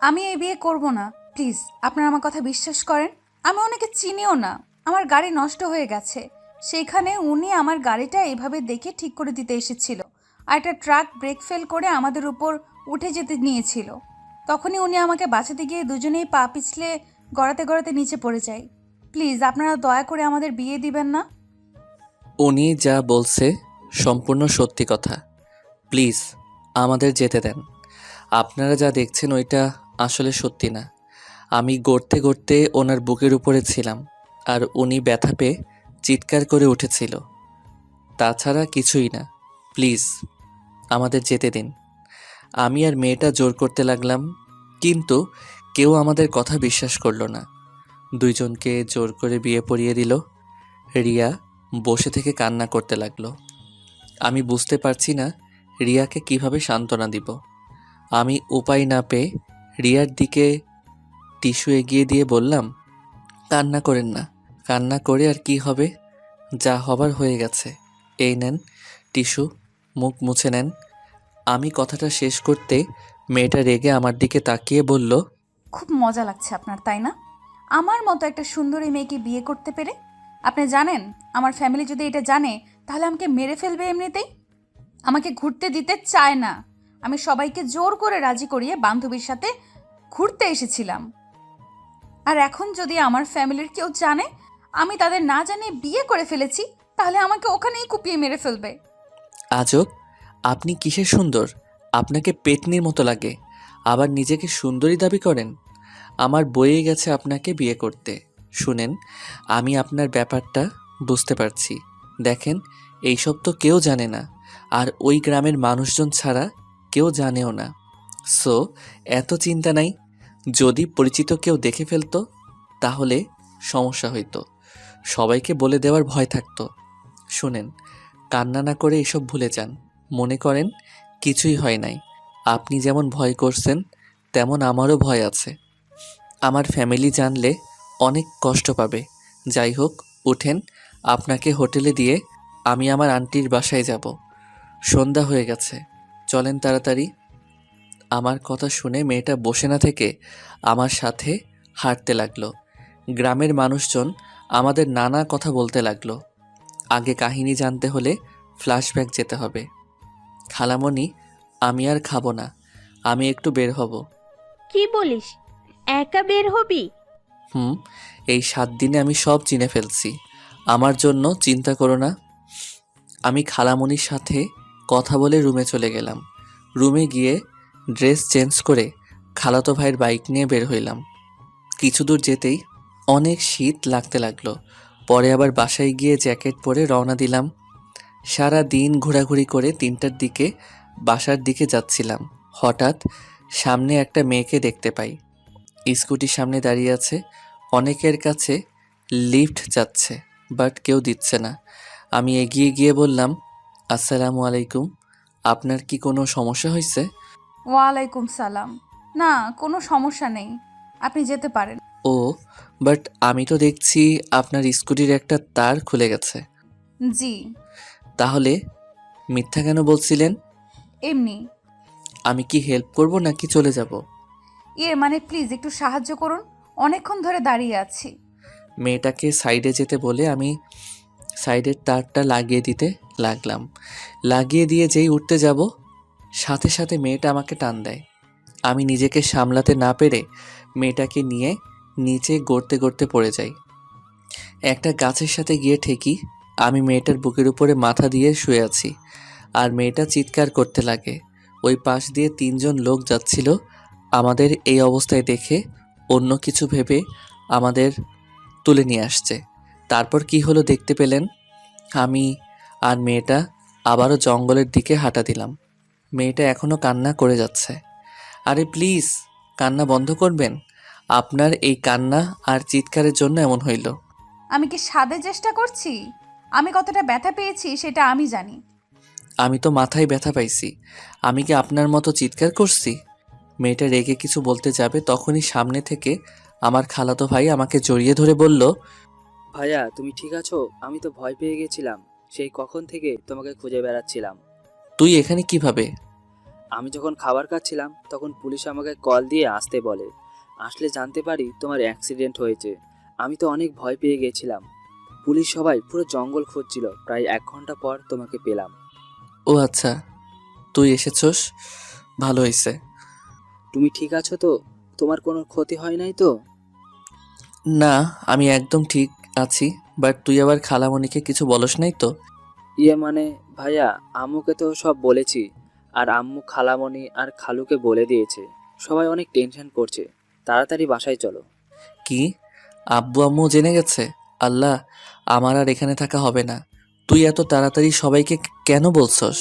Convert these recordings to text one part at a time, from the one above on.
আমি এই বিয়ে করব না। প্লিজ আপনারা আমার কথা বিশ্বাস করেন। আমি ওনাকে চিনিও না। আমার গাড়ি নষ্ট হয়ে গেছে, সেইখানে উনি আমার গাড়িটা এইভাবে দেখে ঠিক করে দিতে এসেছিল। আর একটা ট্রাক ব্রেক ফেল করে আমাদের উপর উঠে যেতে নিয়েছিল। তখনই উনি আমাকে বাঁচাতে গিয়ে দুজনেই পা পিছলে গড়াতে গড়াতে নিচে পড়ে যায়। প্লিজ আপনারা দয়া করে আমাদের বিয়ে দিবেন না। উনি যা বলছে সম্পূর্ণ সত্যি কথা। প্লিজ আমাদের যেতে দেন। আপনারা যা দেখছেন ওইটা আসলে সত্যি না। আমি গড়তে গড়তে ওনার বুকের উপরে ছিলাম, আর উনি ব্যথা পেয়ে চিৎকার করে উঠেছিল। তাছাড়া কিছুই না। প্লিজ আমাদের যেতে দিন। আমি আর মেয়েটা জোর করতে লাগলাম, কিন্তু কেউ আমাদের কথা বিশ্বাস করলো না। দুইজনকে জোর করে বিয়ে পড়িয়ে দিল। রিয়া বসে থেকে কান্না করতে লাগলো। আমি বুঝতে পারছি না রিয়াকে কিভাবে সান্ত্বনা দিব। আমি উপায় না পেয়ে রিয়ার দিকে টিস্যু এগিয়ে দিয়ে বললাম, কান্না করেন না। কান্না করে আর কি হবে, যা হবার হয়ে গেছে। এই নেন টিস্যু, মুখ মুছে নেন। আমি কথাটা শেষ করতে মেয়েটা রেগে আমার দিকে তাকিয়ে বলল, খুব মজা লাগছে আপনার, তাই না? আমার মতো একটা সুন্দরী মেয়েকে বিয়ে করতে পেরে। আপনি জানেন, আমার ফ্যামিলি যদি এটা জানে তাহলে আমাকে মেরে ফেলবে এমনিতেই। আমাকে ঘুরতে দিতে চায় না। আমি সবাইকে জোর করে রাজি করিয়ে বান্ধবীর সাথে ঘুরতে এসেছিলাম। আর এখন যদি আমার ফ্যামিলির কেউ জানে আমি তাদের না জানিয়ে বিয়ে করে ফেলেছি, তাহলে আমাকে ওখানেই কুপিয়ে মেরে ফেলবে। আজব, আপনি কিসের সুন্দর? আপনাকে পেতনির মতো লাগে, আবার নিজেকে সুন্দরী দাবি করেন। আমার বয়ে গেছে আপনাকে বিয়ে করতে। শুনেন, আমি আপনার ব্যাপারটা বুঝতে পারছি। দেখেন, এইসব তো কেউ জানে না, আর ওই গ্রামের মানুষজন ছাড়া কেউ জানেও না। সো এত চিন্তা নাই। যদি পরিচিত কেউ দেখে ফেলতো তাহলে সমস্যা হইতো, সবাইকে বলে দেওয়ার ভয় থাকতো। শুনেন, কান্না না করে এসব ভুলে যান। মনে করেন কিছুই হয় নাই। আপনি যেমন ভয় করছেন তেমন আমারও ভয় আছে। আমার ফ্যামিলি জানলে অনেক কষ্ট পাবে। যাই হোক, উঠেন, আপনাকে হোটেলে দিয়ে আমি আমার আন্টির বাসায় যাব। সন্ধ্যা হয়ে গেছে, চলেন তাড়াতাড়ি। আমার কথা শুনে মেয়েটা বসে না থেকে আমার সাথে হাঁটতে লাগলো। গ্রামের মানুষজন আমাদের নানা কথা বলতে লাগলো। আগে কাহিনী জানতে হলে ফ্ল্যাশব্যাক যেতে হবে। খালামণি, আমি আর খাবো না, আমি একটু বের হব। কি বলিস? একা বের হবি? হুম, এই 7 দিনে আমি সব চিনে ফেলছি। আমার জন্য চিন্তা করো না। আমি খালামণির সাথে কথা বলে রুমে চলে গেলাম। রুমে গিয়ে ড্রেস চেঞ্জ করে খালাতো ভাইয়ের বাইক নিয়ে বের হইলাম। কিছু দূর যেতেই অনেক শীত লাগতে লাগলো। পরে আবার বাসায় গিয়ে জ্যাকেট পরে রওনা দিলাম। সারা দিন ঘোরাঘুরি করে 3টার দিকে বাসার দিকে যাচ্ছিলাম। হঠাৎ সামনে একটা মেয়েকে দেখতে পাই। স্কুটির সামনে দাঁড়িয়ে আছে। অনেকের কাছে লিফট যাচ্ছে, বাট কেউ দিচ্ছে না। আমি এগিয়ে গিয়ে বললাম, আসসালামু আলাইকুম, আপনার কি কোনো সমস্যা হয়েছে? ওয়ালাইকুম সালাম। না, কোনো সমস্যা নেই, আপনি যেতে পারেন। ও, বাট আমি তো দেখছি আপনার স্কুটির একটা তার খুলে গেছে। জি। তাহলে মিথ্যা কেন বলছিলেন? এমনি। আমি কি হেল্প করব নাকি চলে যাব? মানে প্লিজ একটু সাহায্য করুন, অনেকক্ষণ ধরে দাঁড়িয়ে আছি। মেয়েটাকে সাইডে যেতে বলে আমি সাইডের তারটা লাগিয়ে দিতে লাগলাম। লাগিয়ে দিয়ে যেই উঠতে যাব, সাথে সাথে মেয়েটা আমাকে টান দেয়। আমি নিজেকে সামলাতে না পেরে মেয়েটাকে নিয়ে নিচে গড়তে গড়তে পড়ে যাই। একটা গাছের সাথে গিয়ে ঠেকি। আমি মেয়েটার বুকের উপরে মাথা দিয়ে শুয়ে আছি, আর মেয়েটা চিৎকার করতে লাগে। ওই পাশ দিয়ে 3জন লোক যাচ্ছিল। আমাদের এই অবস্থায় দেখে অন্য কিছু ভেবে আমাদের তুলে নিয়ে আসছে। তারপর কি হলো দেখতে পেলেন। আমি আর মেয়েটা আবারও জঙ্গলের দিকে হাঁটা দিলাম। মেয়েটা এখনও কান্না করে যাচ্ছে। আরে প্লিজ, কান্না বন্ধ করবেন? আপনার এই কান্না আর চিৎকারের জন্য এমন হইল। আমি কি সাধে চেষ্টা করছি? আমি কতটা ব্যথা পেয়েছি সেটা আমি জানি। আমি তো মাথায় ব্যথা পাইছি। আমি কি আপনার মতো চিৎকার করছি? মেয়েটা রেগে কিছু বলতে যাবে, তখনই সামনে থেকে আমার খালাতো ভাই আমাকে জড়িয়ে ধরে বলল, ভাইয়া তুমি ঠিক আছো? আমি তো ভয় পেয়ে গেছিলাম, সেই কখন থেকে তোমাকে খুঁজে বেড়াচ্ছিলাম। তুই এখানে কিভাবে? আমি যখন খাবার খাচ্ছিলাম তখন পুলিশ আমাকে কল দিয়ে আসতে বলে। আসলে জানতে পারি তোমার অ্যাক্সিডেন্ট হয়েছে। আমি তো অনেক ভয় পেয়ে গেছিলাম। পুলিশ সবাই পুরো জঙ্গল খুঁজছিল, প্রায় 1 ঘন্টা পর তোমাকে পেলাম। ও আচ্ছা, তুই এসেছস, ভালো হয়েছে। তুমি ঠিক আছো তো? তোমার কোনো ক্ষতি হয় নাই তো? না, আমি একদম ঠিক আছি। বাট তুই আবার খালামণিকে কিছু বলস নাই তো? ইয়ে মানে ভাইয়া, আম্মুকে তো সব বলেছি। আর আম্মু খালামণি আর খালুকে বলে দিয়েছে। সবাই অনেক টেনশন করছে। তাড়াতাড়ি বাসায় চলো। কি, আব্বু আম্মু জেনে গেছে? আল্লাহ, আমার আর এখানে থাকা হবে না। তুই এত তাড়াতাড়ি সবাইকে কেন বলছস?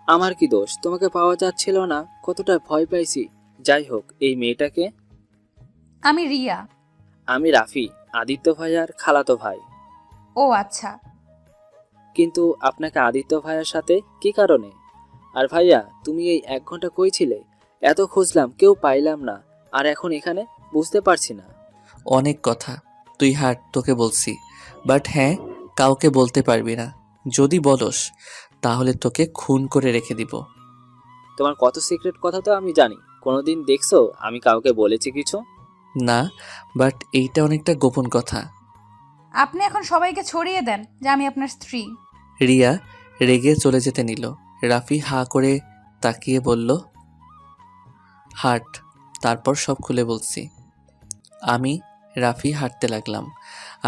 আমার কি দোষ? তোমাকে পাওয়া যাচ্ছিল না, কতটা ভয় পাইছি। যাই হোক, এই মেয়েটাকে। আমি রিয়া। আমি রাফি, আদিত্য ভাইয়ার খালাতো ভাই। ও আচ্ছা। কিন্তু আপনাকে আদিত্য ভাইয়ার সাথে কি কারণে? আর ভাইয়া, তুমি এই 1 ঘন্টা কই ছিলে? এত খুঁজলাম, কেউ পাইলাম না। আর এখন এখানে? বুঝতে পারছি না। অনেক কথা, তুই হাট, তোকে বলছি। বাট হ্যাঁ, কাউকে বলতে পারবি না। যদি বলস তাহলে তোকে খুন করে রেখে দিব। তোমার কত সিক্রেট কথা তো আমি জানি। কোনোদিন দেখছো আমি কাউকে বলেছি কিছু? না, বাট এইটা অনেকটা গোপন কথা। আপনি এখন সবাইকে ছড়িয়ে দেন যে আমি আপনার স্ত্রী। রিয়া রেগে চলে যেতে নিল। রাফি হাঁ করে তাকিয়ে বলল, হাট। তারপর সব খুলে বলছি। আমি রাফি হাঁটতে লাগলাম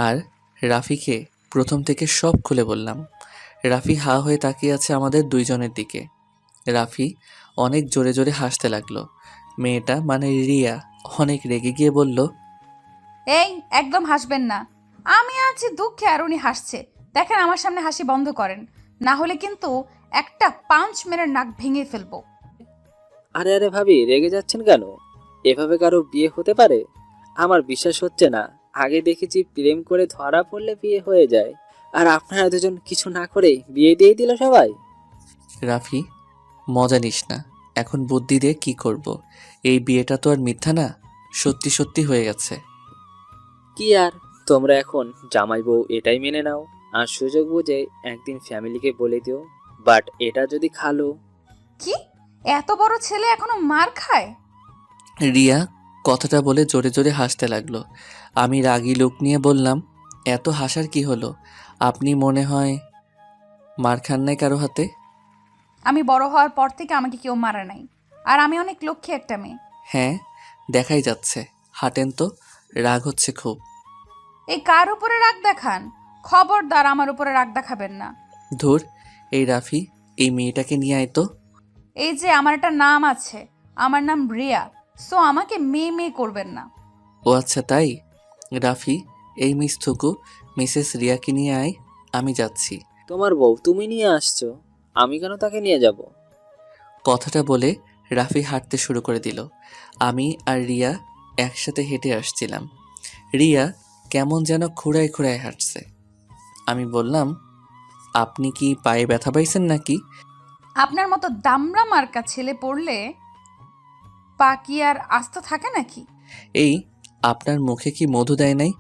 আর রাফিকে প্রথম থেকে সব খুলে বললাম। রাফি হাঁ হয়ে তাকিয়ে আছে আমাদের দুইজনের দিকে। রাফি অনেক জোরে জোরে হাসতে লাগলো। মেয়েটা মানে রিয়া অনেক রেগে গিয়ে বলল, এই, একদম হাসবেন না। আমি আছি দুঃখে আর উনি হাসছে। দেখেন, আমার সামনে হাসি বন্ধ করেন, না হলে কিন্তু একটা পাঞ্চ মেরে নাক ভেঙে ফেলবো। আরে আরে ভাবি, রেগে যাচ্ছেন কেন? এভাবে কারো বিয়ে হতে পারে? আমার বিশ্বাস হচ্ছে না। আগে দেখেছি প্রেম করে ধরা পড়লে বিয়ে হয়ে যায়। আর আপনারা দুজন কিছু না করেই বিয়ে দিয়ে দিল সবাই। রাফি, মজা নিস না। এখন বুদ্ধি দিয়ে কি করব? এই বিয়েটা তো আর মিথ্যা না, সত্যি সত্যি হয়ে গেছে। কি আর, তোমরা এখন জামাই বউ এটাই মেনে নাও। আর সুযোগ বুঝে একদিন ফ্যামিলিকে বলে দিও। বাট এটা যদি খালো। কি, এত বড় ছেলে এখনো মার খায়? রিয়া কথাটা বলে জোরে জোরে হাসতে লাগলো। আমি রাগী লোক নিয়ে বললাম, এত হাসার কি হলো? আপনি মনে হয় মার খান নাই কারো হাতে? আমি বড় হওয়ার পর থেকে আমাকে কেউ মারা নাই। আর আমি অনেক লক্ষ্মী একটা মেয়ে। হ্যাঁ, দেখাই যাচ্ছে। হাঁটেন তো, রাগ হচ্ছে খুব। এই কার উপরে রাগ দেখান? খবরদার আমার উপরে রাগ দেখাবেন না। ধুর, এই রাফি, এই মেয়েটাকে নিয়ে আয় তো। এই যে আমার একটা নাম আছে, আমার নাম রিয়া। সো আমাকে মেয়ে মেয়ে করবেন না। ও আচ্ছা তাই। রাফি, এই মিস থুকু মিসেস রিয়াকে নিয়ে আয়, আমি যাচ্ছি। তোমার বউ তুমি নিয়ে আসছো, আমি কেন তাকে নিয়ে যাব? কথাটা বলে রাফি হাঁটতে শুরু করে দিল। আমি আর রিয়া একসাথে হেঁটে আসছিলাম। রিয়া কেমন যেন খুঁড়ায় খুঁড়ায় হাঁটছে। আমি বললাম, আপনি কি পায়ে ব্যথা পাইছেন নাকি? আপনার মতো দামড়া মার্কা ছেলে পড়লে পা কি আর আস্ত থাকে নাকি? এই, আপনার মুখে কি মধু দেয় নাই?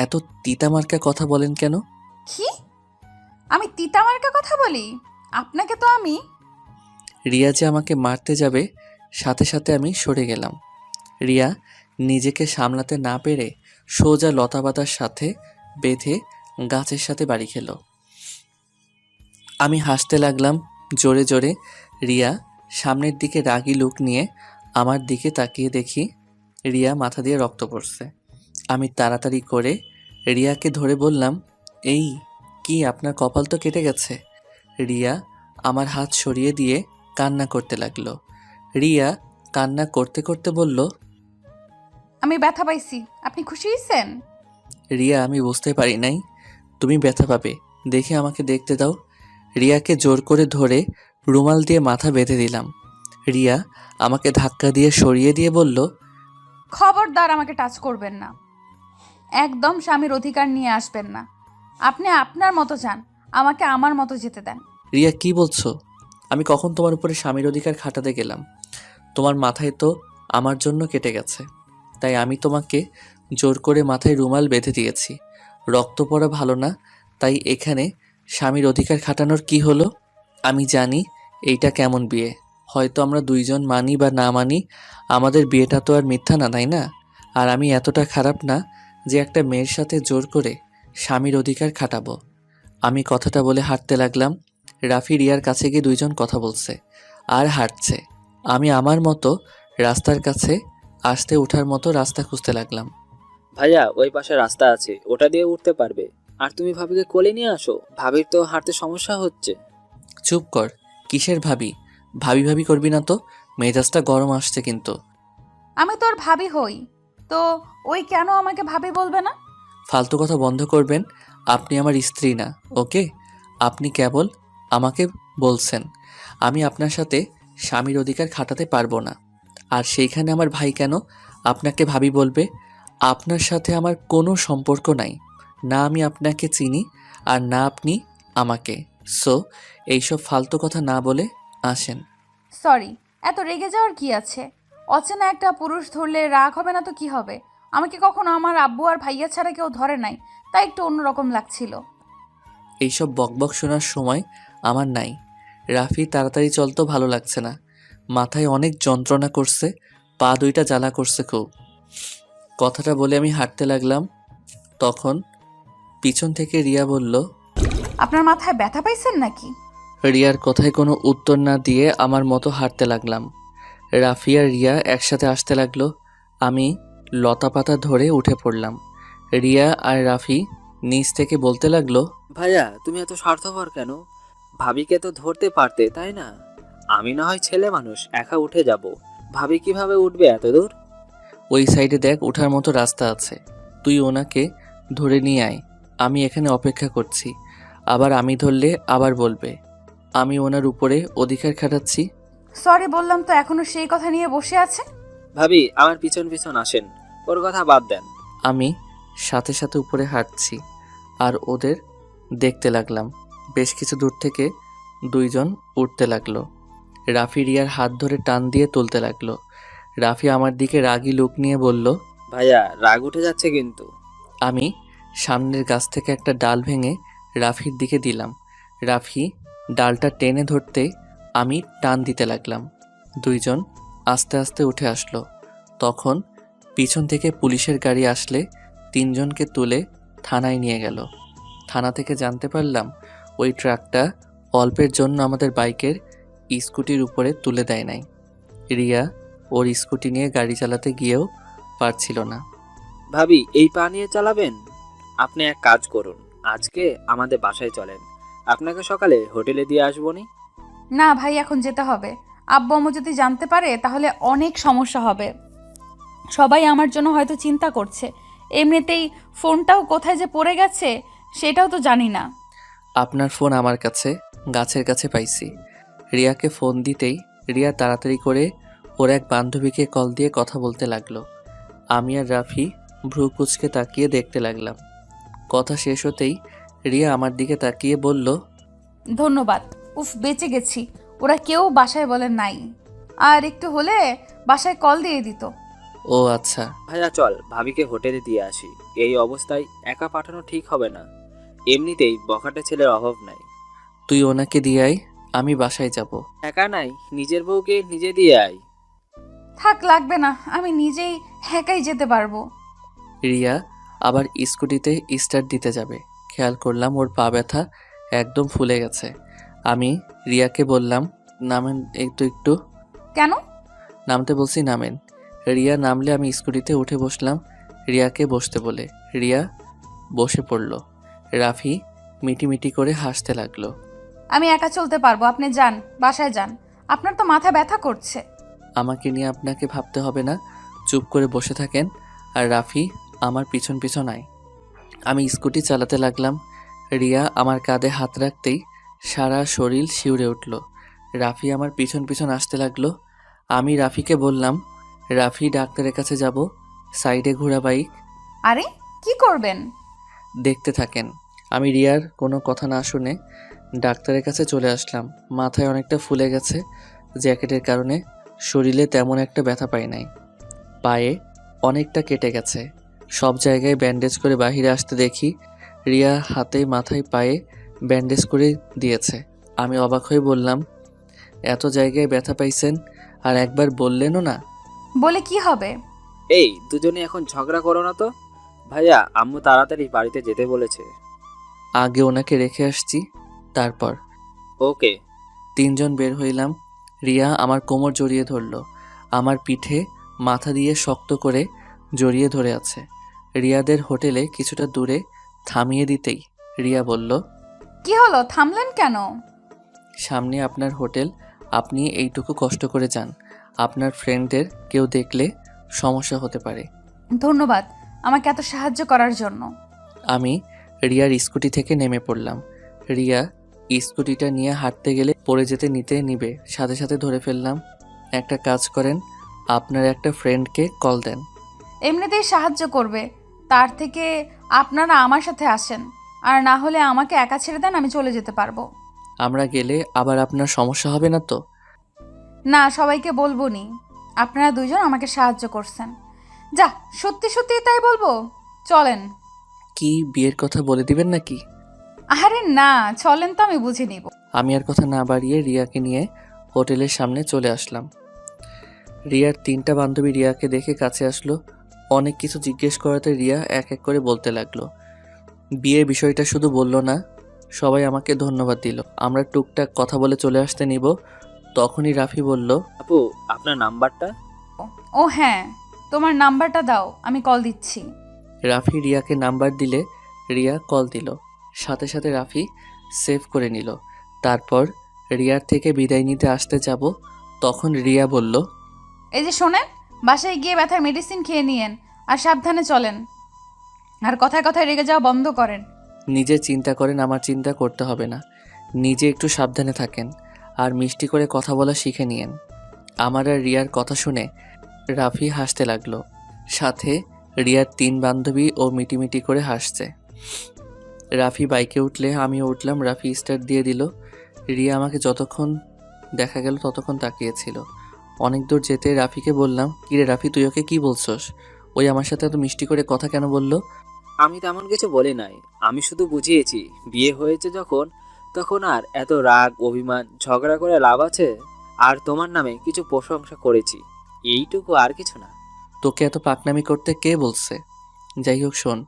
এত তিতামার্কা কথা বলেন কেন? কি, আমি তিতা মার্কা কথা বলি? আপনাকে তো আমি। রিয়া যে আমাকে মারতে যাবে, সাথে সাথে আমি সরে গেলাম। রিয়া নিজেকে সামলাতে না পেরে সোজা লতাপাতার সাথে বেঁধে গাছের সাথে বাড়ি খেল। আমি হাসতে লাগলাম জোরে জোরে। রিয়া সামনের দিকে রাগী লুক নিয়ে আমার দিকে তাকিয়ে দেখি রিয়া মাথা দিয়ে রক্ত পড়ছে। আমি তাড়াতাড়ি করে রিয়াকে ধরে বললাম, এই কি, আপনার কপাল তো কেটে গেছে। রিয়া আমার হাত সরিয়ে দিয়ে কান্না করতে লাগলো। রিয়া কান্না করতে করতে বলল, আমি ব্যথা পাইছি, আপনি খুশি হয়েছেন? রিয়া, আমি বুঝতে পারি নাই তুমি ব্যথা পাবে, দেখে আমাকে দেখতে দাও। রিয়াকে জোর করে ধরে রুমাল দিয়ে মাথা বেঁধে দিলাম। রিয়া আমাকে ধাক্কা দিয়ে সরিয়ে দিয়ে বলল, খবরদার আমাকে টাচ করবেন না। একদম স্বামীর অধিকার নিয়ে আসবেন না। আপনি আপনার মতো যান, আমাকে আমার মতো যেতে দেন। রিয়া কি বলছো? আমি কখন তোমার উপরে স্বামীর অধিকার খাটাতে গেলাম? তোমার মাথায় তো আমার জন্য কেটে গেছে, তাই আমি তোমাকে জোর করে মাথায় রুমাল বেঁধে দিয়েছি। রক্ত পড়া ভালো না, তাই এখানে স্বামীর অধিকার খাটানোর কি হলো? আমি জানি এইটা কেমন বিয়ে, হয়তো আমরা দুইজন মানি বা না মানি, আমাদের বিয়েটা তো আর মিথ্যা না, তাই না? আর আমি এতটা খারাপ না যে একটা মেয়ের সাথে জোর করে স্বামীর অধিকার খাটাবো। আমি কথাটা বলে হাঁটতে লাগলাম। রাফি রিয়ার কাছে গিয়ে দুইজন কথা বলছে আর হাঁটছে। আমি আমার মতো রাস্তার কাছে আসতে ওঠার মতো রাস্তা খুঁজতে লাগলাম। ভাইয়া ওই পাশে রাস্তা আছে, ওটা দিয়ে উঠতে পারবে। আর তুমি ভাবিকে কোলে নিয়ে আসো, ভাবির তো হাঁটতে সমস্যা হচ্ছে। চুপ কর, কিসের ভাবি? ভাবি ভাবি করবি না তো, মেজাজটা গরম আসছে কিন্তু। আমি তোর ভাবি হই, তো ওই কেন আমাকে ভাবি বলবে না? ফালতু কথা বন্ধ করবেন। আপনি আমার স্ত্রী না, ওকে? আপনি কেবল আমাকে বলছেন। আমি আপনার সাথে স্বামীর অধিকার খাটাতে পারবো না। আর সেইখানে আমার ভাই কেন আপনাকে ভাবি বলবে? আপনার সাথে আমার কোনো সম্পর্ক নাই। না আমি আপনাকে চিনি, আর না আপনি আমাকে। সো এইসব ফালতু কথা না বলে আসেন। সরি, এত রেগে যাওয়ার কি আছে? অচেনা একটা পুরুষ ধরলে রাগ হবে না তো কি হবে? আমাকে কখনো আমার আব্বু আর ভাইয়া ছাড়া কেউ ধরে নাই, তাই একটু অন্যরকম লাগছিল। এইসব বকবক শোনার সময় আমার নাই। রাফি, তাড়াতাড়ি চল তো, ভালো লাগছে না। মাথায় অনেক যন্ত্রণা করছে, পা দুইটা জ্বালা করছে খুব। কথাটা বলে আমি হাঁটতে লাগলাম। তখন পিছন থেকে রিয়া বলল। আপনার মাথায় ব্যথা পাইছেন নাকি? রিয়ার কথায় কোনো উত্তর না দিয়ে আমার মতো হাঁটতে লাগলাম। রাফি আর রিয়া একসাথে আসতে লাগলো। আমি লতাপাতা ধরে উঠে পড়লাম। রিয়া আর রাফি নিচ থেকে বলতে লাগলো, ভাইয়া তুমি এত স্বার্থপর কেন? ভাবিকে তো ধরতে পারতে, তাই না? আমি না হয় ছেলে মানুষ, একা উঠে যাব, ভাবি কিভাবে উঠবে এত দূর? ওই সাইডে দেখ, ওঠার মতো রাস্তা আছে। তুই ওনাকে ধরে নিয়ে আয়, আমি এখানে অপেক্ষা করছি। আবার আমি ধরলে আবার বলবে আমি ওনার উপরে অধিকার খাটাচ্ছি। সরি বললাম তো এখনো সেই কথা নিয়ে বসে আছে। ভাবি আমার পিছন পিছন আসেন, ওর কথা বাদ দেন। আমি সাথে সাথে উপরে হাঁটছি আর ওদের দেখতে লাগলাম। বেশ কিছু দূর থেকে দুইজন উঠতে লাগলো। রাফি রিয়ার হাত ধরে টান দিয়ে তুলতে লাগলো। রাফি আমার দিকে রাগী লুক নিয়ে বলল। ভাইয়া রাগ উঠে যাচ্ছে কিন্তু। আমি সামনের গাছ থেকে একটা ডাল ভেঙে রাফির দিকে দিলাম। রাফি ডালটা টেনে ধরতে আমি টান দিতে লাগলাম। দুইজন আস্তে আস্তে উঠে আসলো। তখন পিছন থেকে পুলিশের গাড়ি আসলে তিনজনকে তুলে থানায় নিয়ে গেল। থানা থেকে জানতে পারলাম ওই ট্রাকটা অল্পের জন্য আমাদের বাইকের স্কুটির উপরে তুলে দেয় নাই। রিয়া ওর স্কুটি নিয়ে গাড়ি চালাতে গিয়েও পারছিল না। ভাবি এই পা নিয়ে চালাবেন? আপনি এক কাজ করুন, আজকে আমাদের বাসায় চলেন, আপনাকে সকালে হোটেলে দিয়ে আসবো নি। না ভাই, এখন যেতে হবে। আব্বু আম্মু যদি জানতে পারে তাহলে অনেক সমস্যা হবে। সবাই আমার জন্য হয়তো চিন্তা করছে। এমনিতেই ফোনটাও কোথায় যে পড়ে গেছে সেটাও তো জানি না। আপনার ফোন আমার কাছে গাছের কাছে পাইছি। রিয়াকে ফোন দিতেই রিয়া তাড়াতাড়ি করে ওর এক বান্ধবীকে কল দিয়ে কথা বলতে লাগলো। আমি আর রাফি ভ্রু কুচকে তাকিয়ে দেখতে লাগলাম। কথা শেষ হতেই রিয়া আমার দিকে তাকিয়ে বলল, ধন্যবাদ। উফ, বেঁচে গেছি। ওরা কেউ বাসায় বলে নাই, আর একটু হলে বাসায় কল দিয়ে দিত। ও আচ্ছা। ভাইয়া চল ভাবিকে হোটেলে দিয়ে আসি, এই অবস্থায় একা পাঠানো ঠিক হবে না। এমনিতেই বখাটে ছেলের অভাব নাই। তুই ওনাকে দিয়ে আয়, আমি বাসায় যাব। একা নাই, নিজের বউকে নিজে দিয়ে আয়। থাক, লাগবে না, আমি নিজেই একাই যেতে পারবো। রিয়া আবার স্কুটিতে স্টার্ট দিতে যাবে, খেয়াল করলাম ওর পা ব্যথা একদম ফুলে গেছে। আমি রিয়াকে বললাম, নামেন একটু একটু। কেন? নামতে বলছি, নামেন। রিয়া নামলে আমি স্কুটিতে উঠে বসলাম রিয়াকে বসতে বলে। রিয়া বসে পড়ল। রাফি মিটিমিটি করে হাসতে লাগলো। আমি একা চলতে পারবো, আপনি যান, বাসায় যান। আপনার তো মাথা ব্যথা করছে। আমাকে নিয়ে আপনাকে ভাবতে হবে না, চুপ করে বসে থাকেন আর রাফি আমার পিছন পিছন আয়। আমি স্কুটি চালাতে লাগলাম। রিয়া আমার কাঁধে হাত রাখতেই সারা শরীর শিউরে উঠল। রাফি আমার পিছন পিছন আসতে লাগলো। আমি রাফিকে বললাম, রাফি ডাক্তারের কাছে যাব, সাইডে ঘোরা বাইক। আরে কি করবেন? দেখতে থাকেন। আমি রিয়ার কোনো কথা না শুনে ডাক্তারের কাছে চলে আসলাম। মাথায় অনেকটা ফুলে গেছে জ্যাকেটের কারণে, শরীরে তেমন একটা ব্যথা পাই নাই। পায়ে অনেকটা কেটে গেছে। সব জায়গায় ব্যান্ডেজ করে বাহিরে আসতে দেখি রিয়া হাতে মাথায় পায়ে ব্যান্ডেজ করে দিয়েছে। আমি অবাক হয়ে বললাম, এত জায়গায় ব্যথা পাইছেন আর একবার বললেনও না। বলে কি হবে? এই দুজনে এখন ঝগড়া করো না তো। ভাইয়া, আম্মু তাড়াতাড়ি বাড়িতে যেতে বলেছে। আগে ওনাকে রেখে আসছি, তারপর। ওকে। তিনজন বের হইলাম। রিয়া আমার কোমর জড়িয়ে ধরলো, আমার পিঠে মাথা দিয়ে শক্ত করে জড়িয়ে ধরে আছে। রিয়াদের হোটেলে কিছুটা দূরে থামিয়ে দিতেই রিয়া বলল, কি হলো, থামলেন কেন? সামনে আপনার হোটেল, আপনি এইটুকু কষ্ট করে যান। আপনার ফ্রেন্ডদের কেউ দেখলে সমস্যা হতে পারে। ধন্যবাদ আমাকে এত সাহায্য করার জন্য। আমি রিয়ার স্কুটি থেকে নেমে পড়লাম। রিয়া স্কুটিটা নিয়ে হাঁটতে গেলে পড়ে যেতে নিবে, সাথে সাথে ধরে ফেললাম। একটা কাজ করেন, আপনার একটা ফ্রেন্ডকে কল দেন। এমনিতেই সাহায্য করবে, তার থেকে আপনারা আমার সাথে আসেন, আর না হলে আমাকে একা ছেড়ে দেন, আমি চলে যেতে পারবো। আমরা গেলে আবার আপনার সমস্যা হবে না তো? না, সবাইকে বলবো নি আপনারা দুইজন আমাকে সাহায্য করছেন। যা, সত্যি সত্যি তাই বলবো। চলেন। কি বিয়ের কথা বলে দিবেন নাকি? আরে না, চলেন তো, আমি বুঝে নিব। আমি আর কথা না বাড়িয়ে রিয়াকে নিয়ে হোটেলের সামনে চলে আসলাম। রিয়ার তিনটা বান্ধবী রিয়াকে দেখে কাছে আসলো। অনেক কিছু জিজ্ঞেস করাতে রিয়া এক এক করে বলতে লাগলো। বিয়ের বিষয়টা শুধু বলল না, সবাই আমাকে ধন্যবাদ দিল। আমরা টুকটাক কথা বলে চলে আসতে নিব, তখনই রাফি বলল, আপু, আপনার নাম্বারটা? ও হ্যাঁ, তোমার নাম্বারটা দাও, আমি কল দিচ্ছি। রাফি রিয়াকে নাম্বার দিলে রিয়া কল দিল। সাথে সাথে রাফি সেভ করে নিল। তারপর রিয়ার থেকে বিদায় নিতে আসতে যাব, তখন রিয়া বলল, এই যে শোনেন, বাসায় গিয়ে ব্যথার মেডিসিন খেয়ে নিয়েন, আর সাবধানে চলেন, আর কথায় কথায় রেগে যাওয়া বন্ধ করেন। নিজে চিন্তা করেন, আমার চিন্তা করতে হবে না। নিজে একটু সাবধানে থাকেন, আর মিষ্টি করে কথা বলা শিখে নিয়েন। আমার আর রিয়ার কথা শুনে রাফি হাসতে লাগলো। সাথে রিয়ার তিন বান্ধবী ও মিটিমিটি করে হাসছে। রাফি বাইকে উঠলে আমিও উঠলাম। রাফি স্টার্ট দিয়ে দিল। রিয়া আমাকে যতক্ষণ দেখা গেল ততক্ষণ তাকিয়েছিল। অনেক দূর যেতে রাফিকে বললাম, কিরে রাফি, তুই ওকে কি বলছস? ওই আমার সাথে এত মিষ্টি করে কথা কেন বললো? আমি তেমন কিছু বলি নাই, আমি শুধু বুঝিয়েছি বিয়ে হয়েছে যখন, তখন আর এত রাগ অভিমান ঝগড়া করে লাভ আছে। আর তোমার নামে কিছু প্রশংসা করেছি, এইটুকু, আর কিছু না। তোকে এত পাকনামি করতে কে বলছে? যাই হোক শোন,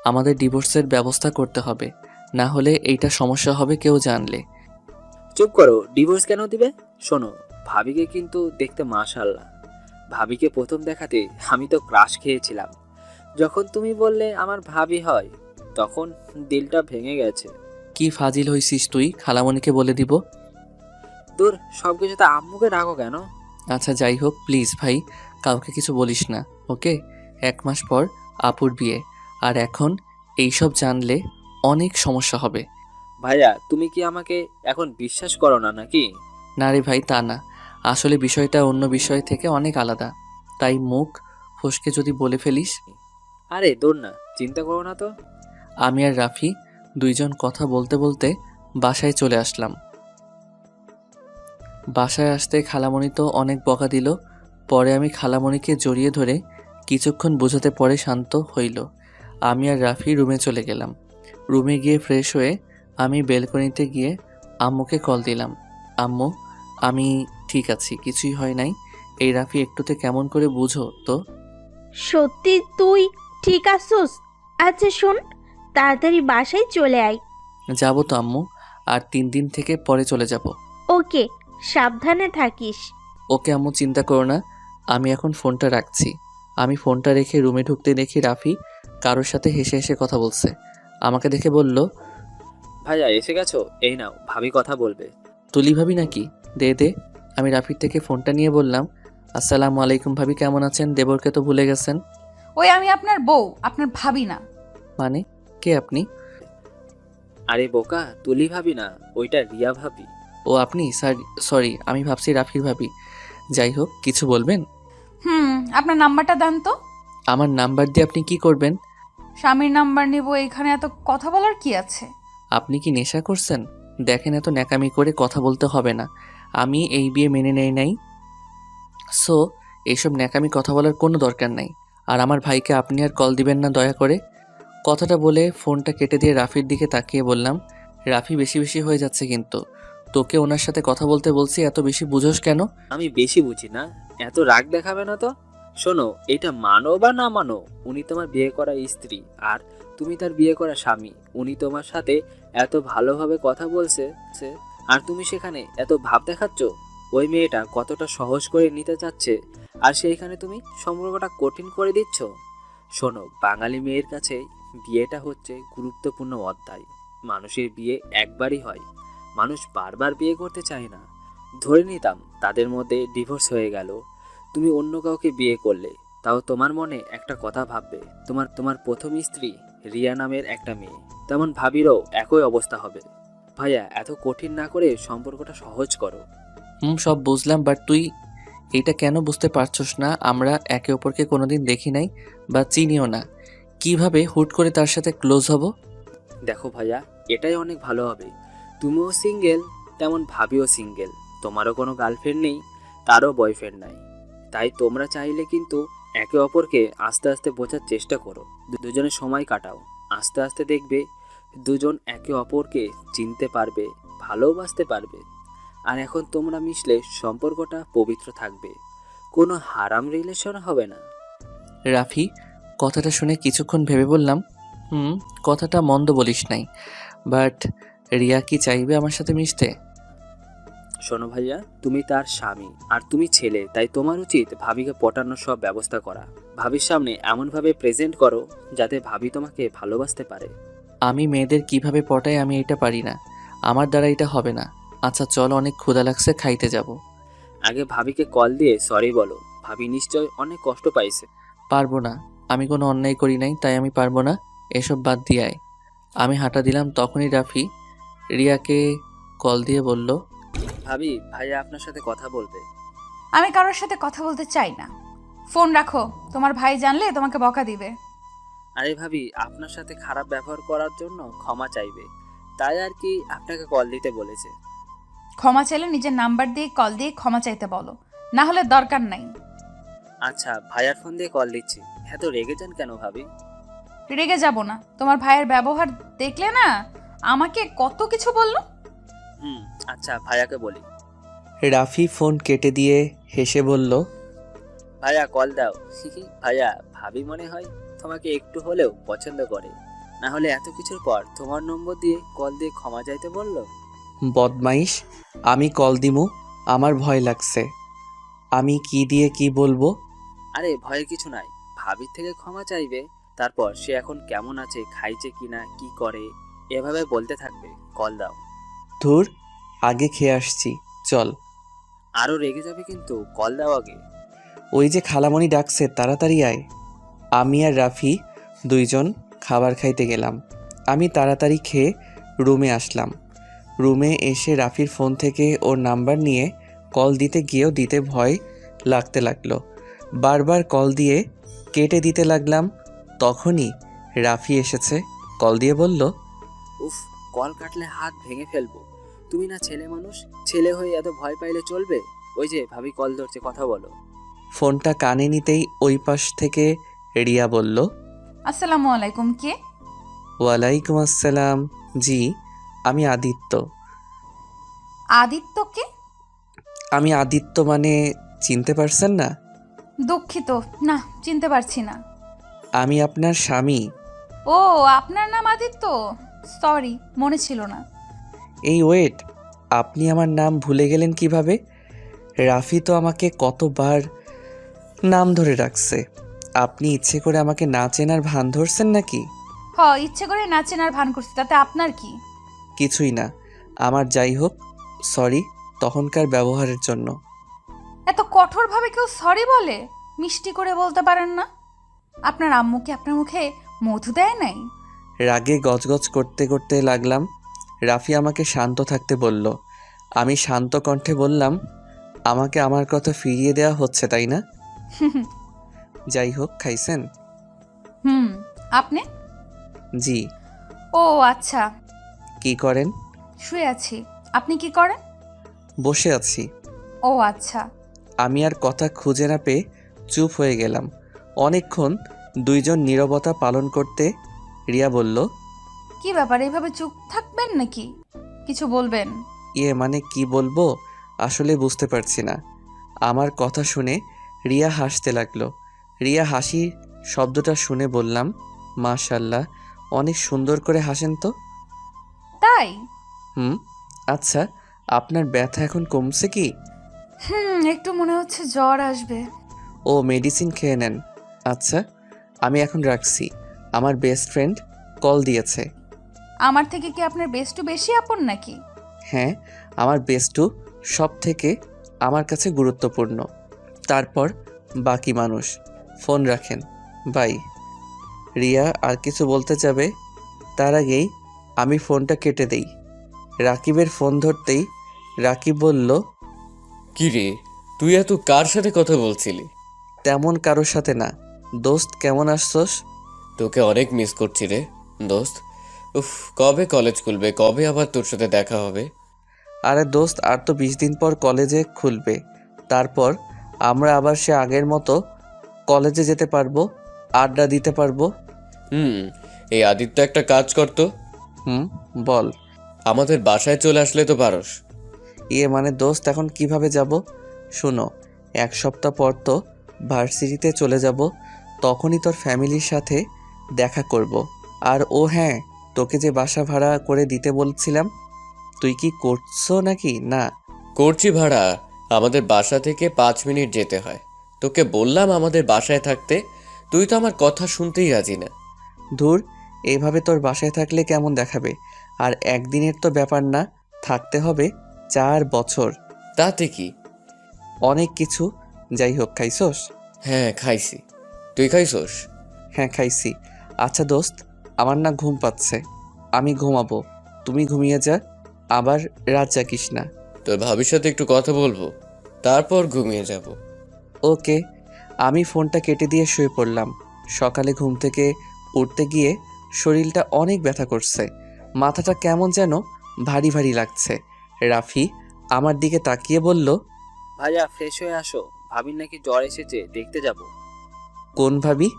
আমাদের ডিভোর্সের ব্যবস্থা করতে হবে, না হলে এইটা সমস্যা হবে কেউ জানলে। চুপ করো, ডিভোর্স কেন দিবে? শোনো, ভাবিকে কিন্তু দেখতে মাশাআল্লাহ। ভাবিকে প্রথম দেখাতে আমি তো ক্রাশ খেয়েছিলাম। যখন তুমি বললে আমার ভাবি হয়, তখন দিলটা ভেঙে গেছে। কি ফাজিল হইছিস তুই, খালামণিকে বলে দিব। দূর, সব কিছুতে আম্মুকে ডাকো কেন? আচ্ছা যাই হোক, প্লিজ ভাই, কাউকে কিছু বলিস না, ওকে? 1 মাস পর আপুর বিয়ে, আর এখন এইসব জানলে অনেক সমস্যা হবে। ভাইয়া, তুমি কি আমাকে এখন বিশ্বাস করো না নাকি? না রে ভাই, তা না, আসলে বিষয়টা অন্য বিষয় থেকে অনেক আলাদা, তাই মুখ ফসকে যদি বলে ফেলিস। আরে দূর না, চিন্তা করো না তো। আমি আর রাফি দুইজন কথা বলতে বলতে বাসায় চলে আসলাম। বাসায় আসতে খালামণি তো অনেক বকা দিল। পরে আমি খালামণিকে জড়িয়ে ধরে কিছুক্ষণ বোঝাতে পরে শান্ত হইল। আমি আর রাফি রুমে চলে গেলাম। রুমে গিয়ে ফ্রেশ হয়ে আমি বেলকনিতে গিয়ে আম্মুকে কল দিলাম। আম্মু, আমি ঠিক আছি, কিছুই হয় নাই। এই রাফি একটুতে কেমন করে বুঝো তো? সত্যি তুই ঠিক আছোস? আচ্ছা শোন, তাড়াতাড়ি বাসায় চলে আয়। যাবো তো আম্মু, আর 3 দিন থেকে পরে চলে যাব। ওকে, সাবধানে থাকিস। ওকে আম্মু, চিন্তা করো না। আমি এখন ফোনটা রাখছি। আমি ফোনটা রেখে রুমে ঢুকতে দেখি রাফি কারোর সাথে হেসে হেসে কথা বলছে। আমাকে দেখে বলল, ভাইয়া এসে গেছো, এই নাও, ভাবি কথা বলবে। তুলি ভাবি নাকি? দে দে। আমি রাফির থেকে ফোনটা নিয়ে বললাম, আসসালামু আলাইকুম ভাবি, কেমন আছেন? দেবরকে তো ভুলে গেছেন। ওই আমি আপনার বউ, আপনার ভাবি না। মানে, কে আপনি? আরে বোকা, তুলি ভাবি না, ওইটা রিয়া ভাবি। ও আপনি? সরি, আমি ভাবছি রাফির ভাবি। যাই হোক, কিছু বলবেন? আপনার নাম্বারটা দেন তো। আমার নাম্বার দিয়ে আপনি কি করবেন? স্বামীর নাম্বার নিব, এখানে এত কথা বলার কি আছে? আপনি কি নেশা করছেন? দেখেন, এত ন্যাকামি করে কথা বলতে হবে না। আমি এই বিয়ে মেনে নেই নাই, সো এইসব ন্যাকামি কথা বলার কোনো দরকার নাই। আর আমার ভাইকে আপনি আর কল দিবেন না দয়া করে। কথাটা বলে ফোনটা কেটে দিয়ে রাফির দিকে তাকিয়ে বললাম, রাফি বেশি বেশি হয়ে যাচ্ছে কিন্তু। তোকে ওনার সাথে কথা বলতে বলছি, এত বেশি বুঝোস কেন? আমি বেশি বুঝি না, এত রাগ দেখাবে না তো। শোনো, এটা মানো বা না মানো, উনি তোমার বিয়ে করা স্ত্রী আর তুমি তার বিয়ে করা স্বামী। উনি তোমার সাথে এত ভালোভাবে কথা বলছে আর তুমি সেখানে এত ভাব দেখাচ্ছ। ওই মেয়েটা কতটা সহজ করে নিতে চাচ্ছে আর সেইখানে তুমি সম্পর্কটা কঠিন করে দিচ্ছ। শোনো, বাঙালি মেয়ের কাছে বিয়েটা হচ্ছে গুরুত্বপূর্ণ অধ্যায়। মানুষের বিয়ে একবারই হয়, মানুষ বারবার বিয়ে করতে চায় না। ধরে নিতাম তাদের মধ্যে ডিভোর্স হয়ে গেল, তুমি অন্য কাউকে বিয়ে করলে, তাও তোমার মনে একটা কথা ভাববে, তোমার প্রথম স্ত্রী রিয়া নামের একটা মেয়ে, তেমন ভাবিরও একই অবস্থা হবে। ভাইয়া, এত কঠিন না করে সম্পর্কটা সহজ করো। সব বুঝলাম, বাট তুই এইটা কেন বুঝতে পারছস না? আমরা একে অপরকে কোনোদিন দেখি নাই বা চিনিও না, কিভাবে হুট করে তার সাথে ক্লোজ হব? দেখো ভাইয়া, এটাই অনেক ভালো হবে। তুমিও সিঙ্গেল, তেমন ভাবিও সিঙ্গেল, তোমারও কোনো গার্লফ্রেন্ড নেই, তারও বয়ফ্রেন্ড নাই। তাই তোমরা চাইলে কিন্তু একে অপরকে আস্তে আস্তে বোঝার চেষ্টা করো, দুজনে সময় কাটাও। আস্তে আস্তে দেখবে দুজন একে অপরকে চিনতে পারবে, ভালোবাসতে পারবে। আর এখন তোমরা মিশলে সম্পর্কটা পবিত্র থাকবে, কোনো হারাম রিলেশন হবে না। রাফি, কথাটা শুনে কিছুক্ষণ ভেবে বললাম, কথাটা মন্দ বলিস নাই, বাট রিয়া কি চাইবে আমার সাথে মিশতে? শোনো ভাইয়া, তুমি তার স্বামী আর তুমি ছেলে, তাই তোমার উচিত ভাবিকে পটানোর সব ব্যবস্থা করা। ভাবির সামনে এমনভাবে প্রেজেন্ট করো যাতে ভাবি তোমাকে ভালোবাসতে পারে। আমি মেয়েদের কিভাবে পটাই আমি এটা পারি না, আমার দ্বারা এটা হবে না। আচ্ছা চল, অনেক ক্ষুধা লাগছে, খাইতে যাব। আগে ভাবিকে কল দিয়ে সরি বলো, ভাবি নিশ্চয় অনেক কষ্ট পাইছে। পারবো না, আমি কোনো অন্যায় করি নাই, তাই আমি পারবো না, এসব বাদ দিয়ে আয়। আমি হাঁটা দিলাম, তখনই রাফি রিয়াকে কল দিয়ে বলল, ভাবি, ভাইয়া আপনার সাথে কথা বলবে। আমি কারোর সাথে কথা বলতে চাই না, ফোন রাখো, তোমার ভাই জানলে তোমাকে বকা দিবে। আরে ভাবি, আপনার সাথে খারাপ ব্যবহার করার জন্য ক্ষমা চাইবে, তাই আর কি আপনাকে কল দিতে বলেছে। ক্ষমা চাইলে নিজের নাম্বার দিয়ে কল দিয়ে ক্ষমা চাইতে বলো, না হলে দরকার নাই। আচ্ছা, ভাইয়ার ফোন দিয়ে কল দিচ্ছি। এত রেগে যান কেন ভাবি? রেগে যাব না, তোমার ভাইয়ের ব্যবহার দেখলে না আমাকে কত কিছু বললো। আচ্ছা, ভাইয়াকে বলি। রাফি ফোন কেটে দিয়ে হেসে বলল, ভাইয়া কল দাও। ভাইয়া, ভাবি মনে হয় তোমাকে একটু হলেও পছন্দ করে, না হলে এত কিছুর পর তোমার নম্বর দিয়ে কল দিয়ে ক্ষমা চাইতে বললো। বদমাইশ, আমি কল দিমু, আমার ভয় লাগছে, আমি কি দিয়ে কি বলবো? আরে ভয়ের কিছু নাই, ভাবির থেকে ক্ষমা চাইবে, তারপর সে এখন কেমন আছে, খাইছে কিনা, কি করে, এভাবে বলতে থাকবে। কল দাও। ধুর, আগে খেয়ে আসছি, চল। আরো রেগে যাবে কিন্তু, কল দাও আগে। ওই যে খালামণি ডাকছে, তাড়াতাড়ি আয়। আমি আর রাফি দুইজন খাবার খাইতে গেলাম। আমি তাড়াতাড়ি খেয়ে রুমে আসলাম। রুমে এসে রাফির ফোন থেকে ওর নাম্বার নিয়ে কল দিতে গিয়েও দিতে ভয় লাগতে লাগলো। বারবার কল দিয়ে কেটে দিতে লাগলাম। তখনই রাফি এসেছে, কল দিয়ে বলল, উফ, কল কাটলে হাত ভেঙে ফেলবো। তুমি না ছেলে মানুষ, ছেলে হয়ে এত ভয় পাইলে চলবে? ওই যে ভাবি কল ধরছে, কথা বলো। ফোনটা কানে নিতেই ওই পাশ থেকে রিয়া বলল, আসসালামু আলাইকুম, কে? ওয়ালাইকুম আসসালাম, জি আমি আদিত্য। আদিত্যকে? আমি আদিত্য মানে চিনতে পারছেন না? দুঃখিত, না চিনতে পারছি না। আমি আপনার স্বামী। ও, আপনার নাম আদিত্য? সরি, মনে ছিল না। এই ওয়েট, আপনি আমার নাম ভুলে গেলেন কিভাবে? রাফি তো আমাকে কতবার নাম ধরে রাখছে। আপনি ইচ্ছে করে আমাকে না চেনার ভান ধরছেন নাকি? ইচ্ছে করে না চেনার ভান করছি, তাতে আপনার কি? কিছুই না, আমার যাই হোক, সরি তখনকার ব্যবহারের জন্য। এত কঠোরভাবে কেউ সরি বলে? মিষ্টি করে বলতে পারেন না? আপনার আম্মুকে আপনার মুখে মধু দেয় নাই? রাগে গজগজ করতে করতে লাগলাম। রাফি আমাকে শান্ত থাকতে বলল। আমি শান্ত কণ্ঠে বললাম, আমাকে আমার কথা ফিরিয়ে দেওয়া হচ্ছে তাই না? যাই হোক, খাইছেন? আপনি? জি। ও আচ্ছা। কি করেন? শুয়ে আছি। আপনি কি করেন? বসে আছি। ও আচ্ছা। আমি আর কথা খুঁজে না পেয়ে চুপ হয়ে গেলাম। অনেকক্ষণ দুইজন নীরবতা পালন করতে রিয়া বলল, কি ব্যাপার, এইভাবে চুপ থাকবেন নাকি? কিছু বলবেন? মানে কি বলবো আসলে বুঝতে পারছি না। আমার কথা শুনে রিয়া হাসতে লাগলো। রিয়া হাসি শব্দটা শুনে বললাম, মাশাল্লাহ, অনেক সুন্দর করে হাসেন তো। তাই? হুম। আচ্ছা, আপনার ব্যথা এখন কমছে কি? একটু মনে হচ্ছে জ্বর আসবে। ও মেডিসিন খেয়ে নেন। আচ্ছা, আমি এখন রাখছি, আমার বেস্ট ফ্রেন্ড কল দিয়েছে। আমার থেকে কি আপনার বেস্টু বেশি আপন নাকি? হ্যাঁ, আমার বেস্টু সব থেকে আমার কাছে গুরুত্বপূর্ণ, তারপর বাকি মানুষ। ফোন রাখেন, বাই। রিয়া আর কিছু বলতে যাবে, তার আগেই আমি ফোনটা কেটে দেই। রাকিবের ফোন ধরতেই রাকিব বলল, কি রে, তুই এত কার সাথে কথা বলছিলি? তেমন কারোর সাথে না। দোস্ত, কেমন আসছস? তোকে অনেক মিস করছি রে দোস্ত। উফ, কবে কলেজ খুলবে, কবে আবার তোর সাথে দেখা হবে? আরে দোস্ত, আর তো 20 দিন পর কলেজে খুলবে। তারপর আমরা আবার সে আগের মতো কলেজে যেতে পারবো, আড্ডা দিতে পারবো। এই আদিত্য একটা কাজ করতো, হুম, বল। আমাদের বাসায় চলে আসলে তো পারস। মানে দোস্ত, এখন কিভাবে যাব? শোনো, 1 সপ্তাহ পর তো ভার্সিটিতে চলে যাব, তখনই তোর ফ্যামিলির সাথে দেখা করব। আর ও হ্যাঁ, তোকে যে বাসা ভাড়া করে দিতে বলছিলাম, তুই কি করছো নাকি না? করছি ভাড়া, আমাদের বাসা থেকে 5 মিনিট যেতে হয়। তোকে বললাম আমাদের বাসায় থাকতে, তুই তো আমার কথা শুনতেই রাজি না। ধুর, এইভাবে তোর বাসায় থাকলে কেমন দেখাবে? আর একদিনের তো ব্যাপার না, থাকতে হবে 4 বছর। তাতে কি? অনেক কিছু। যাই হোক, খাইছোস? হ্যাঁ খাইছি, তুই খাইছোস? হ্যাঁ খাইছি। আচ্ছা দোস্ত, আমার না ঘুম পাচ্ছে, আমি ঘুমাবো, তুমি ঘুমিয়ে যা, আবার রাত জাগিস না। তোর ভাবির সাথে একটু কথা বলবো, তারপর ঘুমিয়ে যাব। ওকে। আমি ফোনটা কেটে দিয়ে শুয়ে পড়লাম। সকালে ঘুম থেকে উঠতে গিয়ে শরীরটা অনেক ব্যথা করছে, মাথাটা কেমন যেন ভারী ভারী লাগছে। রাফি আমার দিকে তাকিয়ে বলল, ভাইয়া ফ্রেশ হয়ে আসো, ভাবির নাকি জ্বর এসেছে, দেখতে যাব। কোন ভাবি?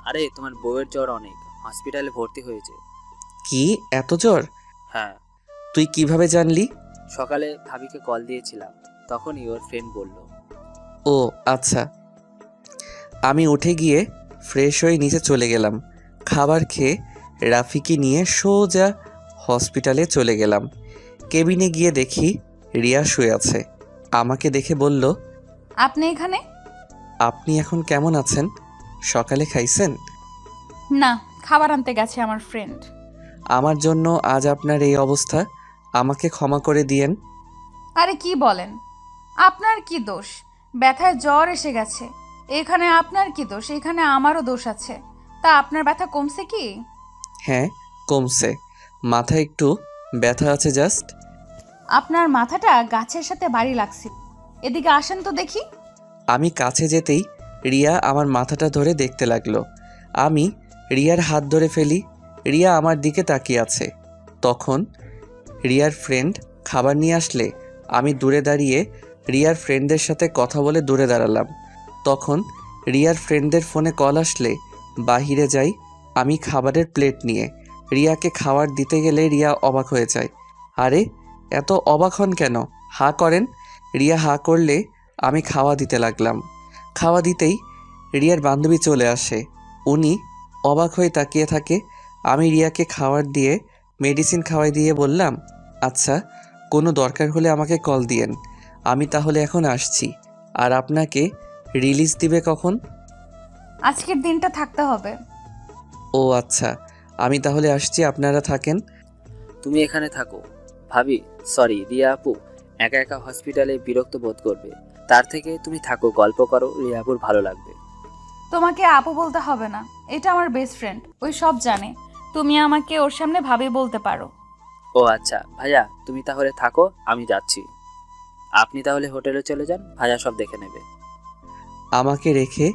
আরে তোমার বউয়ের জ্বর অনেক, হসপিটালে ভর্তি হয়েছে। কি, এত জ্বর? হ্যাঁ, তুই কিভাবে জানলি? সকালে ভাবিকে কল দিয়েছিলাম, তখনই ওর ফ্রেন্ড বলল। ও আচ্ছা। আমি উঠে গিয়ে ফ্রেশ হয়ে নিচে চলে গেলাম। খাবার খেয়ে রাফিকে নিয়ে সোজা হসপিটালে চলে গেলাম। কেবিনে গিয়ে দেখি রিয়া শুয়ে আছে। আমাকে দেখে বলল, আপনি এখানে? আপনি এখন কেমন আছেন? সকালে খাইছেন? না, খাবার আনতে গেছে আমার ফ্রেন্ড। আমার জন্য আজ আপনার এই অবস্থা, আমাকে ক্ষমা করে দিয়েন। আরে কি বলেন, আপনার কি দোষ? ব্যথায় জ্বর এসে গেছে, এখানে আপনার কি দোষ? এখানে আমারও দোষ আছে। তা আপনার ব্যথা কমছে কি? হ্যাঁ, কমছে, মাথায় একটু ব্যথা আছে জাস্ট। আপনার মাথাটা গাছের সাথে বাড়ি লাগছে, এদিকে আসেন তো দেখি। আমি কাছে যেতেই রিয়া আমার মাথাটা ধরে দেখতে লাগলো। আমি রিয়ার হাত ধরে ফেলি। রিয়া আমার দিকে তাকিয়ে আছে। তখন রিয়ার ফ্রেন্ড খাবার নিয়ে আসলে আমি দূরে দাঁড়িয়ে রিয়ার ফ্রেন্ডদের সাথে কথা বলে দূরে দাঁড়ালাম। তখন রিয়ার ফ্রেন্ডদের ফোনে কল আসলে বাহিরে যাই আমি খাবারের প্লেট নিয়ে। রিয়াকে খাবার দিতে গেলে রিয়া অবাক হয়ে যায়। আরে, এত অবাক হন কেন? হা করেন। রিয়া হা করলে আমি খাওয়া দিতে লাগলাম। খাওয়া দিতেই রিয়ার বান্ধবী চলে আসে। উনি অবাক হয়ে তাকিয়ে থাকে। আমি রিয়াকে খাবার দিয়ে মেডিসিন খাওয়াই দিয়ে বললাম, আচ্ছা, কোনো দরকার হলে আমাকে কল দিয়েন, আমি তাহলে এখন আসছি। আর আপনাকে রিলিজ দিবে কখন? আজকের দিনটা থাকতে হবে। ও আচ্ছা, আমি তাহলে আসছি, আপনারা থাকেন। তুমি এখানে থাকো। ভাবি, সরি রিয়া আপু একা একা হসপিটালে বিরক্ত বোধ করবে, তার থেকে তুমি থাকো, গল্প করো, রিয়া আপুর ভালো লাগবে। তোমাকে আপু বলতে হবে না, এটা আমার বেস্ট ফ্রেন্ড, ওই সব জানে। তুমি আমাকে ওর সামনে ভাবি বলতে পারো। ও আচ্ছা ভাইয়া, তুমি তাহলে থাকো, আমি যাচ্ছি। আপনি তাহলে হোটেলে চলে যান, ভাইয়া সব দেখে নেবে। আমাকে রেখে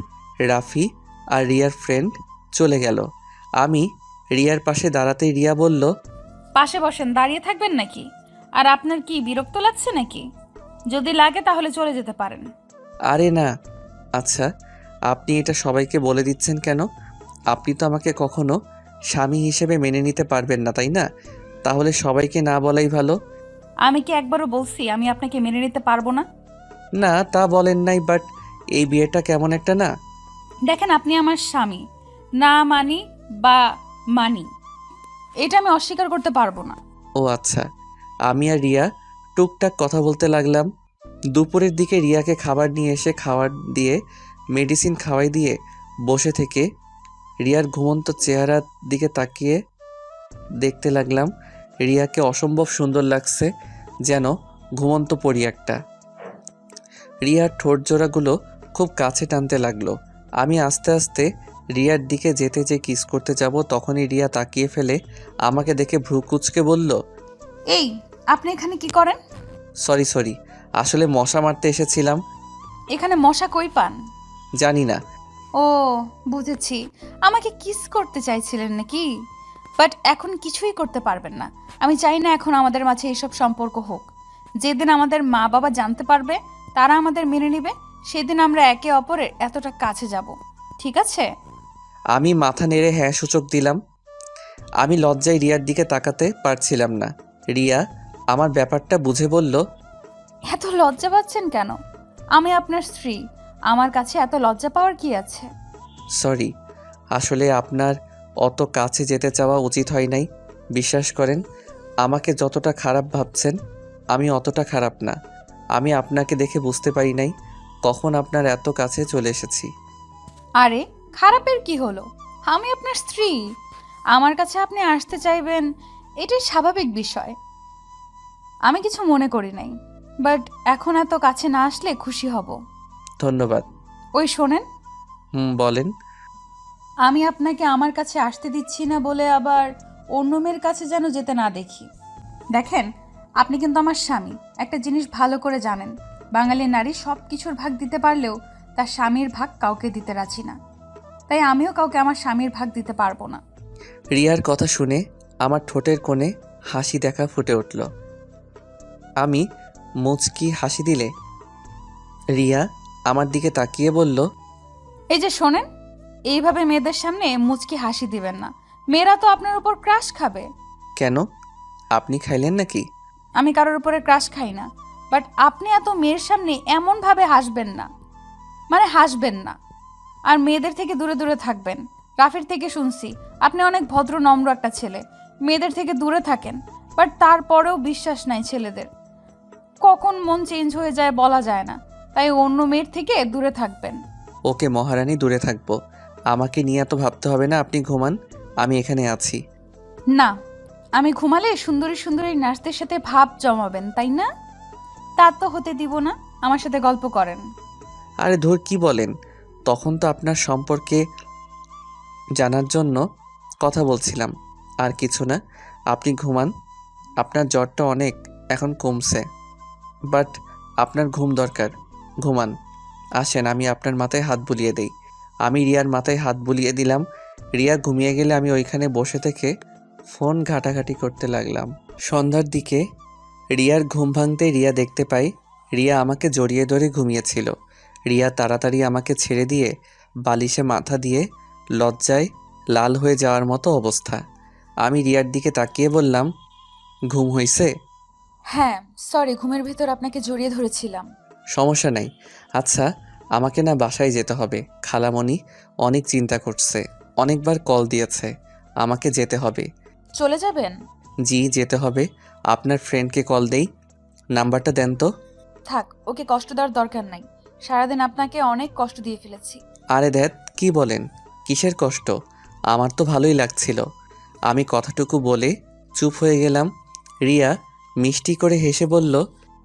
রাফি আর রিয়ার ফ্রেন্ড চলে গেল। আমি রিয়ার পাশে দাঁড়াতেই রিয়া বলল, পাশে বসেন, দাঁড়িয়ে থাকবেন নাকি? আর আপনার কি বিরক্ত লাগছে নাকি? যদি লাগে তাহলে চলে যেতে পারেন। আরে না। আচ্ছা, আপনি এটা সবাইকে বলে দিচ্ছেন কেন? আপনি তো আমাকে কখনো স্বামী হিসেবে মেনে নিতে পারবেন না, তাই না? তাহলে সবাইকে না বলাই ভালো। আমি কি একবারও বলছি আমি আপনাকে মেনে নিতে পারবো না? না তা বলেন নাই, বাট এই বিয়েটা কেমন একটা না। দেখেন, আপনি আমার স্বামী, না মানি বা মানি, এটা আমি অস্বীকার করতে পারবো না। ও আচ্ছা। আমি আর রিয়া টুকটাক কথা বলতে লাগলাম। দুপুরের দিকে রিয়াকে খাবার নিয়ে এসে খাবার দিয়ে মেডিসিন খাওয়াই দিয়ে বসে থেকে রিয়ার ঘুমন্ত চেহারার দিকে তাকিয়ে দেখতে লাগলাম। রিয়াকে অসম্ভব সুন্দর লাগছে, যেন ঘুমন্ত পরি একটা। রিয়ার ঠোঁট জোড়াগুলো খুব কাছে টানতে লাগলো। আমি আস্তে আস্তে রিয়ার দিকে যেতে যে কিস করতে যাব, তখনই রিয়া তাকিয়ে ফেলে আমাকে দেখে ভ্রু কুঁচকে বলল, এই, আপনি এখানে কি করেন? সরি সরি, আসলে মশা মারতে এসেছিলাম। এখানে মশা কই পান? জানি না। ও, বুঝেছি, আমাকে কিস করতে চাইছিলেন নাকি? বাট এখন কিছুই করতে পারবেন না। আমি চাই না এখন আমাদের মাঝে এইসব সম্পর্ক হোক। যেদিন আমাদের মা বাবা জানতে পারবে, তারা আমাদের মেনে নেবে, সেদিন আমরা একে অপরের এতটা কাছে যাব। ঠিক আছে? আমি মাথা নেড়ে হ্যাঁ সূচক দিলাম। আমি লজ্জায় রিয়ার দিকে তাকাতে পারছিলাম না। রিয়া আমার ব্যাপারটা বুঝে বলল, এত লজ্জা পাচ্ছেন কেন? আমি আপনার স্ত্রী, আমার কাছে এত লজ্জা পাওয়ার কি আছে? সরি, আসলে আপনার অত কাছে যেতে চাওয়া উচিত হয় নাই। বিশ্বাস করেন, আমাকে যতটা খারাপ ভাবছেন আমি অতটা খারাপ না। আমি আপনাকে দেখে বুঝতে পারি নাই কখন আপনার এত কাছে চলে এসেছি। আরে, খারাপের কি হলো? আমি আপনার স্ত্রী, আমার কাছে আপনি আসতে চাইবেন, এটাই স্বাভাবিক বিষয়। আমি কিছু মনে করি নাই, বাট এখন এত কাছে না আসলে খুশি হব। ধন্যবাদ। ওই শোনেন, বলেন। আমি আপনাকে আমার কাছে আসতে দিচ্ছি না বলে আবার অন্য মেয়ের কাছে যেন যেতে না দেখি। দেখেন, আপনি কিন্তু আমার স্বামী, একটা জিনিস ভালো করে জানেন, বাঙালি নারী সব কিছুর ভাগ দিতে পারলেও তার স্বামীর ভাগ কাউকে দিতে রাজি না। তাই আমিও কাউকে আমার স্বামীর ভাগ দিতে পারবো না। রিয়ার কথা শুনে আমার ঠোঁটের কোণে হাসি দেখা ফুটে উঠল। আমি মুচকি হাসি দিলে রিয়া আমার দিকে তাকিয়ে বলল, এই যে শোনেন, এইভাবে মেয়েদের সামনে মুচকি হাসি দিবেন না, মেয়েরা তো আপনার উপর ক্রাশ খাবে। কেন, আপনি খাইলেন নাকি? আমি কারোর উপরে ক্রাশ খাই না, বাট আপনি এত মেয়ের সামনে এমনভাবে হাসবেন না, মানে হাসবেন না। আর মেয়েদের থেকে দূরে দূরে থাকবেন। রাফির থেকে শুনছি আপনি অনেক ভদ্র নম্র একটা ছেলে, মেয়েদের থেকে দূরে থাকেন, বাট তারপরেও বিশ্বাস নাই ছেলেদের, কখন মন চেঞ্জ হয়ে যায় বলা যায় না। তাই অন্য মেয়ের থেকে দূরে থাকবেন। ওকে মহারানী, দূরে থাকবো। আমাকে নিয়ে এত ভাবতে হবে না, আপনি ঘুমান, আমি এখানে আছি। না, আমি ঘুমালে সুন্দরী সুন্দরী নার্সদের সাথে ভাব জমাবেন, তাই না? তা তো হতে দিব না, আমার সাথে গল্প করেন। আরে ধুর, কি বলেন? তখন তো আপনার সম্পর্কে জানার জন্য কথা বলছিলাম, আর কিছু না। আপনি ঘুমান, আপনার জ্বরটা অনেক এখন কমছে, বাট আপনার ঘুম দরকার, ঘুমান। আসেন, আমি আপনার মাথায় হাত বুলিয়ে দেই। আমি রিয়ার মাথায় হাত বুলিয়ে দিলাম। রিয়া ঘুমিয়ে গেলে আমি ওইখানে বসে থেকে ফোন ঘাটাঘাটি করতে লাগলাম। সন্ধ্যার দিকে রিয়ার ঘুম ভাঙতে রিয়া দেখতে পাই রিয়া আমাকে জড়িয়ে ধরে ঘুমিয়েছিল। রিয়া তাড়াতাড়ি আমাকে ছেড়ে দিয়ে বালিশে মাথা দিয়ে লজ্জায় লাল হয়ে যাওয়ার মতো অবস্থা। আমি রিয়ার দিকে তাকিয়ে বললাম, ঘুম হইছে? হ্যাঁ, সরি, ঘুমের ভেতর আপনাকে জড়িয়ে ধরেছিলাম। সমস্যা নাই। আচ্ছা, আমাকে না বাসায় যেতে হবে। খালামণি অনেক চিন্তা করছে, অনেকবার কল দিয়েছে, আমাকে যেতে হবে। চলে যাবেন? জি, যেতে হবে। আপনার ফ্রেন্ডকে কল দেই, নাম্বারটা দেন তো। থাক, ওকে কষ্ট দেওয়ার দরকার নাই, সারাদিন আপনাকে অনেক কষ্ট দিয়ে ফেলেছি। আরে ধ্যাত, কি বলেন? কিসের কষ্ট? আমার তো ভালোই লাগছিল। আমি কথাটুকু বলে চুপ হয়ে গেলাম। রিয়া মিষ্টি করে হেসে বলল,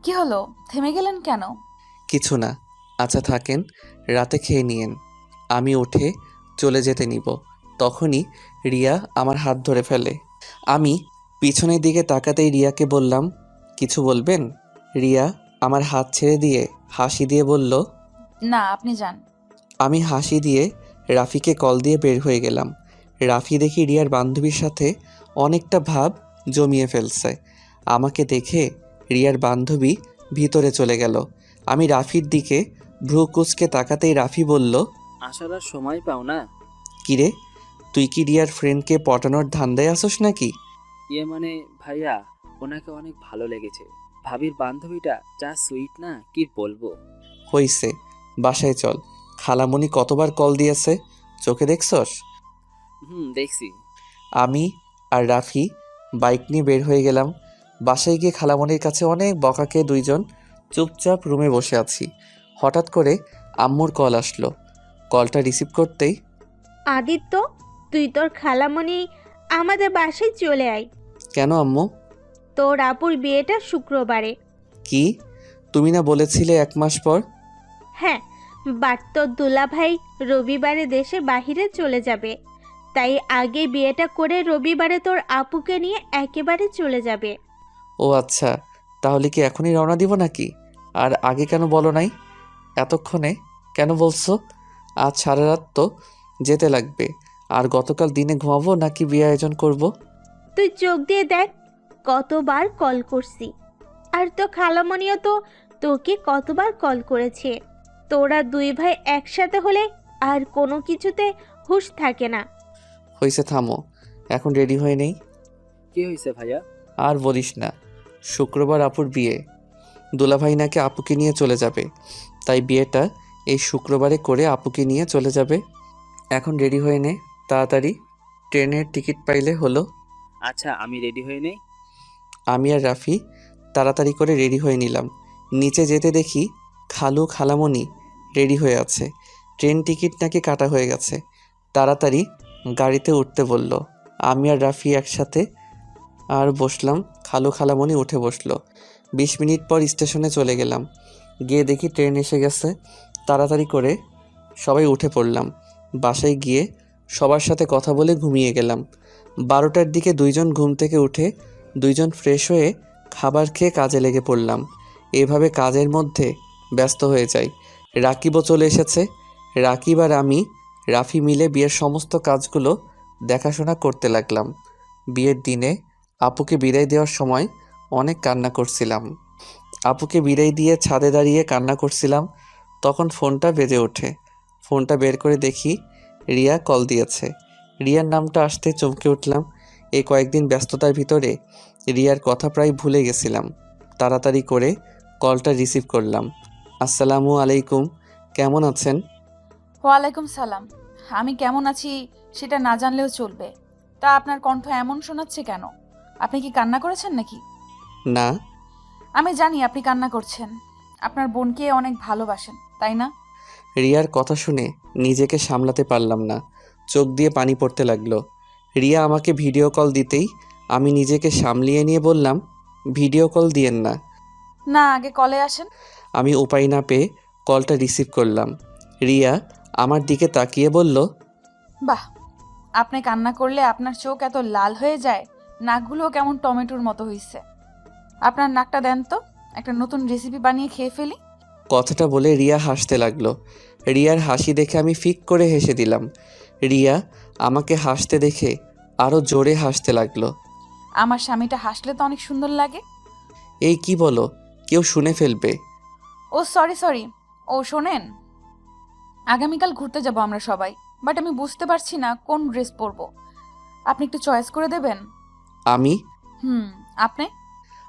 কি হলো, থেমে গেলেন কেন? কিছু না। আচ্ছা থাকেন, রাতে খেয়ে নিয়েন, আমি উঠে চলে যেতে নিব। তখনই রিয়া আমার হাত ধরে ফেলে। আমি পিছনের দিকে তাকাতেই রিয়াকে বললাম, কিছু বলবেন? রিয়া আমার হাত ছেড়ে দিয়ে হাসি দিয়ে বলল, না, আপনি যান। আমি হাসি দিয়ে রাফিকে কল দিয়ে বের হয়ে গেলাম। রাফি দেখি রিয়ার বান্ধবীর সাথে অনেকটা ভাব জমিয়ে ফেলছে। আমাকে দেখে রিয়ার বান্ধবী ভিতরে চলে গেল। আমি রাফির দিকে ভ্রু কুঁচকে তাকাতেই রাফি বলল, আসার আর সময় পাও না? কিরে, তুই কি রিয়ার ফ্রেন্ডকে পটানোর ধান্দায় আসোস নাকি? ইয়ে মানে ভাইয়া, ওনাকে অনেক ভালো লেগেছে। ভাবির বান্ধবীটা যা সুইট না, কি বলবো। হইছে, বাসায় চল। খালামণি কতবার কল দিয়েছে, চোখে দেখছস? দেখছি। আমি আর রাফি বাইক নিয়ে বের হয়ে গেলাম। বাসায় গিয়ে খালামণির কাছে অনেক বকা খেয়ে দুইজন চুপচাপ রুমে বসে আছি। হঠাৎ করে আম্মুর কল আসলো। কলটা রিসিভ করতেই, আদিত্য, তুই তোর খালামণি আমাদের বাসায় চলে আয়। কেন আম্মু? তোর আপুর বিয়েটা শুক্রবারে। কি, তুমি না বলেছিলে 1 মাস পর? হ্যাঁ, বাট তোর দুলাভাই রবিবারে দেশের বাহিরে চলে যাবে, তাই আগে বিয়েটা করে রবিবারে তোর আপুকে নিয়ে একেবারে চলে যাবে। ও আচ্ছা, তাহলে কি এখনই রওনা দিব নাকি? আর আগে কেন বলো নাই? এতক্ষণে কেন বলছো? আজ সারা রাত তো যেতে লাগবে। আর গতকাল দিনে ঘুমাবো নাকি বিয়ে আয়োজন করব? তুই চোখ দিয়ে দেখ, কতবার কল করছি। আর তো খালামণিও তো তোকে কতবার কল করেছে। তোরা দুই ভাই একসাথে হলে আর কোনো কিছুতে হুঁশ থাকে না। হয়েছে, থামো, এখন রেডি হয়ে নেই। কি হয়েছে ভাইয়া? আর বলিস না, শুক্রবার আপুর বিয়ে। দুলাভাই নাকি আপুকে নিয়ে চলে যাবে, তাই বিয়েটা এই শুক্রবারে করে আপুকে নিয়ে চলে যাবে। এখন রেডি হয়ে নে তাড়াতাড়ি, ট্রেনের টিকিট পাইলে হলো। আচ্ছা, আমি রেডি হয়ে নেই। আমি আর রাফি তাড়াতাড়ি করে রেডি হয়ে নিলাম। নিচে যেতে দেখি খালু খালামণি রেডি হয়ে আছে। ট্রেন টিকিট নাকি কাটা হয়ে গেছে। তাড়াতাড়ি গাড়িতে উঠতে বলল। আমি আর রাফি একসাথে আর বসলাম। খালু খালামণি উঠে বসলো। 20 মিনিট পর স্টেশনে চলে গেলাম। গিয়ে দেখি ট্রেন এসে গেছে। তাড়াতাড়ি করে সবাই উঠে পড়লাম। বাসায় গিয়ে সবার সাথে কথা বলে ঘুমিয়ে গেলাম। 12টার দিকে দুইজন ঘুম থেকে উঠে দুইজন ফ্রেশ হয়ে খাবার খেয়ে কাজে লেগে পড়লাম। এভাবে কাজের মধ্যে ব্যস্ত হয়ে যাই। রাকিবও চলে এসেছে। রাকিব আর আমি রাফি মিলে বিয়ের সমস্ত কাজগুলো দেখাশোনা করতে লাগলাম। বিয়ের দিনে আপুকে বিদায় দেওয়ার সময় অনেক কান্না করছিলাম। আপুকে বিদায় দিয়ে ছাদে দাঁড়িয়ে কান্না করছিলাম, তখন ফোনটা বেজে ওঠে। ফোনটা বের করে দেখি রিয়া কল দিয়েছে। রিয়ার নামটা আসতে চমকে উঠলাম। এই কয়েকদিন ব্যস্ততার ভিতরে রিয়ার কথা প্রায় ভুলে গেছিলাম। তাড়াতাড়ি করে কলটা রিসিভ করলাম। আসসালামু আলাইকুম, কেমন আছেন? ওয়ালাইকুম সালাম। আমি কেমন আছি সেটা না জানলেও চলবে। তা আপনার কণ্ঠ এমন শোনাচ্ছে কেন? আপনি কি কান্না করেছেন নাকি? না। আমি জানি আপনি কান্না করছেন। আপনার বোনকে অনেক ভালোবাসেন, তাই না? রিয়ার কথা শুনে নিজেকে সামলাতে পারলাম না, চোখ দিয়ে পানি পড়তে লাগলো। রিয়া আমাকে ভিডিও কল দিতেই আমি নিজেকে সামলিয়ে নিয়ে বললাম, ভিডিও কল দিয়েন না। না, আগে কলে আসেন। আমি উপায় না পেয়ে কলটা রিসিভ করলাম। রিয়া আমার দিকে তাকিয়ে বলল, বাহ, আপনি কান্না করলে আপনার চোখ এত লাল হয়ে যায়, নাকগুলোও কেমন টমেটোর মতো হইছে। আপনার নাকটা দেন তো, একটা নতুন রেসিপি বানিয়ে খেয়ে ফেলি। কথাটা বলে রিয়া হাসতে লাগলো। রিয়ার হাসি দেখে আমি ফিক করে হেসে দিলাম। রিয়া আমাকে হাসতে দেখে আরও জোরে হাসতে লাগলো। আমার স্বামীটা হাসলে তো অনেক সুন্দর লাগে। এই কি বলো, কেউ শুনে ফেলবে। ও সরি। ও শোনেন, আগামীকাল ঘুরতে যাব আমরা সবাই, বাট আমি বুঝতে পারছি না কোন ড্রেস পরবো। আপনি একটু চয়েস করে দেবেন? আমি? আপনি?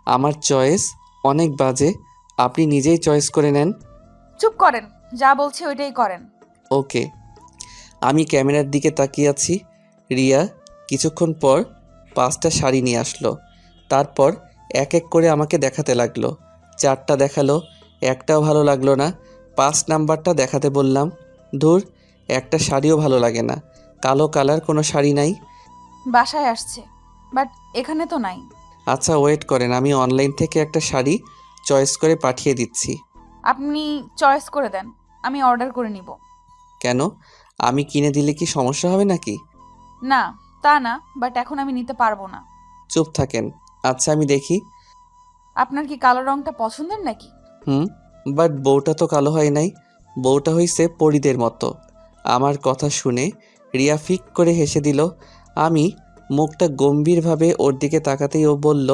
আমার চয়েস অনেক বাজে, আপনি নিজেই চয়েস করে নেন। চুপ করেন, যা বলছি ওইটাই করেন। ওকে। আমি ক্যামেরার দিকে তাকিয়ে আছি। রিয়া কিছুক্ষণ পর 5টা শাড়ি নিয়ে আসলো। তারপর এক এক করে আমাকে দেখাতে লাগলো। 4টা দেখালো, একটাও ভালো লাগলো না। 5 নাম্বারটা দেখাতে বললাম। ধুর, একটা শাড়িও ভালো লাগে না। কালো কালার কোনো শাড়ি নাই? বাসায় আসছে, বাট এখানে তো নাই। আচ্ছা ওয়েট করেন, আমি অনলাইন থেকে একটা শাড়ি চয়েস করে পাঠিয়ে দিচ্ছি। আপনি চয়েস করে দেন, আমি অর্ডার করে নিব। কেন, আমি কিনে দিলে কি সমস্যা হবে নাকি? না, তা না, বাট এখন আমি নিতে পারবো না। চুপ থাকেন। আচ্ছা আমি দেখি। আপনার কি কালো রংটা পছন্দের নাকি? বাট বউটা তো কালো হয় নাই, বউটা হইছে পরীদের মতো। আমার কথা শুনে রিয়া ফিক করে হেসে দিল। আমি মুখটা গম্ভীরভাবে ওর দিকে তাকাতেই ও বলল,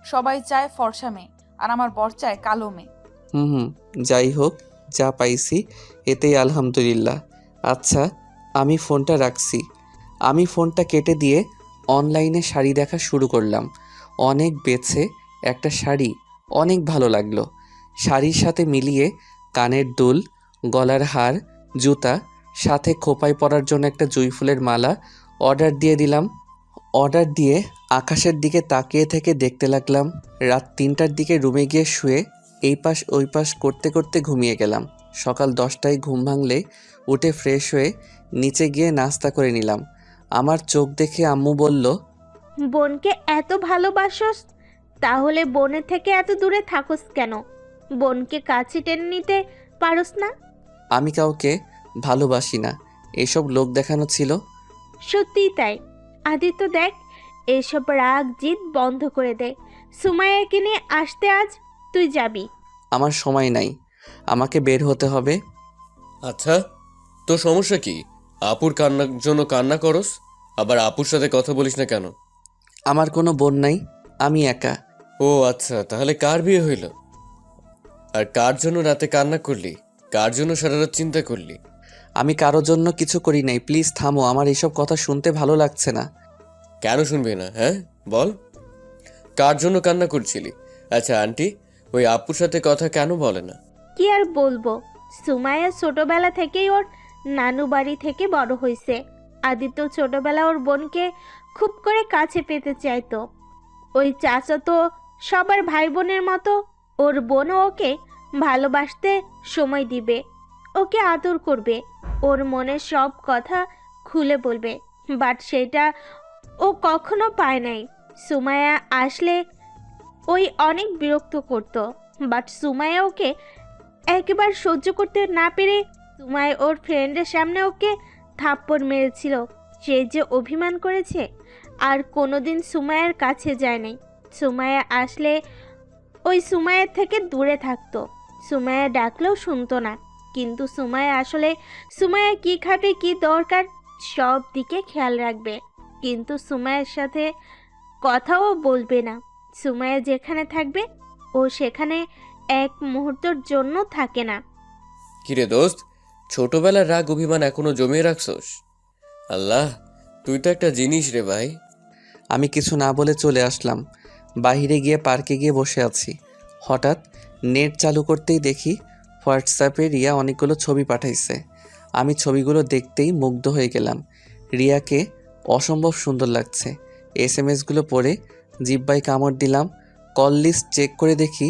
সবাই চায় ফর্সা মেয়ে, আর আমার বর চায় কালো মেয়ে। যাই হোক, যা পাইছি এতেই আলহামদুলিল্লাহ। আচ্ছা আমি ফোনটা রাখছি। আমি ফোনটা কেটে দিয়ে অনলাইনে শাড়ি দেখা শুরু করলাম। অনেক বেছে একটা শাড়ি অনেক ভালো লাগলো। শাড়ির সাথে মিলিয়ে কানের দুল, গলার হার, জুতা, সাথে খোপায় পরার জন্য একটা জুঁই ফুলের মালা অর্ডার দিয়ে দিলাম। অর্ডার দিয়ে আকাশের দিকে তাকিয়ে থেকে দেখতে লাগলাম। রাত 3টার দিকে রুমে গিয়ে শুয়ে এই পাশ ওই পাশ করতে করতে ঘুমিয়ে গেলাম। সকাল 10টায় ঘুম ভাঙলে উঠে ফ্রেশ হয়ে নিচে গিয়ে নাস্তা করে নিলাম। আমার চোখ দেখে আম্মু বলল, বোনকে এত ভালোবাসোস, তাহলে বোনের থেকে এত দূরে থাকোস কেন? বোনকে কাছে টেনে নিতে পারোস না? আমি কাউকে ভালোবাসি না, এসব লোক দেখানো ছিল। সত্যিই তাই। আদিত্য দেখ, এসব রাগ জিদ বন্ধ করে দে। সুমাইয়াকে নিয়ে আসতে আজ তুই যাবি। আমার সময় নাই, আমাকে বের হতে হবে। আচ্ছা, তোর সমস্যা কি? আপুর কান্নার জন্য কান্না করস, আবার আপুর সাথে কথা বলিস না কেন? আমার কোনো বোন নাই, আমি একা। ও আচ্ছা, তাহলে কার বিয়ে হইল? আর কার জন্য রাতে কান্না করলি? কার জন্য সারা রাত চিন্তা করলি? আমি কারো জন্য কিছু করি নাই, প্লিজ থামো, আমার এইসব কথা শুনতে ভালো লাগছে না। কেন শুনবি না? হ্যাঁ বল, কার জন্য কান্না করছিলি? আচ্ছা আন্টি, ওই আপুর সাথে কথা কেন বলে না? কি আর বলবো, সুমাইয়া ছোটবেলা থেকেই ওর নানু বাড়ি থেকে বড় হয়েছে। আদিত্য ছোটবেলা ওর বোনকে খুব করে কাছে পেতে চাইতো। ওই চাচা তো সবার ভাই বোনের মতো, ওর বোনও ওকে ভালোবাসতে সময় দিবে, ওকে আদর করবে, ওর মনের সব কথা খুলে বলবে। বাট সেটা ও কখনো পায় নাই। সুমাইয়া আসলে ওই অনেক বিরক্ত করত, বাট সুমাইয়া ওকে একবার সহ্য করতে না পেরে সুমাইয়া ওর ফ্রেন্ডের সামনে ওকে থাপ্পড় মেরেছিল। সে যে অভিমান করেছে, আর কোনোদিন সুমাইয়ার কাছে যায় নাই। সুমাইয়া আসলে ওই সুমাইয়ার থেকে দূরে থাকতো। সুমাইয়া ডাকলেও শুনতো না। কিন্তু সুমাইয়া আসলে সুমাইয়া কি খাবে, কি দরকার, সব দিকে খেয়াল রাখবে। কিন্তু সুমাইয়ার সাথে কথাও বলবে না। সুমাইয়া যেখানে থাকবে ও সেখানে এক মুহূর্তের জন্য থাকে না। কিরে দোস্ত, ছোটবেলার রাগ অভিমান এখনো জমিয়ে রাখছস? আল্লাহ, তুই তো একটা জিনিস রে ভাই। আমি কিছু না বলে চলে আসলাম। বাইরে গিয়ে পার্কে গিয়ে বসে আছি। হঠাৎ নেট চালু করতেই দেখি হোয়াটসঅ্যাপে রিয়া অনেকগুলো ছবি পাঠাইছে। আমি ছবিগুলো দেখতেই মুগ্ধ হয়ে গেলাম। রিয়াকে অসম্ভব সুন্দর লাগছে। এসএমএসগুলো পড়ে জিহ্বায় কামড় দিলাম। কল লিস্ট চেক করে দেখি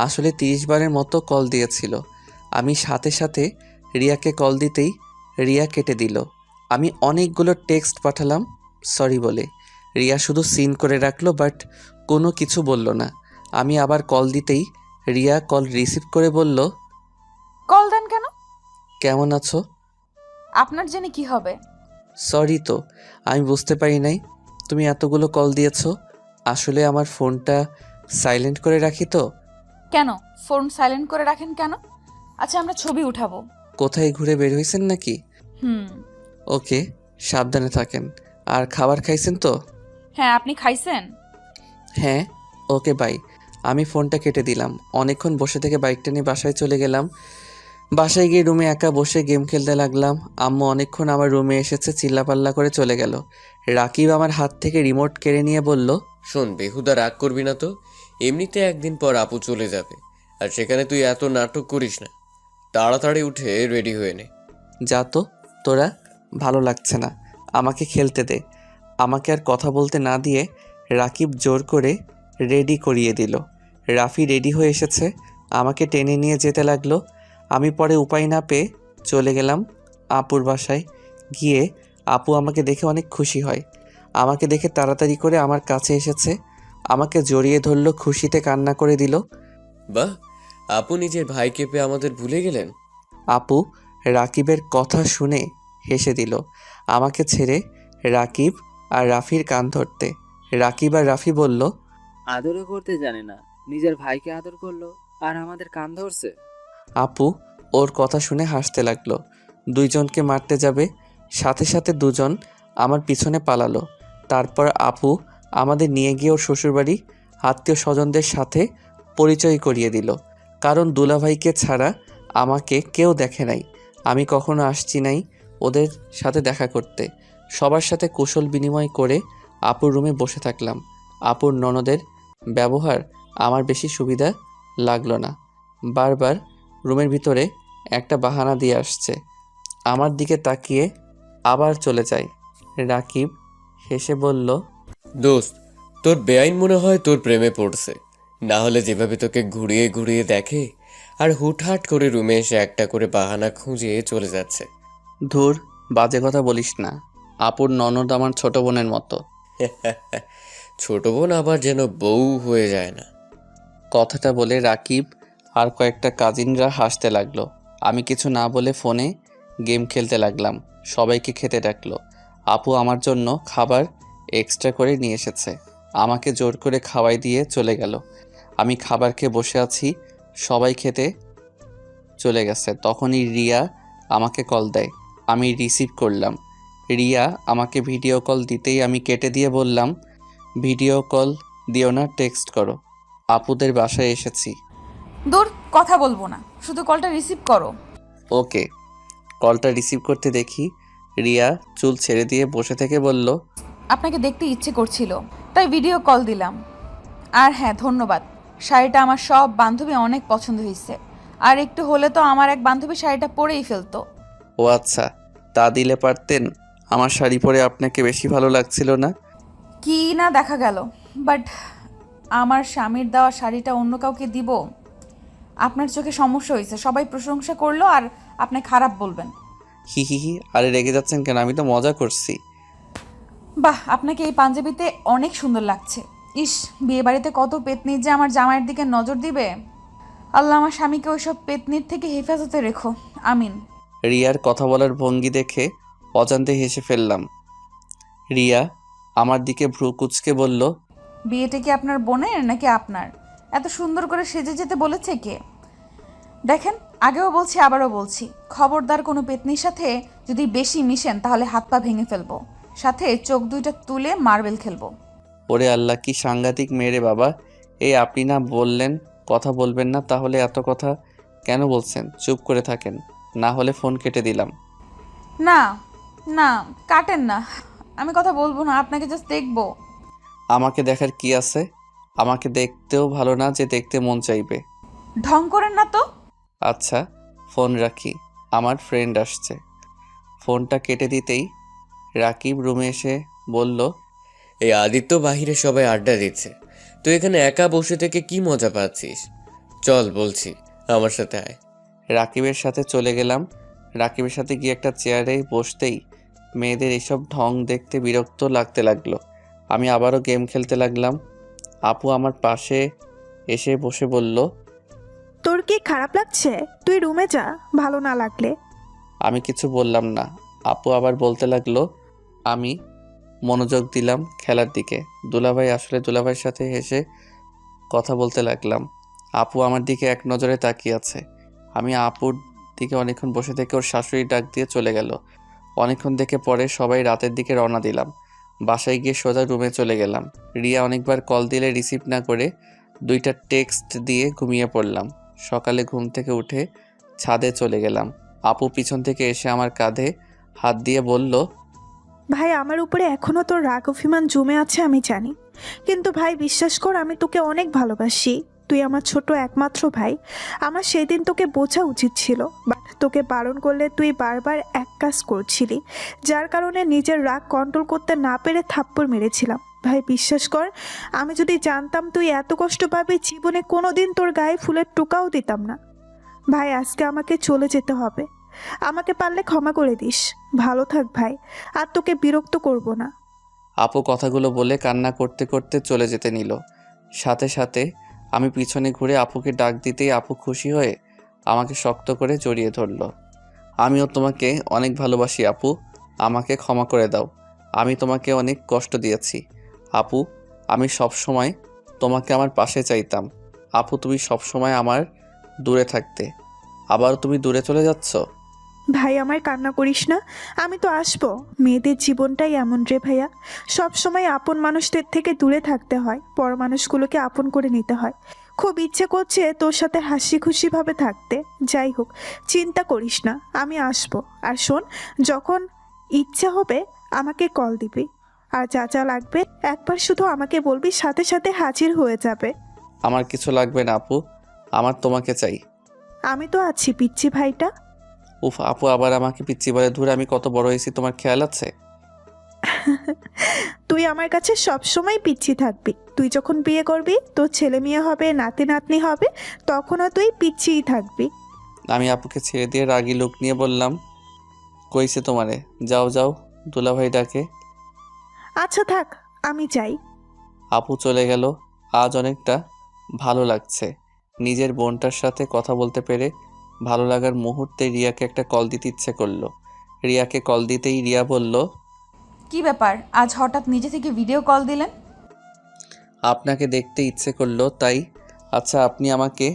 আসলে 30 বারের মতো কল দিয়েছিল। আমি সাথে সাথে রিয়াকে কল দিতেই রিয়া কেটে দিল। আমি অনেকগুলো টেক্সট পাঠালাম সরি বলে। রিয়া শুধু সিন করে রাখলো, বাট কোনো কিছু বলল না। আমি আবার কল দিতেই রিয়া কল রিসিভ করে বলল, কল দেন কেন? কেমন আছো? আপনার জেনে কি হবে? সরি তো, আমি বুঝতে পারি নাই তুমি এতগুলো কল দিয়েছো। আসলে আমার ফোনটা সাইলেন্ট করে রাখি তো। কেন ফোন সাইলেন্ট করে রাখেন কেন? আচ্ছা, আমরা ছবি উঠাবো। কোথায় ঘুরে বের হয়েছেন নাকি? হুম। ওকে, সাবধানে থাকেন। আর খাবার খাইছেন তো? হ্যাঁ, আপনি খাইছেন? হ্যাঁ। Okay bye. আমি ফোনটা কেটে দিলাম। অনেকক্ষণ বসে থেকে বাইকটা নিয়ে বাসায় চলে গেলাম। বাসায় গিয়ে রুমে একা বসে গেম খেলতে লাগলাম। আম্মু অনেকক্ষণ আমার রুমে এসেছে, চিল্লাপাল্লা করে চলে গেল। রাকিব আমার হাত থেকে রিমোট কেড়ে নিয়ে বলল, শোন, বেহুদা রাগ করবি না তো। এমনিতে একদিন পর আপু চলে যাবে, আর সেখানে তুই এত নাটক করিস না। তাড়াতাড়ি উঠে রেডি হয়ে নে। যা তো তোরা, ভালো লাগছে না, আমাকে খেলতে দে। আমাকে আর কথা বলতে না দিয়ে রাকিব জোর করে রেডি করিয়ে দিল। রাফি রেডি হয়ে এসেছে, আমাকে টেনে নিয়ে যেতে লাগলো। আমি পরে উপায় না পেয়ে চলে গেলাম আপুর বাসায়। গিয়ে আপু আমাকে দেখে অনেক খুশি হয়। আমাকে দেখে তাড়াতাড়ি করে আমার কাছে এসেছে, আমাকে জড়িয়ে ধরলো, খুশিতে কান্না করে দিল। বাহ, আপু নিজের ভাইকে পেয়ে আমাদের ভুলে গেলেন। আপু রাকিবের কথা শুনে হেসে দিল। আমাকে ছেড়ে রাকিব আর রাফির কান ধরতে। রাকিব আর রাফি বলল, আদরও করতে জানে না, নিজের ভাইকে আদর করলো আর আমাদের কান ধরছে। আপু ওর কথা শুনে হাসতে লাগলো। দুইজনকে মারতে যাবে, সাথে সাথে দুজন আমার পিছনে পালালো। তারপর আপু আমাদের নিয়ে গিয়ে ওর শ্বশুরবাড়ি আত্মীয় স্বজনদের সাথে পরিচয় করিয়ে দিল। কারণ দুলাভাইকে ছাড়া আমাকে কেউ দেখে নাই, আমি কখনো আসছি নাই ওদের সাথে দেখা করতে। সবার সাথে কুশল বিনিময় করে আপুর রুমে বসে থাকলাম। আপুর ননদের ব্যবহার আমার বেশি সুবিধা লাগলো না। বারবার রুমের ভিতরে একটা বাহানা দিয়ে আসছে। আমার দিকে তাকিয়ে আবার চলে যায়। রাকিব হেসে বলল, দোস্ত, তোর বেআইন মনে হয় তোর প্রেমে পড়ছে। না হলে যেভাবে তোকে ঘুরিয়ে ঘুরিয়ে দেখে আর হুটহাট করে রুমে এসে একটা করে বাহানা খুঁজে চলে যাচ্ছে। ধুর, বাজে কথা বলিস না। আপুর ননদ আমার ছোট বোনের মতো। ছোট বোন আবার যেন বউ হয়ে যায় না। কথাটা বলে রাকিব আর কয়েকটা কাজিনরা হাসতে লাগলো। আমি কিছু না বলে ফোনে গেম খেলতে লাগলাম। সবাইকে খেতে ডাকলো। আপু আমার জন্য খাবার এক্সট্রা করে নিয়ে এসেছে। আমাকে জোর করে খাওয়াই দিয়ে চলে গেল। আমি খাবার খেয়ে বসে আছি, সবাই খেতে চলে গেছে। তখনই রিয়া আমাকে কল দেয়। আমি রিসিভ করলাম। রিয়া আমাকে ভিডিও কল দিতেই আমি কেটে দিয়ে বললাম, ভিডিও কল দিও না, টেক্সট করো। আপুদের বাসায় এসেছি। দূর, কথা বলবো না, শুধু কলটা রিসিভ করো। ওকে। কলটা রিসিভ করতে দেখি রিয়া চুল ছেড়ে দিয়ে বসে থেকে বলল, আপনাকে দেখতে ইচ্ছে করছিল, তাই ভিডিও কল দিলাম। আর হ্যাঁ, ধন্যবাদ। শাড়িটা আমার সব বান্ধবী অনেক পছন্দ হয়েছে। আর একটু হলে তো আমার এক বান্ধবী শাড়িটা পরেই ফেলতো। ও আচ্ছা, তা দিলে পারতেন। আমার শাড়ি পরে আপনাকে বেশি ভালো লাগছিল না? কি না দেখা গেল, বাট আমার স্বামীর দেওয়া শাড়িটা অন্য কাউকে দিব? আপনার চোখে সমস্যা হয়েছে, সবাই প্রশংসা করলো আর আপনি খারাপ বলবেন? হি হি হি, আরে রেগে যাচ্ছেন কেন? আমি তো মজা করছি। বাহ, আপনাকে এই পাঞ্জাবিতে অনেক সুন্দর লাগছে। ইস, বিয়ে বাড়িতে কত পেতনির যে আমার জামাইয়ের দিকে নজর দিবে। আল্লাহ আমার স্বামীকে ওইসব পেতনির থেকে হেফাজতে রেখো, আমিন। রিয়ার কথা বলার ভঙ্গি দেখে অজান্তে হেসে ফেললাম। রিয়া আমার দিকে ভ্রু কুঁচকে বলল, বিয়েটা কি আপনার বোনের নাকি আপনার? এত সুন্দর করে সেজে যেতে বলেছে কে? দেখেন, আগেও বলছি আবারও বলছি, খবরদার কোনো পেতনির সাথে যদি বেশি মিশেন তাহলে হাত পা ভেঙে ফেলবো, সাথে চোখ দুইটা তুলে মার্বেল খেলবো। ওরে আল্লাহ, কি সাংঘাতিক মেয়ে বাবা! এই আপনি না বললেন কথা বলবেন না, তাহলে এত কথা কেন বলছেন? চুপ করে থাকেন, না হলে ফোন কেটে দিলাম। না না, কাটেন না, আমি কথা বলবো না, আপনাকে জাস্ট দেখবো। আমাকে দেখার কি আছে? আমাকে দেখতেও ভালো না যে দেখতে মন চাইবে। ঢং করেন না তো। আচ্ছা, ফোন রাখি, আমার ফ্রেন্ড আসছে। ফোনটা কেটে দিতেই রাকিব রুমে এসে বলল, এই আদিত্য বাহিরে সবাই আড্ডা দিচ্ছে, তুই এখানে একা বসে থেকে কি মজা পাচ্ছিস? চল বলছি, আমার সাথে আয়। রাকিবের সাথে চলে গেলাম। রাকিবের সাথে গিয়ে একটা চেয়ারে বসতেই মেয়েদের এসব ঢং দেখতে বিরক্ত লাগতে লাগলো। আমি আবারও গেম খেলতে লাগলাম। আপু আমার পাশে এসে বসে বলল, তোর কি খারাপ লাগছে? তুই রুমে যা, ভালো না লাগলে। আমি কিছু বললাম না। আপু আবার বলতে লাগলো। আমি মনোযোগ দিলাম খেলার দিকে। দুলাভাই আসলে দুলাভাইয়ের সাথে হেসে কথা বলতে লাগলাম। আপু আমার দিকে এক নজরে তাকিয়ে আছে। আমি আপুর দিকে অনেকক্ষণ বসে থেকে ওর শাশুড়ি ডাক দিয়ে চলে গেল। অনেকক্ষণ থেকে পরে সবাই রাতের দিকে রওনা দিলাম। বাসায় গিয়ে সোজা রুমে চলে গেলাম। রিয়া অনেকবার কল দিলে রিসিভ না করে 2টা টেক্সট দিয়ে ঘুমিয়ে পড়লাম। সকালে ঘুম থেকে উঠে ছাদে চলে গেলাম। আপু পিছন থেকে এসে আমার কাঁধে হাত দিয়ে বলল, ভাই, আমার উপরে এখনো তোর রাগ অভিমান জমে আছে আমি জানি, কিন্তু ভাই বিশ্বাস কর, আমি তোকে অনেক ভালোবাসি। তুই আমার ছোট একমাত্র ভাই। আমার সেদিন তোকে বোঝা উচিত ছিল, বাট তোকে বারণ করলে তুই বারবার এক কাজ করছিলি, যার কারণে নিজের রাগ কন্ট্রোল করতে না পেরে থাপ্পড় মেরেছিলাম। ভাই বিশ্বাস কর, আমি যদি জানতাম তুই এত কষ্ট পাবি, জীবনে কোনোদিন তোর গায়ে ফুলের টোকাও দিতাম না। ভাই, আজকে আমাকে চলে যেতে হবে। আমাকে পারলে ক্ষমা করে দিস। ভালো থাক ভাই, আর তোকে বিরক্ত করব না। আপু কথাগুলো বলে কান্না করতে করতে চলে যেতে নিল। সাথে সাথে আমি পিছনে ঘুরে আপুকে ডাক দিতেই আপু খুশি হয়ে আমাকে শক্ত করে জড়িয়ে ধরল। আমিও তোমাকে অনেক ভালোবাসি আপু, আমাকে ক্ষমা করে দাও। আমি তোমাকে অনেক কষ্ট দিয়েছি আপু। আমি সব সময় তোমাকে আমার পাশে চাইতাম আপু। তুমি সব সময় আমার দূরে থাকতে, আবার তুমি দূরে চলে যাচ্ছ। ভাই, আমার কান্না করিস না, আমি তো আসবো। মেয়েদের জীবনটাই এমন রে ভাইয়া, সব সময় আপন মানুষদের থেকে দূরে থাকতে হয়, পর মানুষগুলোকে আপন করে নিতে হয়। খুব ইচ্ছে করছে তোর সাথে হাসি খুশিভাবে থাকতে। যাই হোক, চিন্তা করিস না, আমি আসবো। আর শোন, যখন ইচ্ছা হবে আমাকে কল দিবি। আর যা যা লাগবে একবার শুধু আমাকে বলবি, সাথে সাথে হাজির হয়ে যাবে। আমার কিছু লাগবে না আপু, আমার তোমাকে চাই। আমি তো আছি পিচ্ছি ভাইটা। উফ, আপু আবার আমাকে পিচ্ছি বলে। ধরে আমি কত বড় হয়েছি তোমার খেয়াল আছে? তুই আমার কাছে সবসময় পিচ্ছি থাকবি। তুই যখন বিয়ে করবি, তোর ছেলে মেয়ে হবে, নাতি নাতনি হবে, তখনও তুই পিচ্ছিই থাকবি। আমি আপুকে ছেড়ে দিয়ে রাগী লোক নিয়ে বললাম, কইছে তোমারে, যাও যাও, দুলাভাই ডাকে। আচ্ছা থাক, আমি যাই। আপু চলে গেল। আজ অনেকটা ভালো লাগছে। নিজের বোনটার সাথে কথা বলতে পেরে ভালো লাগার মুহূর্তে রিয়াকে একটা কল দিতে ইচ্ছে করলো। রিয়াকে কল দিতেই রিয়া বলল, কি ব্যাপার, আজ হঠাৎ নিজে থেকে ভিডিও কল দিলেন? আপনাকে দেখতে ইচ্ছে করলো তাই। আচ্ছা, আপনি আমাকে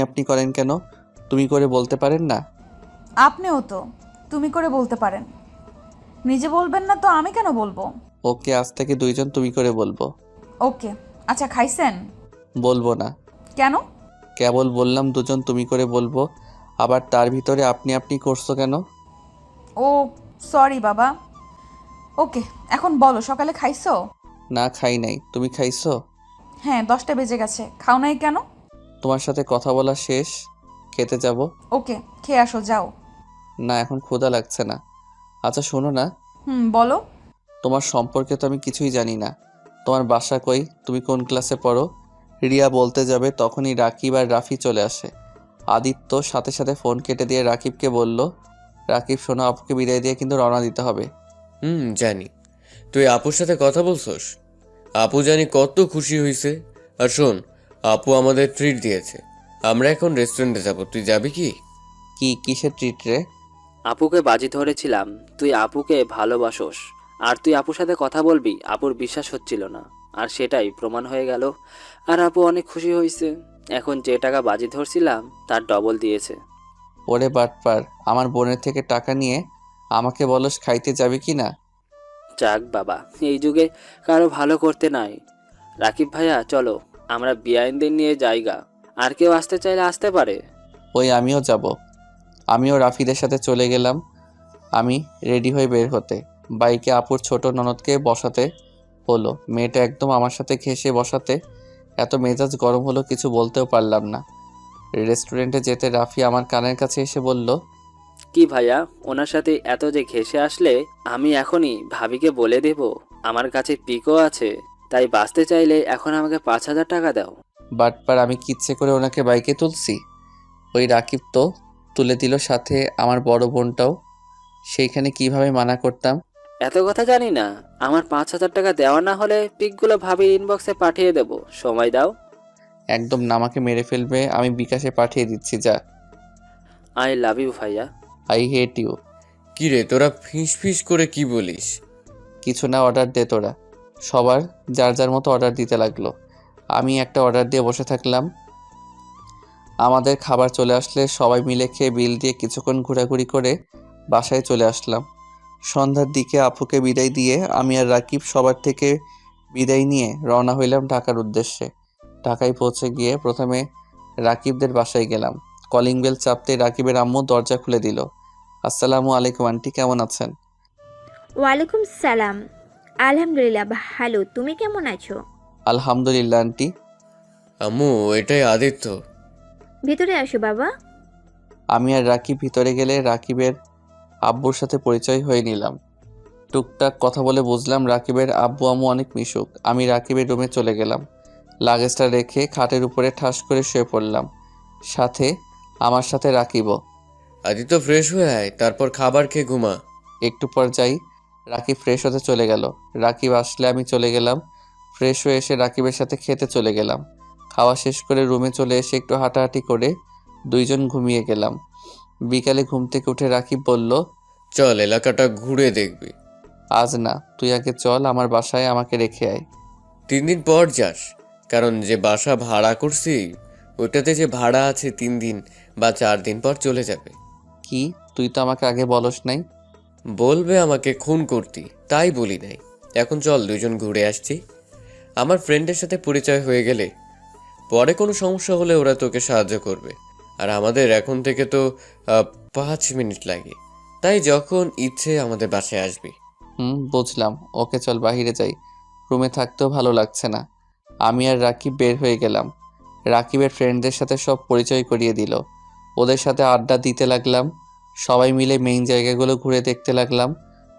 আপনি করেন কেন? তুমি করে বলতে পারেন না? আপনিও তো তুমি করে বলতে পারেন। নিজে বলবেন না তো আমি কেন বলবো? ওকে, আজ থেকে দুইজন তুমি করে বলবো। ওকে। আচ্ছা, খাইছেন? বলবো না। কেন? কেবল বললাম দুজন তুমি করে বলবো, আবার তার ভিতরে আপনি করছো কেন? ও সরি বাবা। ওকে, এখন বলো, সকালে খাইছো? না, খাই নাই। তুমি খাইছো? হ্যাঁ, 10টা বেজে গেছে, খাও নাই কেন? তোমার সাথে কথা বলা শেষ, খেতে যাব। ওকে, খেয়ে আসো, যাও। না, এখন ক্ষুধা লাগছে না। আচ্ছা শোনো না, বলো। তোমার সম্পর্কে তো আমি কিছুই জানি না। তোমার বাসা কই? তুমি কোন ক্লাসে পড়ো? রিয়া বলতে যাবে তখনই রাকিব আর রাফি চলে আসে। আদিত্য সাথে সাথে ফোন কেটে দিয়ে রাকিবকে বলল, রাকিব শোনো, আপুকে বিদায় দিয়ে কিন্তু রওনা দিতে হবে। জানি। তুই আপুর সাথে কথা বলছস? আপু জানি কত খুশি হয়েছে। আর শোন, আপু আমাদের ট্রিট দিয়েছে। আমরা এখন রেস্টুরেন্টে যাব, তুই যাবি কি? কিসের ট্রিট রে? আপুকে বাজি ধরেছিলাম তুই আপুকে ভালোবাসোস, আর তুই আপুর সাথে কথা বলবি। আপুর বিশ্বাস হচ্ছিল না, আর সেটাই প্রমাণ হয়ে গেল। আর আপু অনেক খুশি হয়েছে। এখন যে টাকা বাজি ধরছিলাম তার ডবল দিয়েছে। ওরে বাটপার, আমার বোনের থেকে টাকা নিয়ে আমাকে বলস খাইতে যাবে কি না? যাক বাবা, এই যুগে কারো ভালো করতে নাই। রাকিব ভাইয়া চলো, আমরা বিআইনদের নিয়ে যাইগা। আর কেউ আসতে চাইলে আসতে পারে। ওই আমিও যাব। আমিও রাফিদের সাথে চলে গেলাম। আমি রেডি হয়ে বের হতে বাইকে আপুর ছোট ননদকে বসাতে হলো। মেয়েটা একদম আমার সাথে ঘেঁষে বসাতে এত মেজাজ গরম হলো, কিছু বলতেও পারলাম না। রেস্টুরেন্টে যেতে রাফি আমার কানের কাছে এসে বলল, কি ভাইয়া, ওনার সাথে এত যে ঘেঁষে আসলে, আমি এখনই ভাবিকে বলে দেব আমার কাছে পিকও আছে, তাই বাঁচতে চাইলে এখন আমাকে 5,000 টাকা দাও। বাটপার, আমি কিচ্ছে করে ওনাকে বাইকে তুলছি? ওই রাকিব তো তুলে দিল, সাথে আমার বড় বোনটাও। সেইখানে কিভাবে মানা করতাম? এত কথা জানি না। আমার 5,000 টাকা দেওয়া না হলে পিকগুলো ভাবির ইনবক্সে পাঠিয়ে দেব, সময় দাও। একদম না, আমাকে মেরে ফেলবে। আমি বিকাশে পাঠিয়ে দিচ্ছি, যা। আই লাভ ইউ ভাইয়া। I hate you. কি রে, তোরা ফিস ফিস করে কি বলিস? কিছু না, অর্ডার দে তোরা। সবার যার যার মতো অর্ডার দিতে লাগলো। আমি একটা অর্ডার দিয়ে বসে থাকলাম। আমাদের খাবার চলে আসলে সবাই মিলে খেয়ে বিল দিয়ে কিছুক্ষণ ঘোরাঘুরি করে বাসায় চলে আসলাম। সন্ধ্যার দিকে আপুকে বিদায় দিয়ে আমি আর রাকিব সবার থেকে বিদায় নিয়ে রওনা হইলাম ঢাকার উদ্দেশ্যে। ঢাকায় পৌঁছে গিয়ে প্রথমে রাকিবদের বাসায় গেলাম। কলিং বেল চাপতে রাকিবের আম্মু দরজা খুলে দিল। আসসালামু আলাইকুম আন্টি, কেমন আছেন? ওয়ালাইকুম সালাম। আলহামদুলিল্লাহ ভালো, তুমি কেমন আছো? আলহামদুলিল্লাহ আন্টি। আম্মু, এটাই আদিত্য। ভিতরে আসো বাবা। আমি আর রাকিব ভিতরে গেলে রাকিবের আব্বুর সাথে পরিচয় হয়ে নিলাম। টুকটাক কথা বলে বুঝলাম রাকিবের আব্বু আম্মু অনেক মিশুক। আমি রাকিবের রুমে চলে গেলাম। লাগেজটা রেখে খাটের উপরে ঠাস করে শুয়ে পড়লাম। সাথে আমার সাথে রাকিবও। আদিত্য, ফ্রেশ হয়ে আয়, তারপর খাবার খেয়ে ঘুমা। একটু পর যাই, রাকিব ফ্রেশ হতে চলে গেল। রাকিব আসলে আমি চলে গেলাম। ফ্রেশ হয়ে এসে রাকিবের সাথে খেতে চলে গেলাম। খাওয়া শেষ করে রুমে চলে এসে একটু হাঁটাহাঁটি করে দুইজন ঘুমিয়ে গেলাম। বিকালে ঘুম থেকে উঠে রাকিব বলল, চল এলাকাটা ঘুরে দেখবি। আজ না, তুই আগে চল আমার বাসায়, আমাকে রেখে আয়। 3 দিন পর যাস, কারণ যে বাসা ভাড়া করছি ওইটাতে যে ভাড়া আছে 3 দিন বা 4 দিন পর চলে যাবে। কি, তুই তো আমাকে আগে বলস নাই? বলবে আমাকে খুন করতি, তাই বলি নাই। এখন চল দুজন ঘুরে আসছি। আমার ফ্রেন্ডের সাথে পরিচয় হয়ে গেলে পরে কোনো সমস্যা হলে ওরা তোকে সাহায্য করবে। আর আমাদের এখন থেকে তো 5 মিনিট লাগে, তাই যখন ইচ্ছে আমাদের বাসায় আসবি। বুঝলাম। ওকে চল বাহিরে যাই। রুমে থাকতেও ভালো লাগছে না। আমি আর রাকিব বের হয়ে গেলাম। রাকিবের ফ্রেন্ডদের সাথে সব পরিচয় করিয়ে দিল। ওদের সাথে আড্ডা দিতে লাগলাম। সবাই মিলে মেইন জায়গাগুলো ঘুরে দেখতে লাগলাম।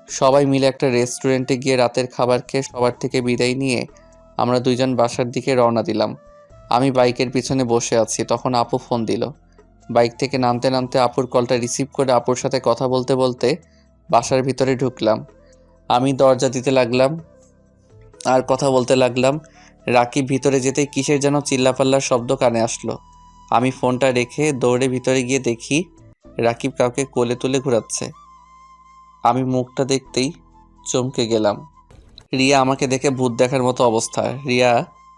সবাই মিলে একটা রেস্টুরেন্টে গিয়ে রাতের খাবার খেয়ে সবার থেকে বিদায় নিয়ে আমরা দুইজন বাসার দিকে রওনা দিলাম। আমি বাইকের পিছনে বসে আছি, তখন আপু ফোন দিল। বাইক থেকে নামতে নামতে আপুর কলটা রিসিভ করে আপুর সাথে কথা বলতে বলতে বাসার ভিতরে ঢুকলাম। আমি দরজা দিতে লাগলাম আর কথা বলতে লাগলাম। রাকিব ভিতরে যেতেই কিসের যেন চিল্লাপাল্লার শব্দ কানে আসলো। আমি ফোনটা রেখে দৌড়ে ভিতরে গিয়ে দেখি রাকিব কাউকে কোলে তুলে ঘোরাচ্ছে। আমি মুখটা দেখতেই চমকে গেলাম। রিয়া আমাকে দেখে ভূত দেখার মতো অবস্থা। রিয়া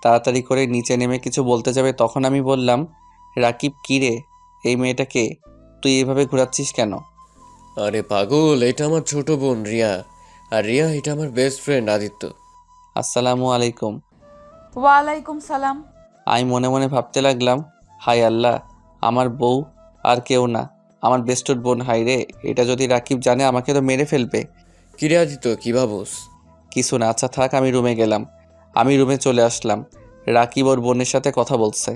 তাড়াতাড়ি করে নিচে নেমে কিছু বলতে যাবে, তখন আমি বললাম, রাকিব কী রে, এই মেয়েটাকে তুই এইভাবে ঘোরাচ্ছিস কেন? আরে পাগল, এটা আমার ছোট বোন রিয়া। আর রিয়া এটা আমার বেস্ট ফ্রেন্ড আদিত্য। আসসালামু আলাইকুম। ওয়ালাইকুম সালাম। আমি মনে মনে ভাবতে লাগলাম, হাই আল্লাহ, আমার বউ আর কেউ না, আমার বেস্টুর বোন। হাই রে, এটা যদি রাকিব জানে আমাকে তো মেরে ফেলবে। কিরে আদিত্য, কি ভাবস? কিছু না, আচ্ছা থাক। আমি রুমে গেলাম। আমি রুমে চলে আসলাম। রাকিব ওর বোনের সাথে কথা বলছে।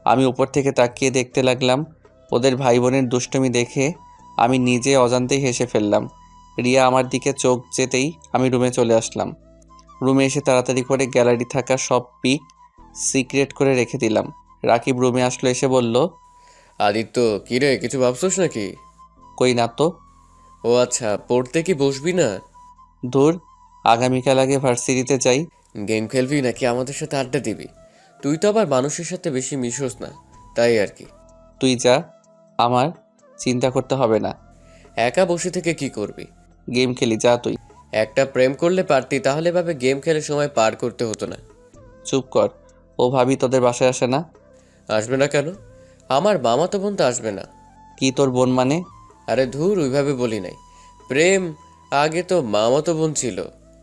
আমি উপর থেকে তাকিয়ে দেখতে লাগলাম। ওদের ভাই বোনের দুষ্টুমি দেখে আমি নিজে অজান্তেই হেসে ফেললাম। রিয়া আমার দিকে চোখ যেতেই আমি রুমে চলে আসলাম। রুমে এসে তাড়াতাড়ি করে গ্যালারি থাকা সব পিক সিক্রেট করে রেখে দিলাম। রাকিব রুমে আসলো, এসে বলল, আদিত্য কিরে, কিছু ভাবছস নাকি? কই না তো। ও আচ্ছা, পড়তে কি বসবি না? দূর, আগামীকাল আগে ভার্সিটিতে যাই। গেম খেলবি নাকি আমাদের সাথে আড্ডা দিবি? তুই তো আবার মানুষের সাথে বেশি মিশোস না, তাই আর কি। তুই যা, আমার চিন্তা করতে হবে না। একা বসে থেকে কি করবি? গেম খেলি, যা তুই। একটা প্রেম করলে পারতি, তাহলে ভাবে গেম খেলে সময় পার করতে হতো না। চুপ কর। ও ভাবি তোদের বাসায় আসে না? আসবে না কেন? আমার মামাতো বোন তো আসবে না। কি তোর বোন মানে? আরে ধুর, ওইভাবে বলি নাই। প্রেম আগে তো মামাতো বোন ছিল,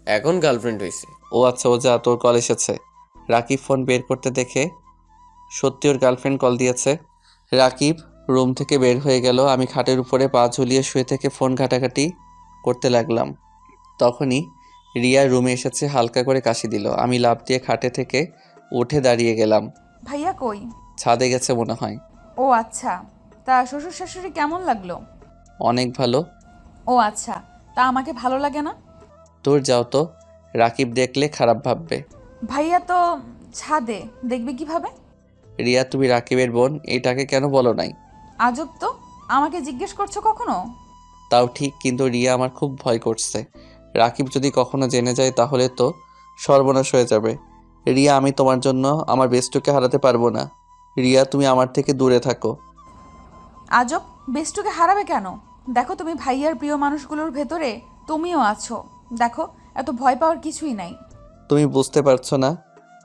এখন গার্লফ্রেন্ড হয়েছে। ও আচ্ছা, ও যা, তোর কল এসেছে। রাকিব ফোন বের করতে দেখে সত্যি ওর গার্লফ্রেন্ড কল দিয়েছে। রাকিব রুম থেকে বের হয়ে গেল। আমি খাটের উপরে পা ঝুলিয়ে শুয়ে থেকে ফোন ঘাটাঘাটি করতে লাগলাম। তখনই রিয়া রুমে এসেছে, হালকা করে কাশি দিল। আমি লাফ দিয়ে খাটে থেকে উঠে দাঁড়িয়ে গেলাম। ভাইয়া কই? ছাদে গেছে মনে হয়। ও আচ্ছা, তা শ্বশুর শাশুড়ি কেমন লাগলো? অনেক ভালো। ও আচ্ছা, তা আমাকে ভালো লাগে না? তোর যাও তো, রাকিব দেখলে খারাপ ভাববে। ভাইয়া তো ছাদে, দেখবে কিভাবে? রিয়া, তুমি রাকিবের বোন, এটাকে কেন বলো নাই? আজব তো, আমাকে জিজ্ঞেস করছো কখনো? তাও ঠিক, কিন্তু রিয়া আমার খুব ভয় করছে। রাকিব যদি কখনো জেনে যায় তাহলে তো সর্বনাশ হয়ে যাবে। রিয়া, আমি তোমার জন্য আমার বেস্টুকে হারাতে পারবো না। রিয়া, তুমি আমার থেকে দূরে থাকো। আজব, বেস্টুকে হারাবে কেন? দেখো, তুমি ভাইয়ার প্রিয় মানুষগুলোর ভেতরে তুমিও আছো। দেখো, এত ভয় পাওয়ার কিছুই নাই। তুমি বুঝতে পারছো না।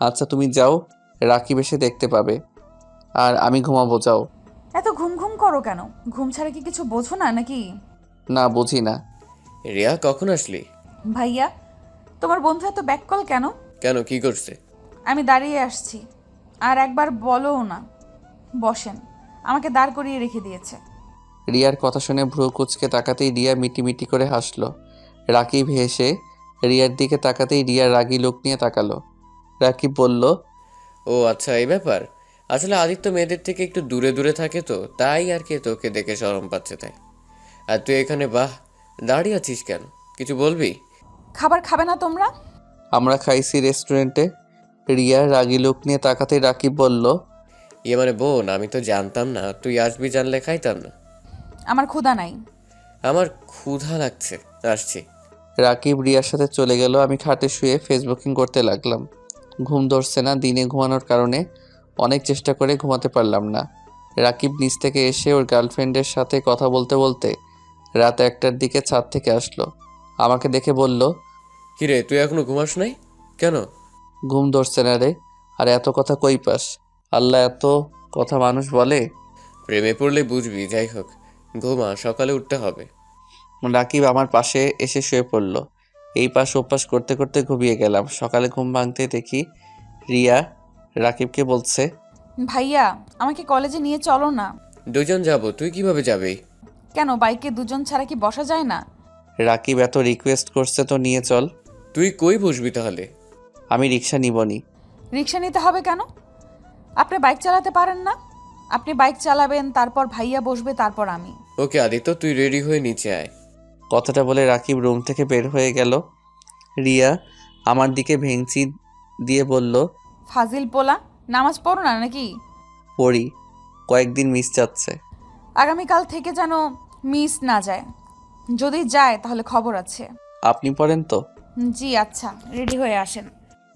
আচ্ছা তুমি যাও, রাকিব এসে দেখতে পাবে। আর আমি ঘুমাবো, যাও। এত ঘুম ঘুম করো কেন? ঘুম ছাড়া কি কিছু বোঝো না নাকি? না, বুঝি না। রিয়া, কখন আসলি? ভাইয়া, তোমার বন্ধু এত ব্যাককল কেন? কেন, কি করছে? আমি দাঁড়িয়ে আসছি, আর একবার বলোও না। বসেন, আমাকে দাঁড় করিয়ে রেখে দিয়েছে। রিয়ার কথা শুনে ভ্রু কুচকে তাকাতেই রিয়া মিটিমিটি করে হাসলো। রাকিব হেসে রিয়ার দিকে তাকাতেই রিয়া রাগী লোক নিয়ে তাকালো। রাকিব বলল, ও আচ্ছা, এই ব্যাপার। আসলে আদিত্য মেয়েদের থেকে একটু দূরে দূরে থাকে, তো তাই আর কি, তোকে দেখে শরম পাচ্ছে তাই। আর তুই এখানে বাহ দাঁড়িয়ে আছিস কেন? কিছু বলবি? খাবার খাবে না তোমরা? আমরা খাইছি রেস্টুরেন্টে। রিয়া রাগী লোক নিয়ে তাকাতেই রাকিব বলল, ইয়ে মানে বোন, আমি তো জানতাম না, তুই আসবি, জানলে খাইতাম না। আমার ক্ষুধা নাই। আমার ক্ষুধা লাগছে, আসছি। রাকিব রিয়ার সাথে চলে গেল। আমি খাটে শুয়ে ফেসবুকিং করতে লাগলাম। ঘুম ধরছে না। দিনে ঘুমানোর কারণে অনেক চেষ্টা করে ঘুমাতে পারলাম না। রাকিব নিচ থেকে এসে ওর গার্লফ্রেন্ডের সাথে কথা বলতে বলতে রাত 1টার দিকে ছাদ থেকে আসলো। আমাকে দেখে বলল, কিরে, তুই এখনো ঘুমাস নাই কেন? ঘুম ধরছে না রে। আর এত কথা কই পাস? আল্লাহ, এত কথা মানুষ বলে? প্রেমে পড়লে বুঝবি, যাই হোক ঘুমা, সকালে উঠতে হবে। রাকিব আমার পাশে এসে শুয়ে পড়ল। এই পাশ ও পাশ করতে করতে ঘুমিয়ে গেলাম। সকালে ঘুম ভাঙতে দেখি রিয়া রাকিবকে বলছে, ভাইয়া, আমাকে কলেজে নিয়ে চলো না। দুজন যাব, তুই কিভাবে যাবি? কেন, বাইকে দুজন ছাড়া কি বসা যায় না? রাকিব এত রিকোয়েস্ট করছে তো নিয়ে চল। তুই কই বসবি তাহলে? আমি রিক্সা নিবনি। রিক্সা নিতে হবে কেন? আপনি বাইক চালাতে পারেন না? আপনি বাইক চালাবেন, তারপর ভাইয়া বসবে, তারপর আমি। ওকে আদিত্য, তুই রেডি হয়ে নিচে আয়। কথাটা বলে রাকিব রুম থেকে বের হয়ে গেল। রিয়া আমার দিকে ভেঙচি দিয়ে বলল, ফাজিল পোলা, নামাজ পড়ো না নাকি? পড়ি, কয়েকদিন মিস যাচ্ছে। আগামীকাল থেকে যেন মিস না যায়। যদি যায় তাহলে খবর আছে। আপনি পড়েন তো? জি আচ্ছা, রেডি হয়ে আসেন।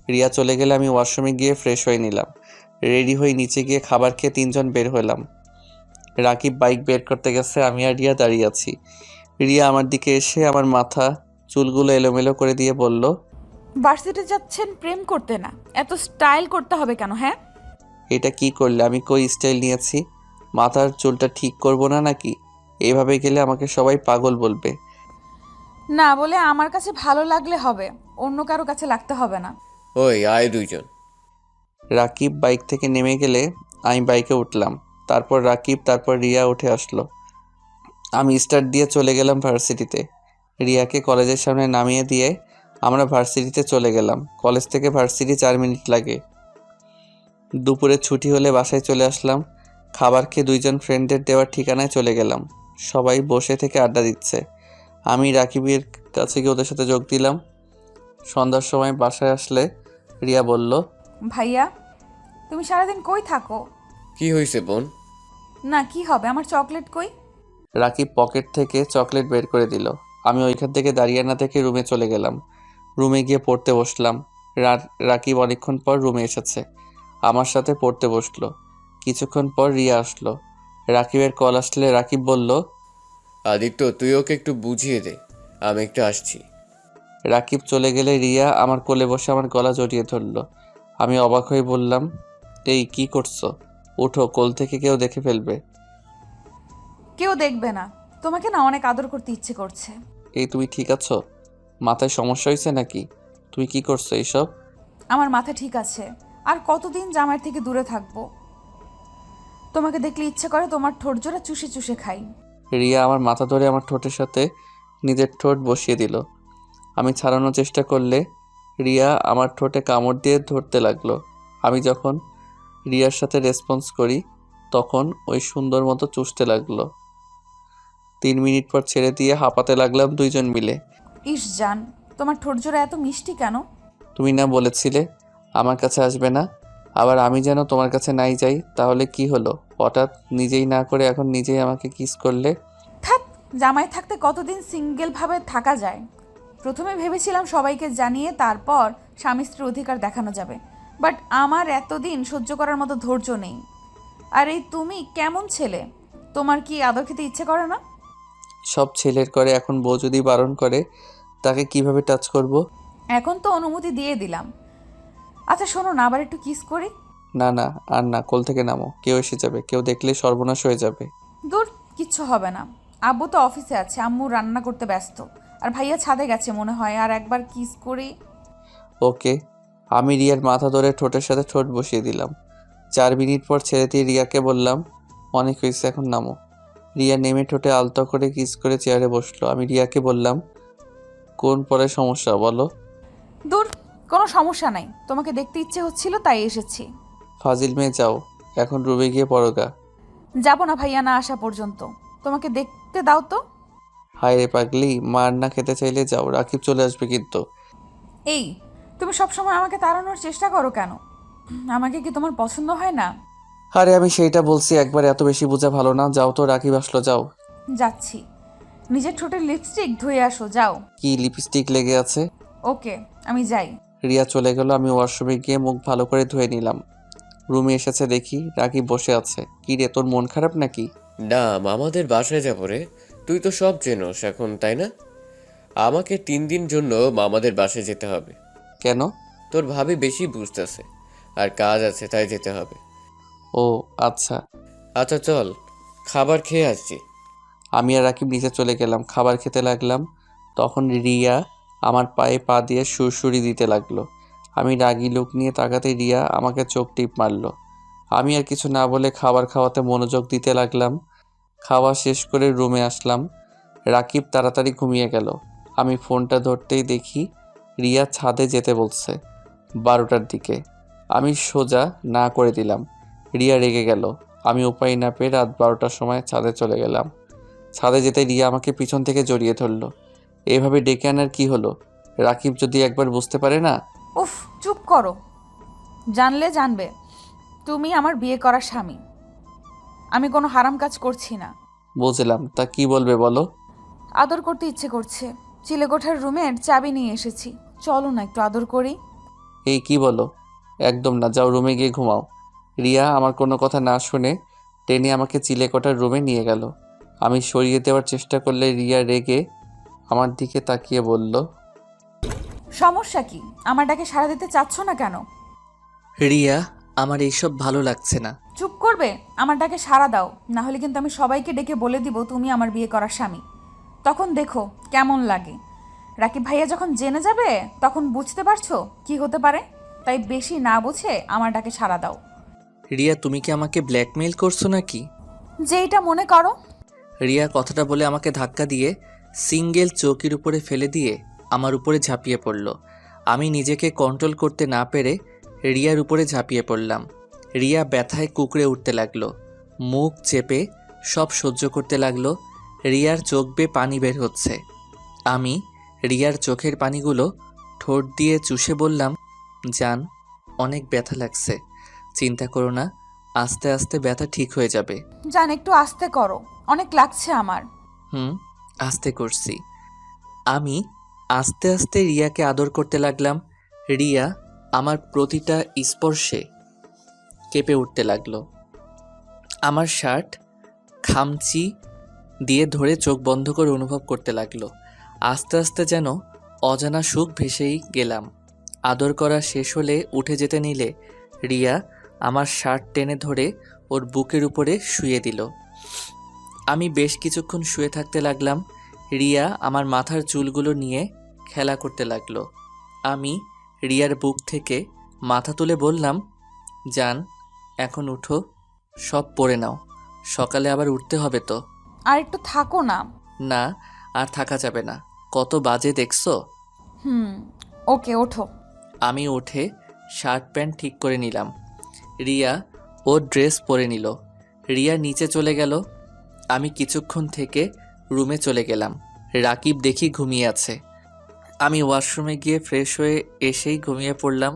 রিয়া চলে গেলে আমি ওয়াশরুমে গিয়ে ফ্রেশ হয়ে নিলাম। রেডি হয়ে নিচে গিয়ে খাবার খেয়ে তিনজন বের হলাম। রাকিব বাইক বের করতে গেছে, আমি আর রিয়া দাঁড়িয়ে আছি। রিয়া আমার দিকে এসে আমার মাথা চুলগুলো এলোমেলো করে দিয়ে বলল, ভার্সিটি যাচ্ছেন প্রেম করতে না, এত স্টাইল করতে হবে কেন? হ্যাঁ, এটা কি করলে? আমি কই স্টাইল নিয়েছি? মাথার চুলটা ঠিক করব না নাকি? এইভাবে গেলে আমাকে সবাই পাগল বলবে। না বলে আমার কাছে ভালো লাগলে হবে, অন্য কারো কাছে লাগতে হবে না। ওই আয় দুইজন। রাকিব বাইক থেকে নেমে গেলে আমি বাইকে উঠলাম। তারপর রাকিব, তারপর রিয়া উঠে আসলো। আমি স্টার্ট দিয়ে চলে গেলাম ভার্সিটিতে। রিয়াকে কলেজের সামনে নামিয়ে দিয়ে আমরা ভার্সিটিতে চলে গেলাম। কলেজ থেকে ভার্সিটি 4 মিনিট লাগে। দুপুরে ছুটি হলে বাসায় চলে আসলাম। খাবার খেয়ে দুইজন ফ্রেন্ডের দেওয়ার ঠিকানায় চলে গেলাম। সবাই বসে থেকে আড্ডা দিচ্ছে। আমি রাকিবের কাছে গিয়ে ওদের সাথে যোগ দিলাম। সন্ধ্যার সময় বাসায় আসলে রিয়া বলল, ভাইয়া, তুমি সারাদিন কই থাকো? কি হয়েছে বোন? না কি হবে, আমার চকলেট কই? রাকিব পকেট থেকে চকলেট বের করে দিল। আমি ওইখান থেকে দাঁড়িয়ে না থেকে রুমে চলে গেলাম। রুমে গিয়ে পড়তে বসলাম। রাকিব অনেকক্ষণ পর রুমে এসেছে, আমার সাথে পড়তে বসলো। কিছুক্ষণ পর রিয়া আসলো। রাকিবের কল আসলে রাকিব বলল, আদিত্য, তুই ওকে একটু বুঝিয়ে দে, আমি একটু আসছি। রাকিব চলে গেলে রিয়া আমার কোলে বসে আমার গলা জড়িয়ে ধরলো। আমি অবাক হয়ে বললাম, এই কি করছো? উঠো, কোল থেকে কেউ দেখে ফেলবে। কেউ দেখবে না, তোমাকে না অনেক আদর করতে ইচ্ছে করছে। এই তুমি ঠিক আছো? মাথায় সমস্যা হয়েছে নাকি? তুমি কি করছো এইসব? আমার মাথা ঠিক আছে, আর কতদিন জামাইয়ের থেকে দূরে থাকবো? তোমাকে দেখলে ইচ্ছে করে তোমার ঠোঁট জোড়া চুষে চুষে খাই। রিয়া আমার মাথা ধরে আমার ঠোঁটের সাথে নিজের ঠোঁট বসিয়ে দিল। আমি ছাড়ানোর চেষ্টা করলে রিয়া আমার ঠোঁটে কামড় দিয়ে ধরতে লাগলো। আমি যখন রিয়ার সাথে রেসপন্স করি তখন ওই সুন্দর মতো চুষতে লাগলো। 3 মিনিট পর ছেড়ে দিয়ে হাঁপাতে লাগলাম দুইজন মিলে। ইস জান, তোমার ঠোঁট জোড়া এত মিষ্টি কেন? তুমি না বলেছিলে আমার কাছে আসবে না? আবার আমি যেন তোমার কাছে নাই যাই, তাহলে কি হলো? হঠাৎ নিজেই না করে এখন নিজেই আমাকে কিস করলে। থাক, জামাই থাকতে কতদিন সিঙ্গেল ভাবে থাকা যায়? প্রথমে ভেবেছিলাম সবাইকে জানিয়ে তারপর স্বামী স্ত্রীর অধিকার দেখানো যাবে, বাট আমার এতদিন সহ্য করার মতো ধৈর্য নেই। আর এই তুমি কেমন ছেলে? তোমার কি আদর খেতে ইচ্ছে করে না? সব ছেলের করে, এখন বউ যদি বারণ করে তাকে কিভাবে টাচ করব? এখন তো অনুমতি দিয়ে দিলাম। আচ্ছা শোনো না, আবার একটু কিস করি। না না, আর না, কোল থেকে নামো, কেউ এসে যাবে, কেউ দেখলে সর্বনাশ হয়ে যাবে। দূর, কিচ্ছু হবে না। আব্বু তো অফিসে আছে, আম্মু রান্না করতে ব্যস্ত, আর ভাইয়া ছাদে গেছে মনে হয়। আর একবার কিস করি। ওকে। আমি রিয়ার মাথা ধরে ঠোঁটের সাথে ঠোঁট বসিয়ে দিলাম। 4 মিনিট পর ছেড়ে দিয়ে রিয়াকে বললাম, অনেক হয়েছে, এখন নামো। রিয়া নেমে ঠোঁটে আলতো করে কিস করে চেয়ারে বসলো। আমি রিয়াকে বললাম, কোন পরে সমস্যা বলো? দূর, কোনো সমস্যা নাই, তোমাকে দেখতে ইচ্ছে হচ্ছিল তাই এসেছি। ফাজিল মেয়ে, যাও এখন রুমে গিয়ে পড়োগা। যাবো না ভাইয়া না আসা পর্যন্ত, তোমাকে দেখতে দাও তো। হায় রে পাগলি, মার না খেতে চাইলে যাও, রাকিব চলে আসবে কিন্তু। এই, তুমি সবসময় আমাকে তাড়ানোর চেষ্টা করো কেন? আমাকে কি তোমার পছন্দ হয় না? আরে আমি সেইটা বলছি, একবার এত বেশি বোঝা ভালো না। যাও তো, রাকিব আসলো, যাও। যাচ্ছি। নিজের ঠোঁটের লিপস্টিক ধুয়ে আসো, যাও। কি লিপস্টিক লেগে আছে? ওকে, আমি যাই। রিয়া চলে গেল। আমি ওয়াশরুমে গিয়ে মুখ ভালো করে ধুয়ে নিলাম। রুমে এসেছে দেখি রাকিব বসে আছে। কি রে, তোর মন খারাপ নাকি? না, মামাদের বাসায় যাবো রে। তুই তো সব চেনোস এখন, তাই না? আমাকে 3 দিন জন্য মামাদের বাসায় যেতে হবে। কেন? তোর ভাবি বেশি বুঝতেছে, আর কাজ আছে তাই যেতে হবে। ও আচ্ছা। আচ্ছা চল, খাবার খেয়ে আসছি। আমি আর রাকিব নিচে চলে গেলাম, খাবার খেতে লাগলাম। তখন রিয়া আমার পায়ে পা দিয়ে সুরসুরি দিতে লাগলো। আমি রাগী লুক নিয়ে তাকাতে রিয়া আমাকে চোখ টিপ মারলো। আমি আর কিছু না বলে খাবার খাওয়াতে মনোযোগ দিতে লাগলাম। খাওয়া শেষ করে রুমে আসলাম। রাকিব তাড়াতাড়ি ঘুমিয়ে গেল। আমি ফোনটা ধরতেই দেখি রিয়া ছাদে যেতে বলছে 12টার দিকে। আমি সোজা না করে দিলাম। রিয়া রেগে গেল। আমি উপায় না পেয়ে রাত 12টার সময় ছাদে চলে গেলাম। ছাদে যেতে রিয়া আমাকে পিছন থেকে জড়িয়ে ধরলো। এভাবে ডেকে আনার কি হলো? রাকিব যদি একবার বুঝতে পারে না। উফ, চুপ করো। জানলে জানবে তুমি আমার বিয়ে করা স্বামী। আমি কোনো হারাম কাজ করছি না। বুঝলাম, তা কি বলবে বলো? আদর করতে ইচ্ছে করছে। চিলেকোঠার রুমের চাবি নিয়ে এসেছি, চলো না একটু আদর করি। এই কি বলো? একদম না, যাও রুমে গিয়ে ঘুমাও। রিয়া আমার কোনো কথা না শুনে টেনে আমাকে চিলেকোঠার রুমে নিয়ে গেল। আমি সরিয়ে দেওয়ার চেষ্টা করলে রিয়া রেগে আমার দিকে তাকিয়ে বলল, সমস্যা কি? আমার ডাকে সাড়া দিতে চাচ্ছ না কেন? রিয়া আমার এইসব ভালো লাগছে না। চুপ করবে? আমার ডাকে সাড়া দাও, না হলে কিন্তু আমি সবাইকে ডেকে বলে দিব তুমি আমার বিয়ে করা স্বামী। তখন দেখো কেমন লাগে। রাকিব ভাইয়া যখন জেনে যাবে তখন বুঝতে পারছো কি হতে পারে। তাই বেশি না বুঝে আমার ডাকে সাড়া দাও। রিয়া তুমি কি আমাকে ব্ল্যাকমেইল করছো নাকি? যেইটা মনে করো। রিয়া কথাটা বলে আমাকে ধাক্কা দিয়ে সিঙ্গেল চৌকির উপরে ফেলে দিয়ে আমার উপরে ঝাঁপিয়ে পড়ল। আমি নিজেকে কন্ট্রোল করতে না পেরে রিয়ার উপরে ঝাঁপিয়ে পড়লাম। রিয়া ব্যথায় কুঁকড়ে উঠতে লাগলো। মুখ চেপে সব সহ্য করতে লাগলো। রিয়ার চোখ বেয়ে পানি বের হচ্ছে। আমি রিয়ার চোখের পানিগুলো ঠোঁট দিয়ে চুষে বললাম, জান, অনেক ব্যথা লাগছে। চিন্তা করো না, আস্তে আস্তে ব্যথা ঠিক হয়ে যাবে। জান, একটু আস্তে করো, অনেক লাগছে আমার। আস্তে করছি। আমি আস্তে আস্তে রিয়াকে আদর করতে লাগলাম। রিয়া আমার প্রতিটা স্পর্শে কেঁপে উঠতে লাগলো। আমার শার্ট খামচি দিয়ে ধরে চোখ বন্ধ করে অনুভব করতে লাগলো। আস্তে আস্তে যেন অজানা সুখ ভেসেই গেলাম। আদর করা শেষ হলে উঠে যেতে নিলে রিয়া আমার শার্ট টেনে ধরে ওর বুকের উপরে শুয়ে দিল। আমি বেশ কিছুক্ষণ শুয়ে থাকতে লাগলাম। রিয়া আমার মাথার চুলগুলো নিয়ে খেলা করতে লাগলো। আমি রিয়ার বুক থেকে মাথা তুলে বললাম, জান, এখন উঠো, সব পরে নাও, সকালে আবার উঠতে হবে তো। আর একটু থাকো না। না, আর থাকা যাবে না, কত বাজে দেখছো। ওকে, ওঠো। আমি উঠে শার্ট প্যান্ট ঠিক করে নিলাম। রিয়া ওর ড্রেস পরে নিল। রিয়া নিচে চলে গেল। আমি কিছুক্ষণ থেকে রুমে চলে গেলাম। রাকিব দেখি ঘুমিয়ে আছে। আমি ওয়াশরুমে গিয়ে ফ্রেশ হয়ে এসেই ঘুমিয়ে পড়লাম।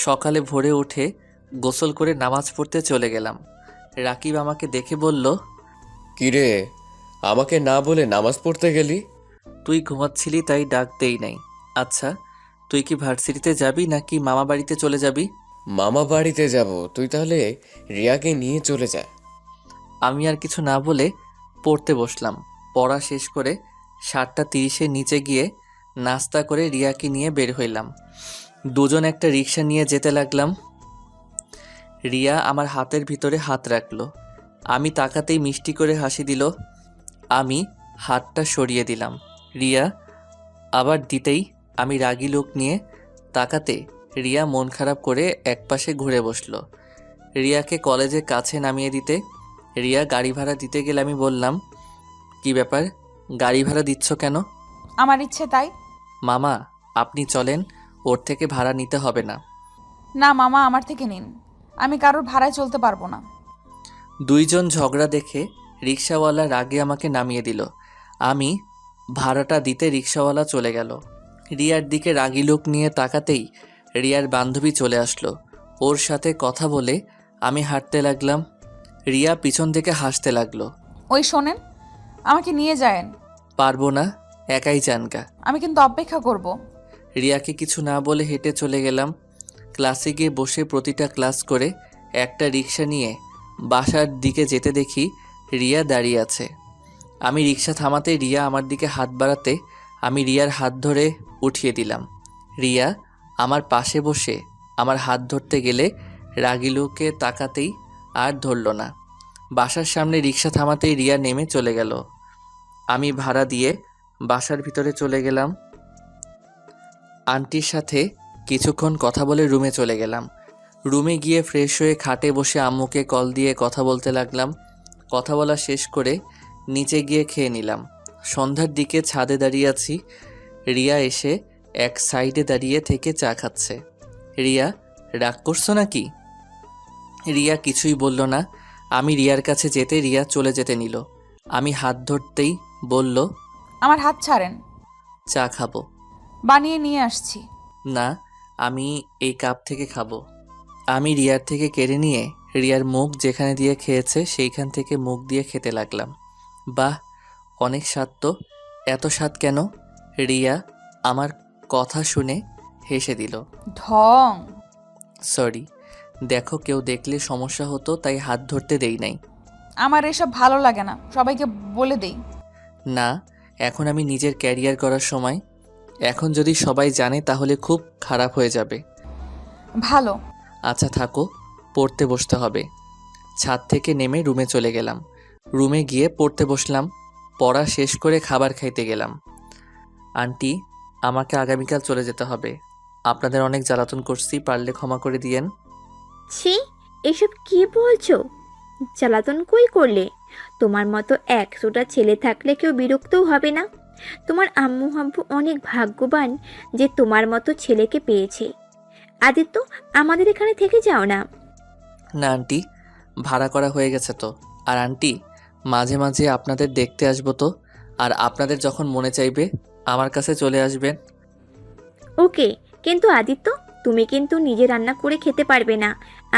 সকালে ভোরে উঠে গোসল করে নামাজ পড়তে চলে গেলাম। রাকিব আমাকে দেখে বলল, কিরে, আমাকে না বলে নামাজ পড়তে গেলি? তুই ঘুমাচ্ছিলি তাই ডাক দেই নাই। আচ্ছা, তুই কি ভার্সিটিতে যাবি নাকি মামা বাড়িতে চলে যাবি? মামা বাড়িতে যাব, তুই তাহলে রিয়াকে নিয়ে চলে যা। আমি আর কিছু না বলে পড়তে বসলাম। পড়া শেষ করে 7:30 নিচে গিয়ে নাস্তা করে রিয়াকে নিয়ে বের হইলাম। দুজন একটা রিক্সা নিয়ে যেতে লাগলাম। রিয়া আমার হাতের ভিতরে হাত রাখলো। আমি তাকাতেই মিষ্টি করে হাসি দিল। আমি হাতটা সরিয়ে দিলাম। রিয়া আবার দিতেই আমি রাগী লোক নিয়ে তাকাতে রিয়া মন খারাপ করে একপাশে ঘুরে বসলো। রিয়াকে কলেজের কাছে নামিয়ে দিতে রিয়া গাড়ি ভাড়া দিতে গেলে আমি বললাম, কি ব্যাপার, গাড়ি ভাড়া দিচ্ছ কেন? আমার ইচ্ছে তাই। মামা, আপনি চলেন, ওর থেকে ভাড়া নিতে হবে না। না মামা, আমার থেকে নিন, আমি কারোর ভাড়ায় চলতে পারবো না। দুইজন ঝগড়া দেখে রিক্সাওয়ালা রাগে আমাকে নামিয়ে দিল। আমি ভাড়াটা দিতে রিক্সাওয়ালা চলে গেল। রিয়ার দিকে রাগী লোক নিয়ে তাকাতেই রিয়ার বান্ধবী চলে আসলো। ওর সাথে কথা বলে আমি হাঁটতে লাগলাম। রিয়া পিছন থেকে হাসতে লাগলো। ওই শোনেন, আমাকে নিয়ে যায়েন। পারবো না, একাই জানকা। আমি কিন্তু অপেক্ষা করব। রিয়াকে কিছু না বলে হেঁটে চলে গেলাম। ক্লাসে গিয়ে বসে প্রতিটা ক্লাস করে একটা রিক্সা নিয়ে বাসার দিকে যেতে দেখি রিয়া দাঁড়িয়ে আছে। আমি রিক্সা থামাতে রিয়া আমার দিকে হাত বাড়াতে আমি রিয়ার হাত ধরে উঠিয়ে দিলাম। রিয়া আমার পাশে বসে আমার হাত ধরতে গেলে রাগী লোকে তাকাতেই আর ধরল না। বাসার সামনে রিক্সা থামাতেই রিয়া নেমে চলে গেল। আমি ভাড়া দিয়ে বাসার ভিতরে চলে গেলাম। আন্টির সাথে কিছুক্ষণ কথা বলে রুমে চলে গেলাম। রুমে গিয়ে ফ্রেশ হয়ে খাটে বসে আম্মুকে কল দিয়ে কথা বলতে লাগলাম। কথা বলা শেষ করে নিচে গিয়ে খেয়ে নিলাম। সন্ধ্যার দিকে ছাদে দাঁড়িয়ে আছি। রিয়া এসে এক সাইডে দাঁড়িয়ে থেকে চা খাচ্ছে। রিয়া, রাগ করছো নাকি? রিয়া কিছুই বলল না। আমি রিয়ার কাছে যেতে রিয়া চলে যেতে নিল। আমি হাত ধরতেই বলল, আমার হাত ছাড়েন। চা খাবো। বানিয়ে নিয়ে আসছি। না, আমি এই কাপ থেকে খাবো। আমি রিয়ার থেকে কেড়ে নিয়ে রিয়ার মুখ যেখানে দিয়ে খেয়েছে সেইখান থেকে মুখ দিয়ে খেতে লাগলাম। বাহ, অনেক স্বাদ তো। এত স্বাদ কেন? রিয়া আমার কথা শুনে হেসে দিল। ঢং। সরি, দেখো কেউ দেখলে সমস্যা হতো তাই হাত ধরতে দেই নাই। আমার এসব ভালো লাগে না, সবাইকে বলে দেই। না, এখন আমি নিজের ক্যারিয়ার করার সময়। এখন যদি সবাই জানে তাহলে খুব খারাপ হয়ে যাবে। ভালো। আচ্ছা থাকো, পড়তে বসতে হবে। ছাদ থেকে নেমে রুমে চলে গেলাম। রুমে গিয়ে পড়তে বসলাম। পড়া শেষ করে খাবার খাইতে গেলাম। আন্টি, আমাকে আগামীকাল চলে যেতে হবে। আপনাদের অনেক জ্বালাতন করছি, পারলে ক্ষমা করে দিয়েন। ছি, এসব কি বলছো? জ্বালাতন কই করলে? তোমার মতো 100টা ছেলে থাকলে কেউ বিরক্তও হবে না। তোমার আম্মু আব্বু অনেক ভাগ্যবান যে তোমার মতো ছেলেকে পেয়েছে। আদিত্য, আমাদের এখানে থেকে যাও না। না আন্টি, ভাড়া করা হয়ে গেছে তো। আর আন্টি, মাঝে মাঝে আপনাদের দেখতে আসবো তো। আর আপনাদের যখন মনে চাইবে আমার কাছে চলে আসবেন। ওকে, কিন্তু আদিত্য, তুমি কিন্তু নিজে রান্না করে খেতে পারবে না।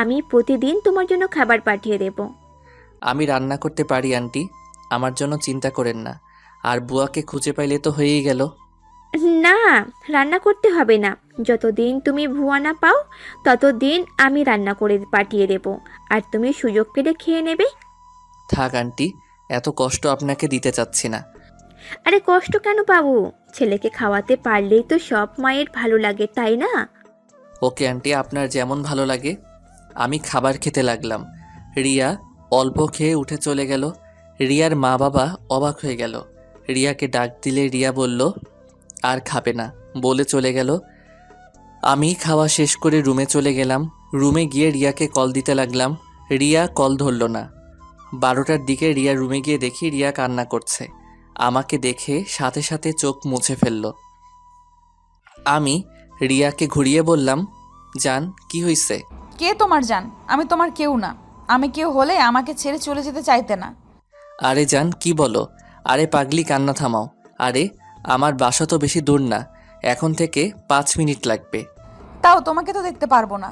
আমি প্রতিদিন তোমার জন্য খাবার পাঠিয়ে দেব। আমি রান্না করতে পারি আন্টি, আমার জন্য চিন্তা করেন না। আর বুয়াকে খুঁজে পাইলে তো হয়েই গেল। না, রান্না করতে হবে না। যতদিন তুমি ভুয়া না পাও ততদিন আমি রান্না করে পাঠিয়ে দেব, আর তুমি সুযোগ পেলে খেয়ে নেবে। থাক আন্টি, এত কষ্ট আপনাকে দিতে চাচ্ছি না। আরে কষ্ট কেন পাবো? ছেলেকে খাওয়াতে পারলেই তো সব মায়ের ভালো লাগে, তাই না? ওকে আন্টি, আপনার যেমন ভালো লাগে। আমি খাবার খেতে লাগলাম। রিয়া অল্প খেয়ে উঠে চলে গেল। রিয়ার মা বাবা অবাক হয়ে গেল। রিয়াকে ডাক দিলে রিয়া বলল আর খাবে না, বলে চলে গেল। আমি খাওয়া শেষ করে রুমে চলে গেলাম। রুমে গিয়ে রিয়াকে কল দিতে লাগলাম। রিয়া কল ধরল না। 12টার দিকে রিয়া রুমে গিয়ে দেখি রিয়া কান্না করছে। আমাকে দেখে সাথে সাথে চোখ মুছে ফেলল। আমি রিয়াকে ঘুরিয়ে বললাম, জান, কি হইছে? কে তোমার জান? আমি তোমার কেউ না। আমি কেউ হলে আমাকে ছেড়ে চলে যেতে চাইতে না। আরে জান, কি বলো? আরে পাগলি, কান্না থামাও। আরে আমার বাসা তো বেশি দূর না, এখন থেকে 5 মিনিট লাগবে। তাও তোমাকে তো দেখতে পারবো না।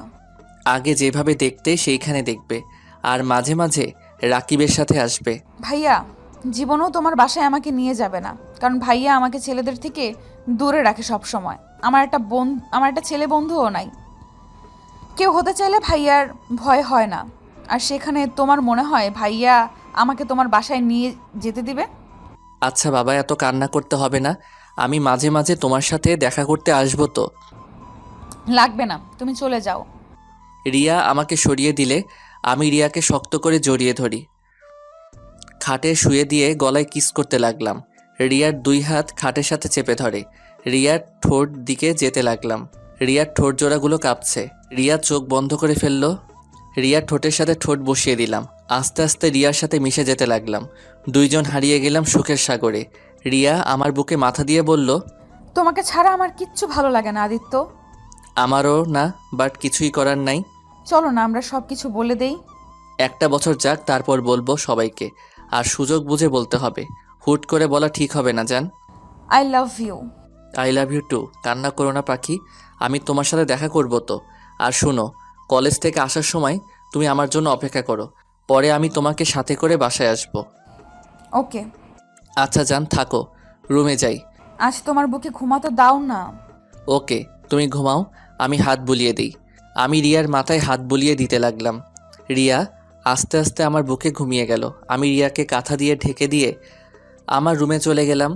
আগে যেভাবে দেখতে সেইখানে দেখবে, আর মাঝে মাঝে রাকিবের সাথে আসবে। ভাইয়া জীবনেও তোমার বাসায় আমাকে নিয়ে যাবে না, কারণ ভাইয়া আমাকে ছেলেদের থেকে দূরে রাখে সব সময়। আমার একটা ছেলে বন্ধুও নাই। কেউ হতে চাইলে ভাইয়ার ভয় হয় না। আর সেখানে তোমার মনে হয় ভাইয়া আমাকে তোমার বাসায় নিয়ে যেতে দিবে? আচ্ছা বাবা, এত কান্না করতে হবে না। আমি মাঝে মাঝে তোমার সাথে দেখা করতে আসবো তো। লাগবে না, তুমি চলে যাও। রিয়া আমাকে সরিয়ে দিলে আমি রিয়াকে শক্ত করে জড়িয়ে ধরি। খাটে শুয়ে দিয়ে গলায় কিস করতে লাগলাম। রিয়ার 2 হাত খাটের সাথে চেপে ধরে রিয়ার ঠোঁট দিকে যেতে লাগলাম। রিয়ার ঠোঁট জোড়াগুলো কাঁপছে। রিয়া চোখ বন্ধ করে ফেলল। রিয়ার ঠোঁটের সাথে ঠোঁট বসিয়ে দিলাম। আস্তে আস্তে রিয়ার সাথে মিশে যেতে লাগলাম। 2 জন হারিয়ে গেলাম সুখের সাগরে। রিয়া আমার বুকে মাথা দিয়ে বলল, তোমাকে ছাড়া আমার কিচ্ছু ভালো লাগে না আদিত্য। আমারও না, বাট কিছুই করার নাই। চলো না আমরা সব কিছু বলে দেই। একটা বছর যাক, তারপর বলবো সবাইকে। আর সুযোগ বুঝে বলতে হবে, হুট করে বলা ঠিক হবে না জান। I love you. I love you too. কান্না করো না পাখি, আমি তোমার সাথে দেখা করব তো। আর শুনো, কলেজ থেকে আসার সময় তুমি আমার জন্য অপেক্ষা করো, পরে আমি তোমাকে সাথে করে বাসায় আসব। ওকে। আচ্ছা জান, থাকো, রুমে যাই। আজ তোমার বুকে ঘুমাতে দাও না। ওকে, তুমি ঘুমাও, আমি হাত বুলিয়ে দিই। আমি রিয়ার মাথায় হাত বুলিয়ে দিতে লাগলাম। রিয়া আস্তে আস্তে আমার বুকে ঘুমিয়ে গেল। আমি রিয়াকে কাঁথা দিয়ে ঢেকে দিয়ে আমার রুমে চলে গেলাম।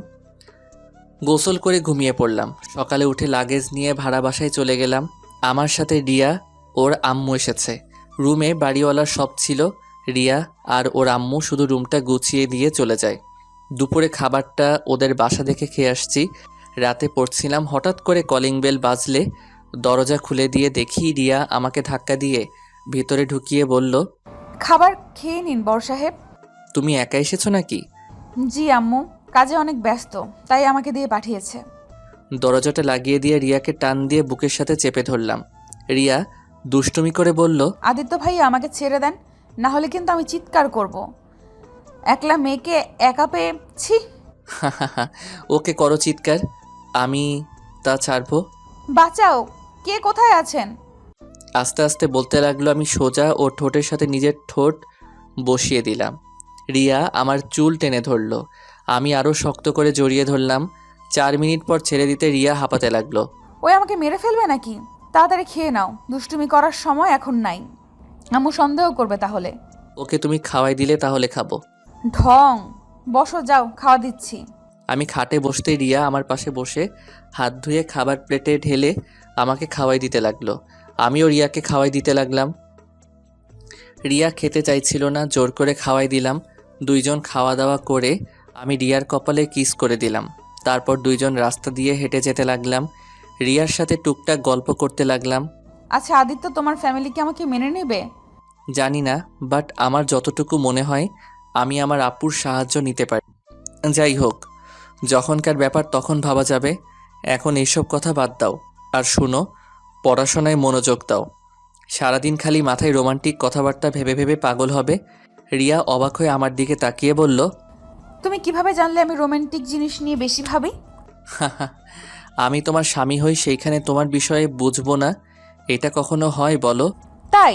গোসল করে ঘুমিয়ে পড়লাম। সকালে উঠে লাগেজ নিয়ে ভাড়া বাসায় চলে গেলাম। আমার সাথে রিয়া ওর আম্মু এসেছে। রুমে বাড়িওয়ালার সব ছিল। রিয়া আর ওর আম্মু শুধু রুমটা গুছিয়ে দিয়ে চলে যায়। দুপুরে খাবারটা ওদের বাসা দেখে খেয়ে আসছি। রাতে পড়ছিলাম, হঠাৎ করে কলিং বেল বাজলে দরজা খুলে দিয়ে দেখি রিয়া আমাকে ধাক্কা দিয়ে ভিতরে ঢুকিয়ে বলল, খাবার খেয়ে নিন বড় সাহেব। তুমি একা এসেছো নাকি? জি আম্মু, কাজে অনেক ব্যস্ত, তাই আমাকে দিয়ে পাঠিয়েছে। দরজাটা লাগিয়ে দিয়ে রিয়াকে টান দিয়ে বুকের সাথে চেপে ধরলাম। রিয়া দুষ্টুমি করে বলল, আদিত্য ভাইয়া আমাকে ছেড়ে দেন, না হলে কিন্তু আমি চিৎকার করব। একলা মেয়েকে একা পেয়ে ছি। ওকে করো চিৎকার, আমি তা ছাড়বো। বাঁচাও, কে কোথায় আছেন? আস্তে আস্তে বলতে লাগলো। আমি সোজা ও ঠোঁটের সাথে নিজের ঠোঁট বসিয়ে দিলাম। রিয়া আমার চুল টেনে ধরলো, আমি আরও শক্ত করে জড়িয়ে ধরলাম। 4 মিনিট পর ছেড়ে দিতে রিয়া হাঁপাতে লাগলো। ওই আমাকে মেরে ফেলবে নাকি? তাড়াতাড়ি খেয়ে নাও, দুষ্টুমি করার সময় এখন নাই। আম্মু সন্দেহ করবে তাহলে। ওকে তুমি খাওয়াই দিলে তাহলে খাবো। ঢং, বসো যাও, খাওয়া দিচ্ছি। আমি খাটে বসতেই রিয়া আমার পাশে বসে হাত ধুয়ে খাবার প্লেটে ঢেলে আমাকে খাওয়াই দিতে লাগলো। আমিও রিয়াকে খাওয়াই দিতে লাগলাম। রিয়া খেতে চাইছিল না, জোর করে খাওয়াই দিলাম। দুইজন খাওয়া দাওয়া করে আমি রিয়ার কপালে কিস করে দিলাম। তারপর দুইজন রাস্তা দিয়ে হেঁটে যেতে লাগলাম। রিয়ার সাথে টুকটাক গল্প করতে লাগলাম। আচ্ছা আদিত্য, তোমার ফ্যামিলি কি আমাকে মেনে নেবে? জানি না, বাট আমার যতটুকু মনে হয় আমি আমার আপুর সাহায্য নিতে পারি। যাই হোক, যখনকার ব্যাপার তখন ভাবা যাবে। এখন এইসব কথা বাদ দাও আর শুনো, পড়াশোনায় মনোযোগ দাও। সারাদিন খালি মাথায় রোমান্টিক কথাবার্তা ভেবে ভেবে পাগল হবে। রিয়া অবাক হয়ে আমার দিকে তাকিয়ে বলল, তুমি কিভাবে জানলে আমি রোমান্টিক জিনিস নিয়ে বেশি ভাবি? আমি তোমার স্বামী হই, সেইখানে তোমার বিষয়ে বুঝবো না, এটা কখনো হয় বলো? তাই?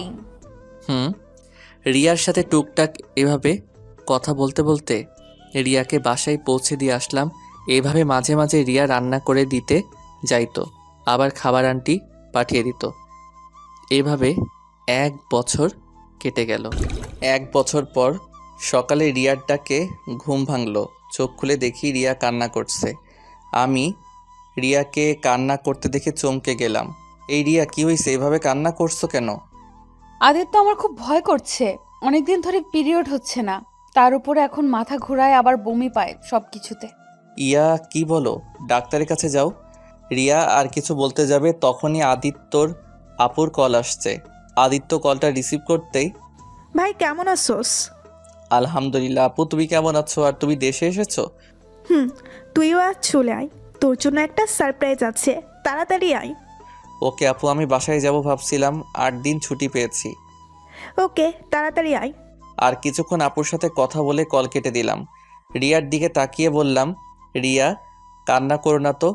রিয়ার সাথে টুকটাক এভাবে কথা বলতে বলতে রিয়াকে বাসায় পৌঁছে দিয়ে আসলাম। এভাবে মাঝে মাঝে রিয়া রান্না করে দিতে যাইতো, আবার খাবার আন্টি পাঠিয়ে দিত। এভাবে 1 বছর কেটে গেল। 1 বছর পর সকালে রিয়ার ডাকে ঘুম ভাঙলো। চোখ খুলে দেখি রিয়া কান্না করছে। আমি রিয়াকে কান্না করতে দেখে চমকে গেলাম। এই রিয়া, কি হয়েছে, এভাবে কান্না করছো কেন? আদিত্য, আমার খুব ভয় করছে। অনেকদিন ধরে পিরিয়ড হচ্ছে না, তার উপরে এখন মাথা ঘোরায়, আবার বমি পায় সব কিছুতে। ইয়া, কি বলো? ডাক্তারের কাছে যাও। রিয়া আর কিছু বলতে যাবে তখনই আদিত্যর আপুর কল আসছে। আদিত্য কলটা রিসিভ করতেই, ভাই কেমন আছোস? আলহামদুলিল্লাহ আপু, তুমি কেমন আছো? আর তুমি দেশে এসেছো? তুইও আজ চলে আয়, তোর জন্য একটা সারপ্রাইজ আছে, তাড়াতাড়ি আয়। ওকে আপু, আমি বাসায় যাব ভাবছিলাম, 8 দিন ছুটি পেয়েছি। ওকে, তাড়াতাড়ি আয়। আর কিছুক্ষণ আপুর সাথে কথা বলে কল কেটে দিলাম। রিয়ার দিকে তাকিয়ে বললাম, রিয়া কান্না করো না তো,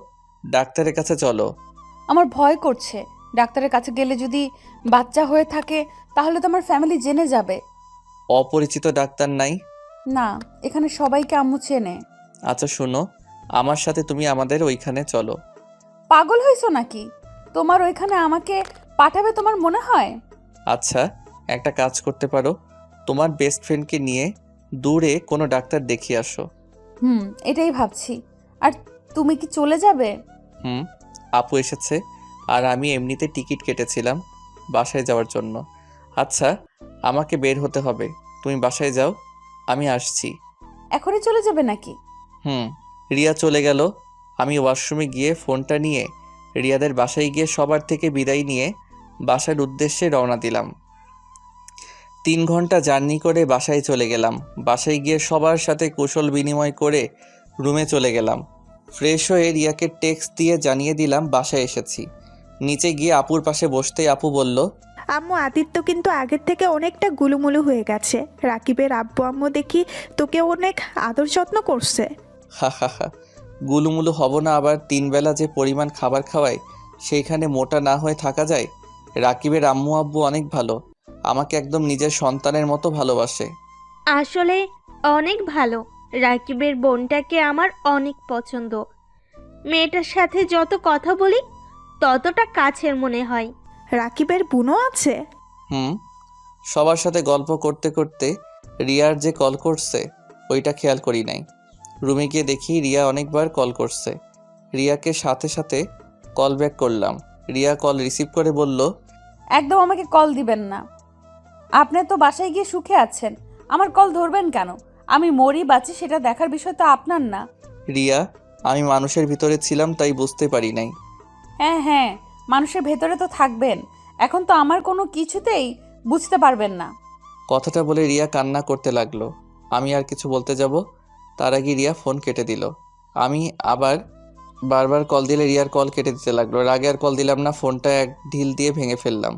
ডাক্তারের কাছে চলো। আমার ভয় করছে, ডাক্তারের কাছে গেলে যদি বাচ্চা হয়ে থাকে তাহলে তো আমার ফ্যামিলি জেনে যাবে। অপরিচিত ডাক্তার নাই? না, এখানে সবাইকে আম্মু চেনে। আচ্ছা শোনো, আমার সাথে তুমি আমাদের ওইখানে চলো। পাগল হয়েছো নাকি? তোমার ওইখানে আমাকে পাঠাবে তোমার মনে হয়? আচ্ছা, একটা কাজ করতে পারো, তোমার বেস্ট ফ্রেন্ডকে নিয়ে দূরে কোনো ডাক্তার দেখিয়ে আসো। এটাই ভাবছি। আর তুমি কি চলে যাবে? আপু এসেছে, আর আমি এমনিতে টিকিট কেটেছিলাম বাসায় যাওয়ার জন্য। আচ্ছা, আমাকে বের হতে হবে, তুমি বাসায় যাও, আমি আসছি। এখনই চলে যাবে নাকি? রিয়া চলে গেল। আমি ওয়াশরুমে গিয়ে ফোনটা নিয়ে রিয়াদের বাসায় গিয়ে সবার থেকে বিদায় নিয়ে বাসার উদ্দেশ্যে রওনা দিলাম। 3 ঘন্টা জার্নি করে বাসায় চলে গেলাম। বাসায় গিয়ে সবার সাথে কুশল বিনিময় করে রুমে চলে গেলাম। ফ্রেশ হয়ে রিয়াকে টেক্সট দিয়ে জানিয়ে দিলাম বাসায় এসেছি। নিচে গিয়ে আপুর পাশে বসতেই আপু বলল, আম্মু, আদিত্য কিন্তু আগের থেকে অনেকটা গুলুমুলু হয়ে গেছে। রাকিবের আব্বু আম্মু দেখি তোকে অনেক আদর যত্ন করছে। হা হা হা, গুলুমুলু হব না, আবার 3 বেলা যে পরিমাণ খাবার খাওয়ায় সেইখানে মোটা না হয়ে থাকা যায়? রাকিবের আম্মু আব্বু অনেক ভালো, আমাকে একদম নিজের সন্তানের মতো ভালোবাসে। আসলে অনেক ভালো। রাকিবের বোনটাকে আমার অনেক পছন্দ। মেয়েটার সাথে যত কথা বলি ততটা কাছের মনে হয়। রাকিবের বোনও আছে? সবার সাথে গল্প করতে করতে রিয়ার যে কল করছে ওইটা খেয়াল করি নাই। রুমে গিয়ে দেখি রিয়া অনেকবার কল করছে। রিয়াকে সাথে সাথে কল ব্যাক করলাম। রিয়া কল রিসিভ করে বলল, একদম আমাকে কল দিবেন না। আপনি তো বাসায় গিয়ে সুখে আছেন, আমার কল ধরবেন কেন? আমি মরি বাঁচি সেটা দেখার বিষয় তো আপনার না। রিয়া, আমি মানুষের ভিতরে ছিলাম তাই বুঝতে পারি নাই। হ্যাঁ, মানুষের ভেতরে তো থাকবেন, এখন তো আমার কোনো কিছুতেই বুঝতে পারবেন না। কথাটা বলে রিয়া কান্না করতে লাগলো। আমি আর কিছু বলতে যাব তার আগে রিয়া ফোন কেটে দিল। আমি আবার বারবার কল দিলে রিয়ার কল কেটে দিতে লাগলো। রাগে আর কল দিলাম না, ফোনটা এক ঢিল দিয়ে ভেঙে ফেললাম।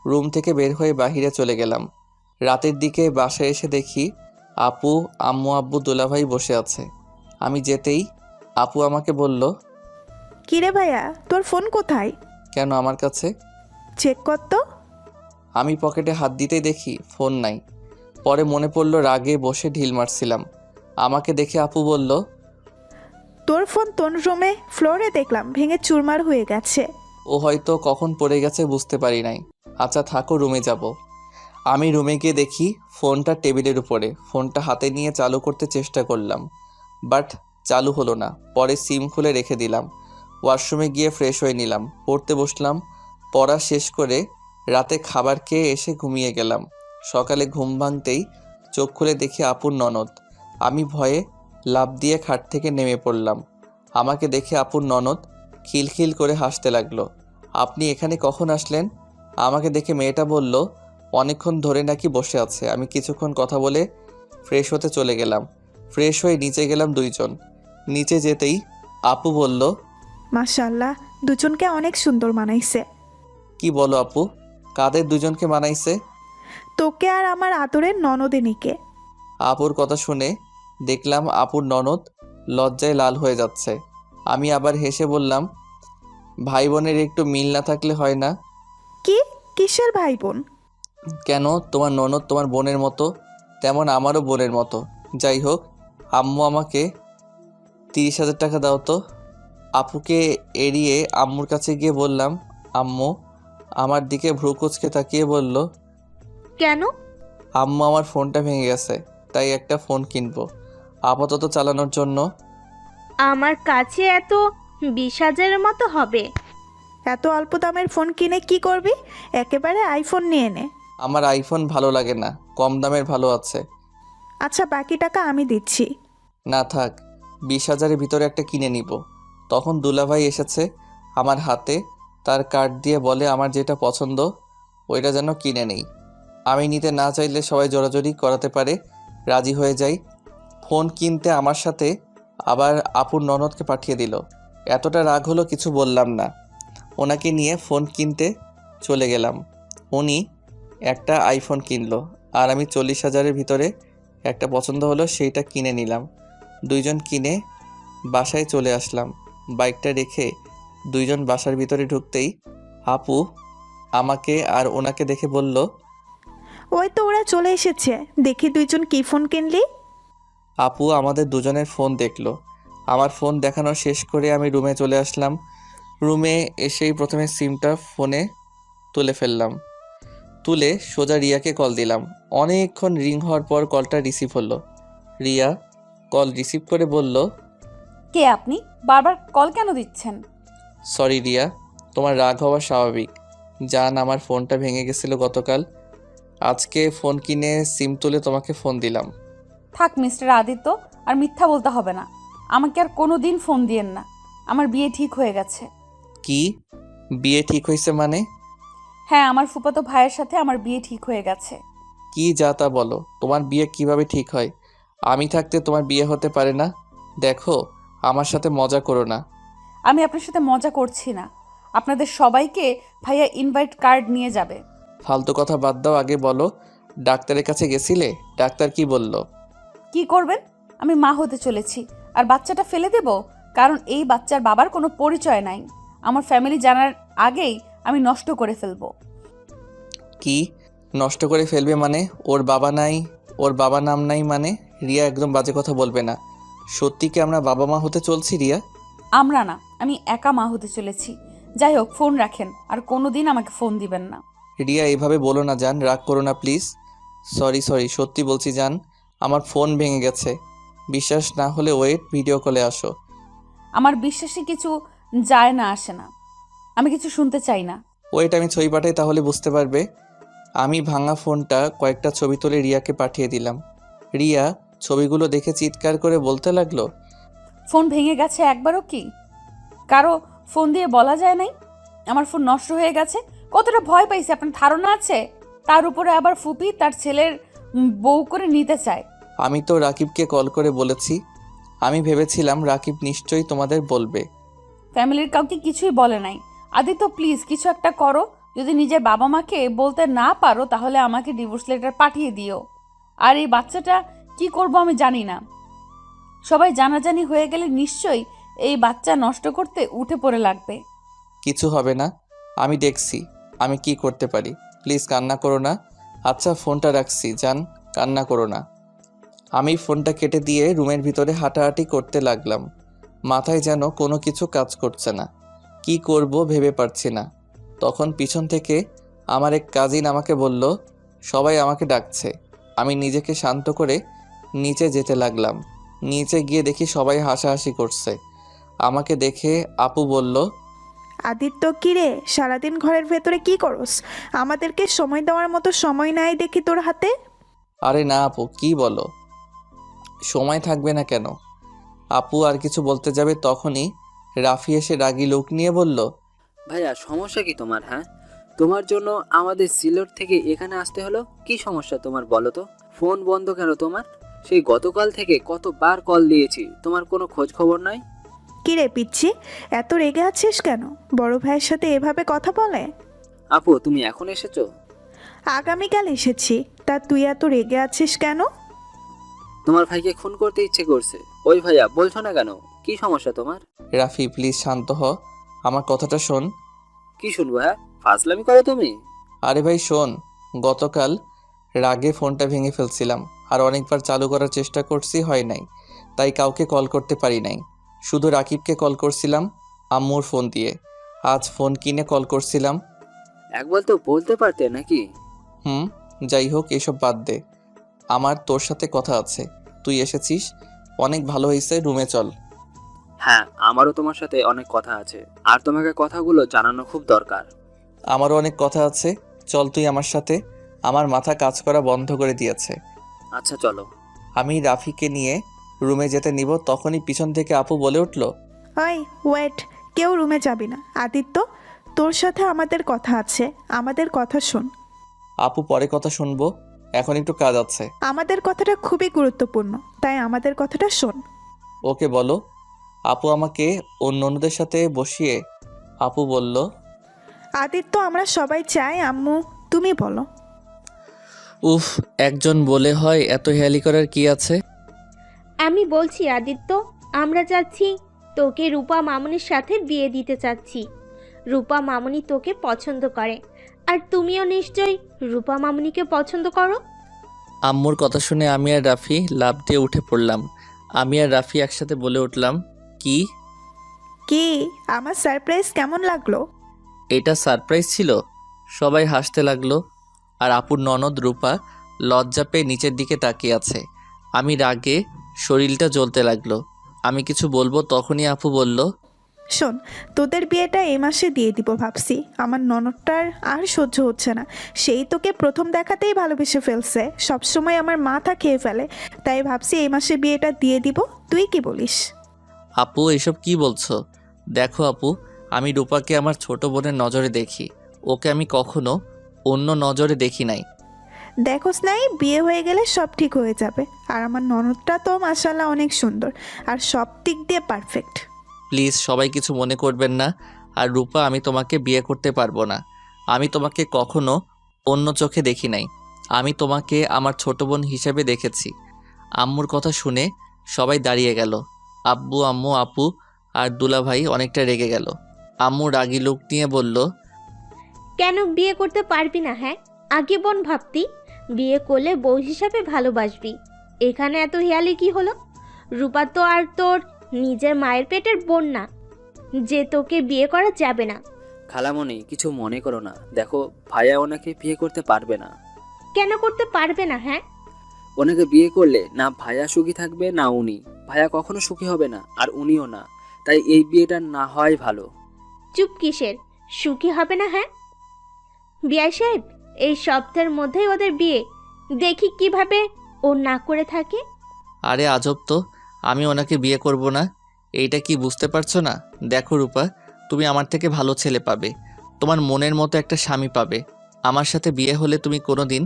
রুম থেকে বের হয়ে বাহিরে চলে গেলাম। রাতের দিকে বাসায় এসে দেখি আপু, আম্মু, আব্বু, দুলাভাই বসে আছে। আমি যেতেই আপু আমাকে বলল, কিরে ভাইয়া, তোর ফোন কোথায়? কেন আমার কাছে? চেক কর তো। আমি পকেটে হাত দিতেই দেখি ফোন নাই। পরে মনে পড়লো রাগে বসে ঢিল মারছিলাম। আমাকে দেখে আপু বলল, তোর ফোন তোর রুমে ফ্লোরে দেখলাম ভেঙে চুরমার হয়ে গেছে। ও হয়তো কখন পড়ে গেছে বুঝতে পারি নাই। আচ্ছা থাকো, রুমে যাব। আমি রুমে গিয়ে দেখি ফোনটা টেবিলের উপরে। ফোনটা হাতে নিয়ে চালু করতে চেষ্টা করলাম, বাট চালু হলো না। পরে সিম খুলে রেখে দিলাম। ওয়াশরুমে গিয়ে ফ্রেশ হয়ে নিলাম, পড়তে বসলাম। পড়া শেষ করে রাতে খাবার খেয়ে এসে ঘুমিয়ে গেলাম। সকালে ঘুম ভাঙতেই চোখ খুলে দেখি আপুর ননদ। আমি ভয়ে লাফ দিয়ে খাট থেকে নেমে পড়লাম। আমাকে দেখে আপুর ননদ খিলখিল করে হাসতে লাগলো। আপনি এখানে কখন আসলেন? আমাকে দেখে মেয়েটা বলল, অনেকক্ষণ ধরে নাকি বসে আছে। আমি কিছুক্ষণ কথা বলে ফ্রেশ হতে চলে গেলাম। ফ্রেশ হয়ে নিচে গেলাম দুইজন। নিচে যেতেই আপু বলল, মাশাআল্লাহ, দুজনকে অনেক সুন্দর মানাইছে। কি বলো আপু, কাদের দুজনকে মানাইছে? তোকে আর আমার আদরের ননদিনীকে। আপুর কথা শুনে দেখলাম আপুর ননদ লজ্জায় লাল হয়ে যাচ্ছে। আমি আবার হেসে বললাম, ভাই বোনের একটু মিল না থাকলে হয় না? কি? কিসের ভাই বোন? কেন, তোমার ননদ তোমার বোনের মতো, তেমন আমারও বোনের মতো। যাই হোক, আম্মু আমাকে 30,000 টাকা দাও তো। আপুকে এড়িয়ে আম্মুর কাছে গিয়ে বললাম, আম্মু। আমার দিকে ভ্রু কুঁচকে তাকিয়ে বলল, কেন? আম্মু আমার ফোনটা ভেঙে গেছে, তাই একটা ফোন কিনবো আপাতত চালানোর জন্য। আমার কাছে এত 20,000-এর মতো হবে। এত অল্প দামের ফোন কিনে কি করবি? একেবারে আইফোন নিয়ে নে। আমার আইফোন ভালো লাগে না, কম দামের ভালো আছে। আচ্ছা, বাকি টাকা আমি দিচ্ছি। না থাক, 20,000-এর ভিতরে একটা কিনে নিব। তখন দুলাভাই এসেছে আমার হাতে, তার কার্ড দিয়ে বলে আমার যেটা পছন্দ ওইটা যেন কিনে নেই। আমি নিতে না চাইলে সবাই জোরাজোরি করাতে পারে, রাজি হয়ে যাই। ফোন কিনতে আমার সাথে আবার আপুর ননদকে পাঠিয়ে দিল। এতটা রাগ হলো কিছু বললাম না। ওনাকে নিয়ে ফোন কিনতে চলে গেলাম। উনি একটা আইফোন কিনলো আর আমি 40,000-এর ভিতরে একটা পছন্দ হলো, সেইটা কিনে নিলাম। দুইজন কিনে বাসায় চলে আসলাম। বাইকটা রেখে দুইজন বাসার ভিতরে ঢুকতেই আপু আমাকে আর ওনাকে দেখে বলল, ওই তো ওরা চলে এসেছে, দেখি দুইজন কি ফোন কিনলি। আপু আমাদের দুজনের ফোন দেখলো। আমার ফোন দেখানো শেষ করে আমি রুমে চলে আসলাম। রুমে এসেই প্রথমে সিমটা ফোনে তুলে ফেললাম। তুলে সোজা রিয়াকে কল দিলাম। অনেকক্ষণ রিং হওয়ার পর কলটা রিসিভ হলো। রিয়া কল রিসিভ করে বলল, কে আপনি? বারবার কল কেন দিচ্ছেন? সরি রিয়া, তোমার রাগ হওয়া স্বাভাবিক। জান, আমার ফোনটা ভেঙে গেছিলো গতকাল। আজকে ফোন কিনে সিম তুলে তোমাকে ফোন দিলাম। থাক মিস্টার আদিত্য, আর মিথ্যা বলতে হবে না। আমাকে আর কোনো দিন ফোন দিয়েন না। আমার বিয়ে ঠিক হয়ে গেছে। কি? বিয়ে ঠিক হয়েছে মানে? হ্যাঁ, আমার ফুফাতো ভাইয়ের সাথে আমার বিয়ে ঠিক হয়ে গেছে। কি যা তা বলো, তোমার বিয়ে কিভাবে ঠিক হয়? আমি থাকতে তোমার বিয়ে হতে পারে না। দেখো, আমার সাথে মজা করো না। আমি আপনার সাথে মজা করছি না। আপনাদের সবাইকে ভাইয়া ইনভাইট কার্ড নিয়ে যাবে। ফালতু কথা বাদ দাও, আগে বলো ডাক্তারের কাছে গেছিলে? ডাক্তার কি বলল? কি করবেন? আমি মা হতে চলেছি, আর বাচ্চাটা ফেলে দেব? কারণ এই বাচ্চার বাবার কোনো পরিচয় নাই। আমার ফ্যামিলি জানার আগেই আমি নষ্ট করে ফেলবো। কি নষ্ট করে ফেলবে মানে? ওর বাবা নাই, ওর বাবা নাম নাই মানে? রিয়া, একদম বাজে কথা বলবে না। সত্যি কি আমরা বাবা মা হতে চলছি রিয়া? আমরা না, আমি একা মা হতে চলেছি। যাই হোক, ফোন রাখেন, আর কোনো দিন আমাকে ফোন দিবেন না। রিয়া, এভাবে বলো না জান, রাগ করো না প্লিজ। সরি, সত্যি বলছি জান, আমার ফোন ভেঙে গেছে। বিশ্বাস না হলে ওয়েট, ভিডিও কলে আসো। আমার বিশ্বাসে কিছু যায় না আসে না। আমি কিছু শুনতে চাই না। ওয়েট, আমি ছবি পাঠাই তাহলে বুঝতে পারবে। আমি ভাঙা ফোনটা কয়েকটা ছবি তুলে রিয়াকে পাঠিয়ে দিলাম। রিয়া ছবিগুলো দেখে চিৎকার করে বলতে লাগলো, ফোন ভেঙে গেছে একবারও কি কারো ফোন দিয়ে বলা যায় নাই? আমার ফোন নষ্ট হয়ে গেছে, কতটা ভয় পাইছে আপনার ধারণা আছে? তার উপরে আবার ফুপি তার ছেলের বউ করে নিতে চায়। আমি তো রাকিবকে কল করে বলেছি। আমি ভেবেছিলাম রাকিব নিশ্চয়ই তোমাদের বলবে। ফ্যামিলির কাউকে কিছুই বলে নাই। আদিত্য প্লিজ কিছু একটা করো। যদি নিজের বাবা মাকে বলতে না পারো তাহলে আমাকে ডিভোর্স লেটার পাঠিয়ে দিও। আর এই বাচ্চাটা কি করব আমি জানি না। সবাই জানাজানি হয়ে গেলে নিশ্চয়ই এই বাচ্চা নষ্ট করতে উঠে পড়ে লাগবে। কিছু হবে না, আমি দেখছি আমি কি করতে পারি। প্লিজ কান্না করো না। আচ্ছা ফোনটা রাখছি, যান, কান্না করো না। আমি ফোনটা কেটে দিয়ে রুমের ভিতরে হাঁটাহাঁটি করতে লাগলাম। মাথায় যেন কোনো কিছু কাজ করছে না, কি করব ভেবে পারছি না। তখন পিছন থেকে আমার এক কাজিন আমাকে বলল সবাই আমাকে ডাকছে। আমি নিজেকে শান্ত করে নিচে যেতে লাগলাম। নিচে গিয়ে দেখি সবাই হাসাহাসি করছে। আমাকে দেখে আপু বলল, আদিত্য, কিরে সারাদিন ঘরের ভেতরে কি করস? আমাদেরকে সময় দেওয়ার মতো সময় নাই দেখি তোর হাতে। আরে না আপু, কি বলো, সময় থাকবে না কেন? আপু আর কিছু বলতে যাবে তখনই রাফি এসে রাগী লোক নিয়ে বলল, ভাইয়া সমস্যা কি তোমার? হ্যাঁ, তোমার জন্য আমাদের সিলেট থেকে এখানে আসতে হলো। কি সমস্যা তোমার বলো তো? ফোন বন্ধ কেন তোমার? সেই গতকাল থেকে কতবার কল দিয়েছি, তোমার কোনো খোঁজ খবর নাই। কিরে পিচ্ছি, এত রেগে আছিস কেন? বড় ভাইয়ের সাথে এভাবে কথা বলে? আপু তুমি এখন এসেছো? আগামীকাল এসেছি, তা তুই এত রেগে আছিস কেন? তোমার ভাইকে খুন করতে ইচ্ছে করছে। ওই ভাইয়া বলছো না কেন? কি সমস্যা তোমার? রাফি প্লিজ শান্ত হ, আমার কথাটা শোন। কি শুনবো? হ্যাঁ, ফাজলামি করো তুমি। আরে ভাই শোন, গতকাল রাগে ফোনটা ভেঙে ফেলছিলাম, আর অনেকবার চালু করার চেষ্টা করছি, হয় নাই, তাই কাউকে কল করতে পারি নাই। শুধু রাকিবকে কল করছিলাম আম্মুর ফোন দিয়ে। আজ ফোন কিনে কল করছিলাম। একবার তো বলতে পারতে নাকি? যাই হোক এসব বাদ দে, আমার তোর সাথে কথা আছে। তুই এসেছিস, অনেক ভালো হয়েছে, রুমে চল। হ্যাঁ, আমারও তোমার সাথে অনেক কথা আছে, আর তোমাকে কথাগুলো জানানো খুব দরকার। আমারও অনেক কথা আছে, চল তুই আমার সাথে। আমার মাথা কাজ করা বন্ধ করে দিয়েছে। আচ্ছা চলো। আমি রাফিকে নিয়ে রুমে যেতে নিব, তখনই পিছন থেকে আপু বলে উঠল, ওই ওয়েট, কেউ রুমে যাবি না। আদিত্য, তোর সাথে আমাদের কথা আছে, আমাদের কথা শোন। আপু পরে কথা শুনবো, এখন একটু কাজ আছে। আমাদের কথাটা খুবই গুরুত্বপূর্ণ, তাই আমাদের কথাটা শোন। ওকে বলো। আপু আমাকে অন্য অন্যদের সাথে বসিয়ে আপু বলল, আদিত্য, আমরা সবাই চাই, আম্মু তুমি বলো। উফ, একজন বলে হয়, এত হেয়ালি করার কি আছে? আমি বলছি আদিত্য, আমরা চাচ্ছি তোকে রূপা মামুনির সাথে বিয়ে দিতে চাচ্ছি। রূপা মামুনি তোকে পছন্দ করে, আর তুমিও নিশ্চয়ই রূপা মামুনিকে পছন্দ করো। আম্মুর কথা শুনে আমি আর রাফি লাফ দিয়ে উঠে পড়লাম। আমি আর রাফি একসাথে বলে উঠলাম, কি? কি, আমার সারপ্রাইজ কেমন লাগলো? এটা সারপ্রাইজ ছিল? সবাই হাসতে লাগলো, আর আপুর ননদ রূপা লজ্জা পেয়ে নিচের দিকে তাকিয়ে আছে। আমি রাগে শরীরটা জ্বলতে লাগলো। আমি কিছু বলবো তখনই আপু বলল, শোন, তোদের বিয়েটা এই মাসে দিয়ে দিব ভাবছি। আমার ননদটার আর সহ্য হচ্ছে না, সেই তোকে প্রথম দেখাতেই ভালোবেসে ফেলছে, সবসময় আমার মাথা খেয়ে ফেলে, তাই ভাবছি এই মাসে বিয়েটা দিয়ে দিব। তুই কি বলিস? আপু এসব কি বলছো? দেখো আপু, আমি রূপাকে আমার ছোট বোনের নজরে দেখি, ওকে আমি কখনো অন্য নজরে দেখি নাই। দেখোস নাই, বিয়ে হয়ে গেলে সব ঠিক হয়ে যাবে। আর আমার ননদটা তো মাশাআল্লাহ অনেক সুন্দর, আর সব দিক দিয়ে পারফেক্ট। প্লিজ সবাই কিছু মনে করবেন না। আর রূপা, আমি তোমাকে বিয়ে করতে পারবো না। আমি তোমাকে কখনো অন্য চোখে দেখি নাই। আমি তোমাকে আমার ছোট বোন হিসেবে দেখেছি। আম্মুর কথা শুনে সবাই দাঁড়িয়ে গেল। আব্বু, আম্মু, আপু আর দুলাভাই অনেকটা রেগে গেল। আম্মু রাগী লোক নিয়ে বলল, কেন বিয়ে করতে পারবি না? হ্যাঁ, আগে বোন ভাবতি বিয়ে করলে বউ হিসাবে ভালোবাসবি। এখানে এত হিয়ালি কি হলো? রূপা তো আর তোর নিজের মায়ের পেটের বোন না যে তোকে বিয়ে করা যাবে না। খালামণি কিছু মনে করো না, দেখো ভাইয়া ওনাকে বিয়ে করতে পারবে না। কেন করতে পারবে না? হ্যাঁ, ওনাকে বিয়ে করলে না ভাইয়া সুখী থাকবে না উনি। ভাইয়া কখনো সুখী হবে না, আর উনিও না। তাই এই বিয়েটা না হয় ভালো। চুপ কিসের? সুখী হবে না? হ্যাঁ, বিআই সাহেব, এই সপ্তাহের মধ্যেই ওদের বিয়ে, দেখি কিভাবে ও না করে থাকে। আরে আজব তো, আমি ওনাকে বিয়ে করব না, এইটা কি বুঝতে পারছো না? দেখো রূপা, তুমি আমার থেকে ভালো ছেলে পাবে, তোমার মনের মতো একটা স্বামী পাবে। আমার সাথে বিয়ে হলে তুমি কোনো দিন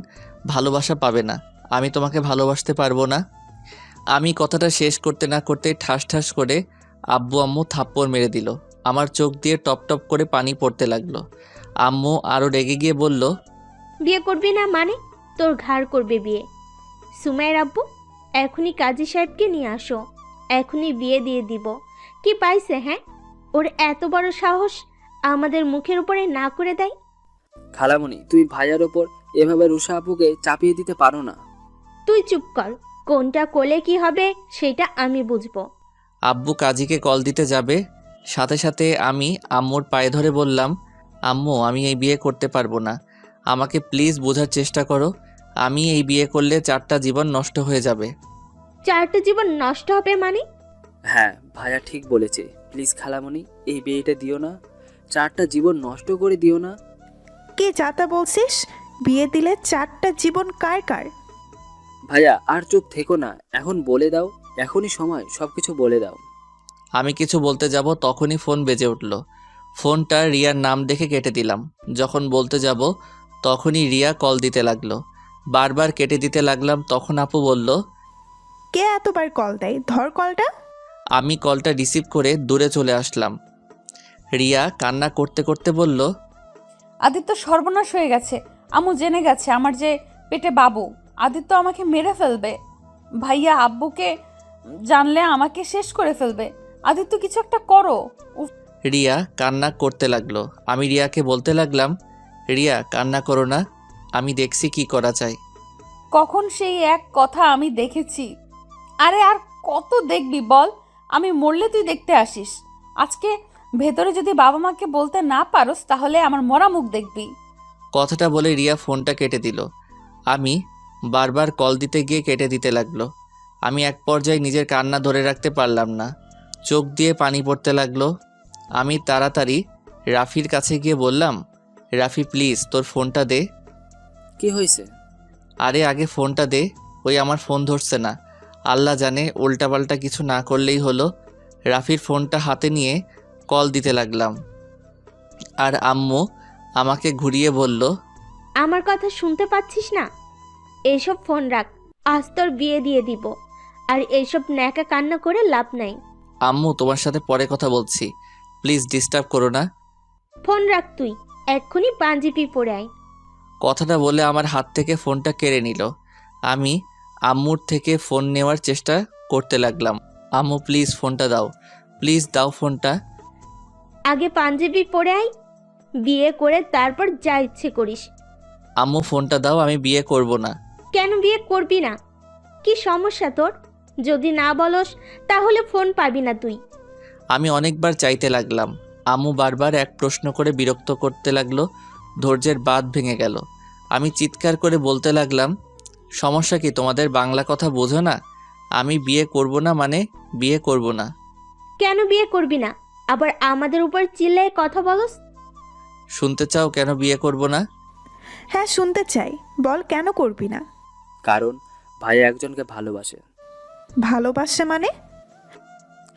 ভালোবাসা পাবে না। আমি তোমাকে ভালোবাসতে পারবো না। আমি কথাটা শেষ করতে না করতে ঠাস ঠাস করে আব্বু আম্মু থাপ্পড় মেরে দিল। আমার চোখ দিয়ে টপ টপ করে পানি পড়তে লাগলো। আম্মু আরও রেগে গিয়ে বলল, বিয়ে করবি না মানে? তোর ঘাড় করবে বিয়ে। সুমাইয়ের আব্বু, এখনই কাজী সাহেবকে নিয়ে আসো, এখনই বিয়ে দিয়ে দিব। কি পাইছে হ্যাঁ? ওর এত বড় সাহস আমাদের মুখের উপরে না করে দেয়। খালামণি, তুই ভাইয়ার ওপর এভাবে রুষা আপুকে চাপিয়ে দিতে পারো না। তুই চুপ কর, কোনটা কোলে কি হবে সেটা আমি বুঝবো। আব্বু কাজীকে কল দিতে যাবে, সাথে সাথে আমি আম্মুর পায়ে ধরে বললাম, আম্মু আমি এই বিয়ে করতে পারবো না, আমাকে প্লিজ বোঝার চেষ্টা করো। আমি এই বিয়ে করলে 4টা জীবন নষ্ট হয়ে যাবে। 4টা জীবন নষ্ট হবে মানে? হ্যাঁ, ভাইয়া ঠিক বলেছে। প্লিজ খালামণি, এই বিয়েটা দিও না, 4টা জীবন নষ্ট করে দিও না। কি যাতা বলছিস? বিয়ে দিলে 4টা জীবন কার কার? ভাইয়া আর চুপ থেকো না, এখন বলে দাও, এখনই সময়, সবকিছু বলে দাও। আমি কিছু বলতে যাব তখনই ফোন বেজে উঠল। ফোনটা রিয়ার নাম দেখে কেটে দিলাম। যখন বলতে যাব তখনই রিয়া কল দিতে লাগলো। বারবার কেটে দিতে লাগলাম। তখন আপু বলল, কে এতবার কল দেয়? ধর কলটা। আমি কলটা রিসিভ করে দূরে চলে আসলাম। রিয়া কান্না করতে করতে বলল, আদিত্য সর্বনাশ হয়ে গেছে। আম্মু জেনে গেছে আমার যে পেটে বাবু। আদিত্য আমাকে মেরে ফেলবে। ভাইয়া আব্বুকে জানলে আমাকে শেষ করে ফেলবে। আদিত্য কিছু একটা করো। উফ, রিয়া কান্না করতে লাগলো। আমি রিয়াকে বলতে লাগলাম, রিয়া কান্না করো না, আমি দেখছি কি করা যায়। কখন সেই এক কথা আমি দেখেছি। আরে আর কত দেখবি বল? আমি মরলে তুই দেখতে আসিস। আজকে ভেতরে যদি বাবা মাকে বলতে না পারোস তাহলে আমার মরা মুখ দেখবি। কথাটা বলে রিয়া ফোনটা কেটে দিল। আমি বারবার কল দিতে গিয়ে কেটে দিতে লাগলো। আমি এক পর্যায়ে নিজের কান্না ধরে রাখতে পারলাম না, চোখ দিয়ে পানি পড়তে লাগলো। আমি তাড়াতাড়ি রাফির কাছে গিয়ে বললাম, রাফি প্লিজ তোর ফোনটা দে। কি হয়েছে? আরে আগে ফোনটা দে। ওই আমার ফোন ধরছে না। আল্লাহ জানে উল্টাপাল্টা কিছু না করলেই হলো। রাফির ফোনটা হাতে নিয়ে কল দিতে লাগলাম। আর আম্মু আমাকে ঘুরিয়ে বলল, আমার কথা শুনতে পাচ্ছিস না? এইসব ফোন রাখ, আজ তোর বিয়ে দিয়ে দিব। আর এইসব ন্যাকা কান্না করে লাভ নাই। আম্মু তোমার সাথে পরে কথা বলছি, প্লিজ ডিস্টার্ব করো না। ফোন রাখ তুই, এক্ষুনি পাঞ্জাবি পরে আয়। কথাটা বলে আমার হাত থেকে ফোনটা কেড়ে নিল। আমি আম্মুর থেকে ফোন নেওয়ার চেষ্টা করতে লাগলাম। আম্মু প্লিজ ফোনটা দাও, প্লিজ দাও ফোনটা। আগে পাঞ্জাবি পরে আয়, বিয়ে করে তারপর যা ইচ্ছে করিস। আম্মু ফোনটা দাও, আমি বিয়ে করব না। কেন বিয়ে করবি না? কি সমস্যা তোর? যদি না বলস তাহলে ফোন পাবি না তুই। আমি অনেকবার চাইতে লাগলাম। আম্মু বারবার এক প্রশ্ন করে বিরক্ত করতে লাগলো। ধৈর্যের বাঁধ ভেঙে গেল। আমি চিৎকার করে বলতে লাগলাম, সমস্যা কি তোমাদের? বাংলা কথা বোঝো না? আমি বিয়ে করব না মানে বিয়ে করব না। কেন বিয়ে করবি না? আবার আমাদের উপর চিল্লায় কথা বলস? শুনতে চাও কেন বিয়ে করব না? হ্যাঁ শুনতে চাই, বল কেন করবি না? কারণ ভাইয়া একজনকে ভালোবাসে। ভালোবাসে মানে?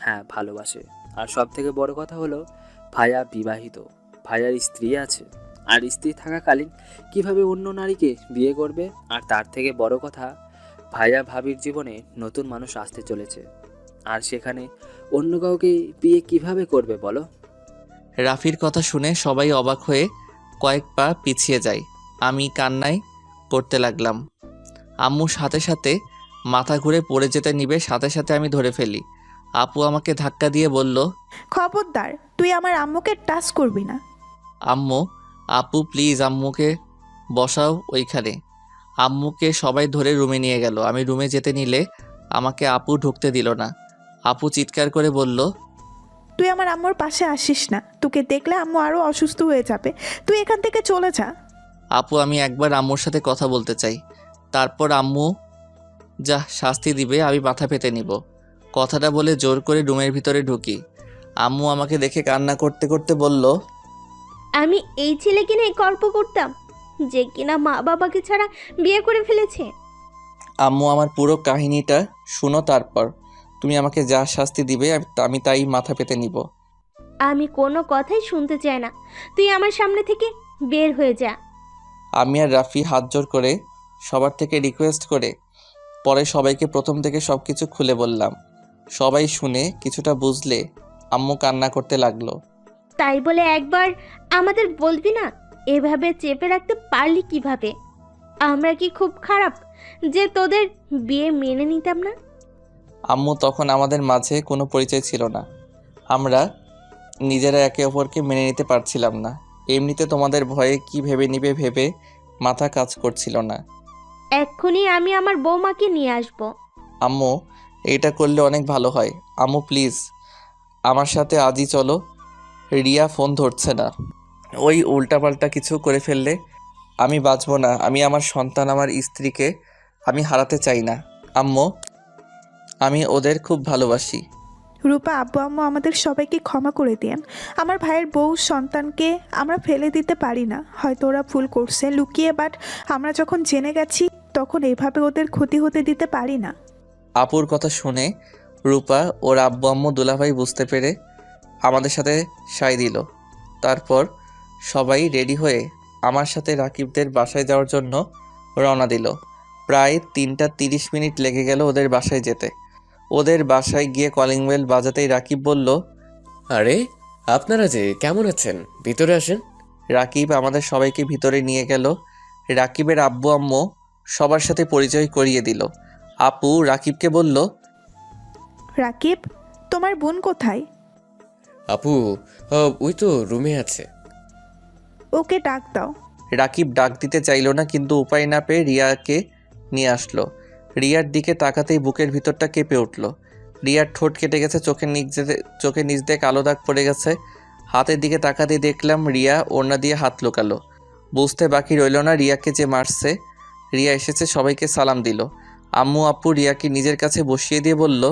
হ্যাঁ ভালোবাসে। আর সব থেকে বড় কথা হলো ভাইয়া বিবাহিত, ভাইয়ার স্ত্রী আছে। আর স্ত্রী থাকাকালীন কিভাবে অন্য নারীকে বিয়ে করবে? আর তার থেকে বড় কথা, ভাইয়া ভাবির জীবনে নতুন মানুষ আসতে চলেছে, আর সেখানে অন্য কাউকে বিয়ে কিভাবে করবে বলো? রাফির কথা শুনে সবাই অবাক হয়ে কয়েক পা পিছিয়ে যায়। আমি কান্নাই করতে লাগলাম। আম্মু সাথে সাথে মাথা ঘুরে পড়ে যেতে নিবে, সাথে সাথে আমি ধরে ফেলি। আপু আমাকে ধাক্কা দিয়ে বলল, খবরদার, তুই আমার আম্মুকে টাচ করবি না। আম্মু, আপু প্লিজ আম্মুকে বসাও ওইখানে। আম্মুকে সবাই ধরে রুমে নিয়ে গেল। আমি রুমে যেতে নিলে আমাকে আপু ঢুকতে দিল না। আপু চিৎকার করে বলল, তুই আমার আম্মুর পাশে আসিস না, তোকে দেখলে আম্মু আরো অসুস্থ হয়ে যাবে। তুই এখান থেকে চলে যা। আপু আমি একবার আম্মুর সাথে কথা বলতে চাই, তারপর আম্মু যা শাস্তি দিবে আমি মাথা পেতে নিব। কথাটা বলে জোর করে রুমের ভিতরে ঢুকি। আম্মু আমাকে দেখে কান্না করতে করতে বলল, আমি এই ছেলেকে নিয়ে গল্প করতাম যে কিনা মা বাবাকে ছাড়া বিয়ে করে ফেলেছে। আম্মু আমার পুরো কাহিনীটা শুনো, তারপর তুমি আমাকে যা শাস্তি দিবে আমি তাই মাথা পেতে নিব। আমি কোনো কথাই শুনতে চাই না, তুই আমার সামনে থেকে বের হয়ে যা। আমি আর রাফি হাত জোর করে সবার থেকে রিকোয়েস্ট করে পরে সবাইকে প্রথম থেকে সব কিছু খুলে বললাম। সবাই শুনে কিছুটা বুঝলে আম্মু কান্না করতে লাগলো। তাই বলে একবার আমাদের বলবি না? এভাবে চেপে রাখতে পারলি কিভাবে? আমরা কি খুব খারাপ যে তোদের বিয়ে মেনে নিতাম না? আম্মু, তখন আমাদের মাঝে কোনো পরিচয় ছিল না। আমরা নিজেরা একে অপরকে মেনে নিতে পারছিলাম না। এমনিতে তোমাদের ভয়ে কি ভেবে নিবে ভেবে মাথা কাজ করছিল না। এক্ষুনি আমি আমার বৌমাকে নিয়ে আসব। আম্মু, এটা করলে অনেক ভালো হয়। আম্মু প্লিজ আমার সাথে আজই চলো। রিয়া ফোন ধরছে না। ওই উল্টাপাল্টা কিছু করে ফেললে আমি বাঁচবো না। আমি আমার সন্তান, আমার স্ত্রীকে আমি হারাতে চাই না। আম্মু, আমি ওদের খুব ভালোবাসি। রূপা, আব্বু আম্মু আমাদের সবাইকে ক্ষমা করে দেন। আমার ভাইয়ের বউ সন্তানকে আমরা ফেলে দিতে পারি না। হয়তো ওরা ভুল করছে লুকিয়ে, বাট আমরা যখন জেনে গেছি তখন এইভাবে ওদের ক্ষতি হতে দিতে পারি না। আপুর কথা শুনে রূপা ওর আব্বু আম্মু দুলাভাই বুঝতে পেরে আমাদের সাথে সায় দিল। তারপর সবাই রেডি হয়ে আমার সাথে রাকিবদের বাসায় যাওয়ার জন্য রওনা দিল। প্রায় 3টা 30 মিনিট লেগে গেল ওদের বাসায় যেতে। ওদের বাসায় গিয়ে কলিং বেল বাজাতেই রাকিব বলল, আরে আপনারা যে কেমন আছেন, ভিতরে আসেন। রাকিব আমাদের সবাইকে ভিতরে নিয়ে গেল। রাকিবের আব্বু আম্মু সবার সাথে পরিচয় করিয়ে দিল। আপু রাকিবকে বলল, রাকিব, তোমার বোন কোথায়? আপু ওই তো রুমে আছে। ওকে ডাক দাও। রাকিব ডাক দিতে চাইল না, কিন্তু উপায় না পেয়ে রিয়াকে নিয়ে আসলো। রিয়ার দিকে তাকাতেই বুকের ভিতরটা কেঁপে উঠল। রিয়ার ঠোঁট কেটে গেছে, চোখের নিচ দিয়ে কালো দাগ পড়ে গেছে। হাতের দিকে তাকাতেই দেখলাম রিয়া ওড়না দিয়ে হাত লুকালো। বুঝতে বাকি রইল না রিয়াকে যে মারছে। রিয়া এসেছে, সবাইকে সালাম দিল। আম্মু আপু রিয়াকে নিজের কাছে বসিয়ে দিয়ে বলল,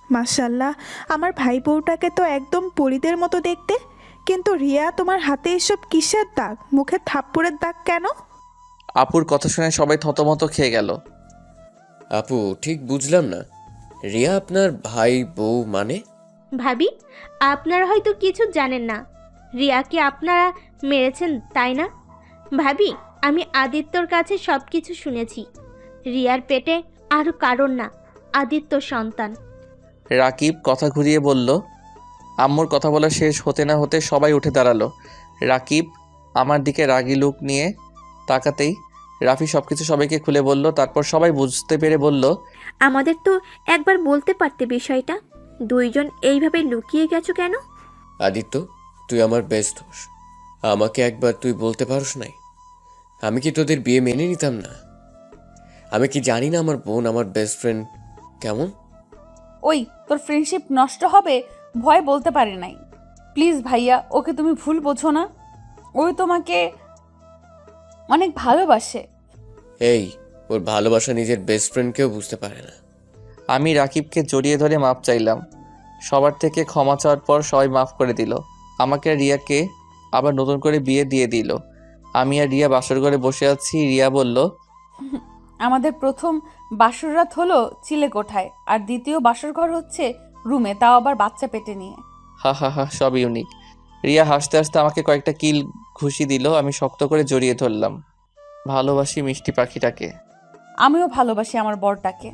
মাশাল্লাহ, আমার ভাই বউটাকে তো একদম পরীদের মতো দেখতে। কিন্তু রিয়া, তোমার হাতে এসব কিসের দাগ? মুখে থাপ্পড়ের দাগ কেন? আপুর কথা শুনে সবাই থতমত খেয়ে গেল। আপু ঠিক বুঝলাম না, রিয়া আপনার ভাই বউ মানে? ভাবি, আপনারা হয়তো কিছু জানেন না। রিয়াকে আপনারা মেরেছেন, তাই না? ভাবি, আমি আদিত্যর কাছে সব কিছু শুনেছি। রিয়ার পেটে আর কারণ না, আদিত্য সন্তান। রাকিব কথা ঘুরিয়ে বলল। আম্মুর কথা বলা শেষ হতে না হতে সবাই উঠে দাঁড়ালো। রাকিব আমার দিকে রাগী লুক নিয়ে তাকাতেই রাফি সবকিছু সবাইকে খুলে বলল। তারপর সবাই বুঝতে পেরে বলল, আমাদের তো একবার বলতে পারতে বিষয়টা। দুইজন এইভাবে লুকিয়ে গেছো কেন? আদিত্য, তুই আমার বেস্ট দোষ। আমাকে একবার তুই বলতে পারস নাই? আমি কি তোদের বিয়ে মেনে নিতাম না? আমি কি জানি না আমার বোন আমার বেস্ট ফ্রেন্ড কেমন? ওই তোর ফ্রেন্ডশিপ নষ্ট হবে ভয় বলতে পারে নাই। প্লিজ ভাইয়া, ওকে তুমি ভুল বোঝো না। ওই তোমাকে অনেক ভালোবাসে। এই, ওর ভালোবাসা নিজের বেস্ট ফ্রেন্ডকেও বুঝতে পারে না। আমি রাকিবকে জড়িয়ে ধরে মাপ চাইলাম। সবার থেকে ক্ষমা চাওয়ার পর সবাই মাফ করে দিল। আমাকে আর রিয়াকে আবার নতুন করে বিয়ে দিয়ে দিল। আমি আর রিয়া বাসর ঘরে বসে আছি। রিয়া বলল, আমাদের প্রথম বাসর রাত হলো চিলেকোঠায়, আর দ্বিতীয় বাসর ঘর হচ্ছে রুমে, তাও আবার বাচ্চা পেটে নিয়ে। হা হা হা, সব ইউনিক। রিয়া হাসতে হাসতে আমাকে কয়েকটা কিল ঘুষি দিল। আমি শক্ত করে জড়িয়ে ধরলাম। ভালোবাসি মিষ্টি পাখিটাকে। আমিও ভালোবাসি আমার বরটাকে।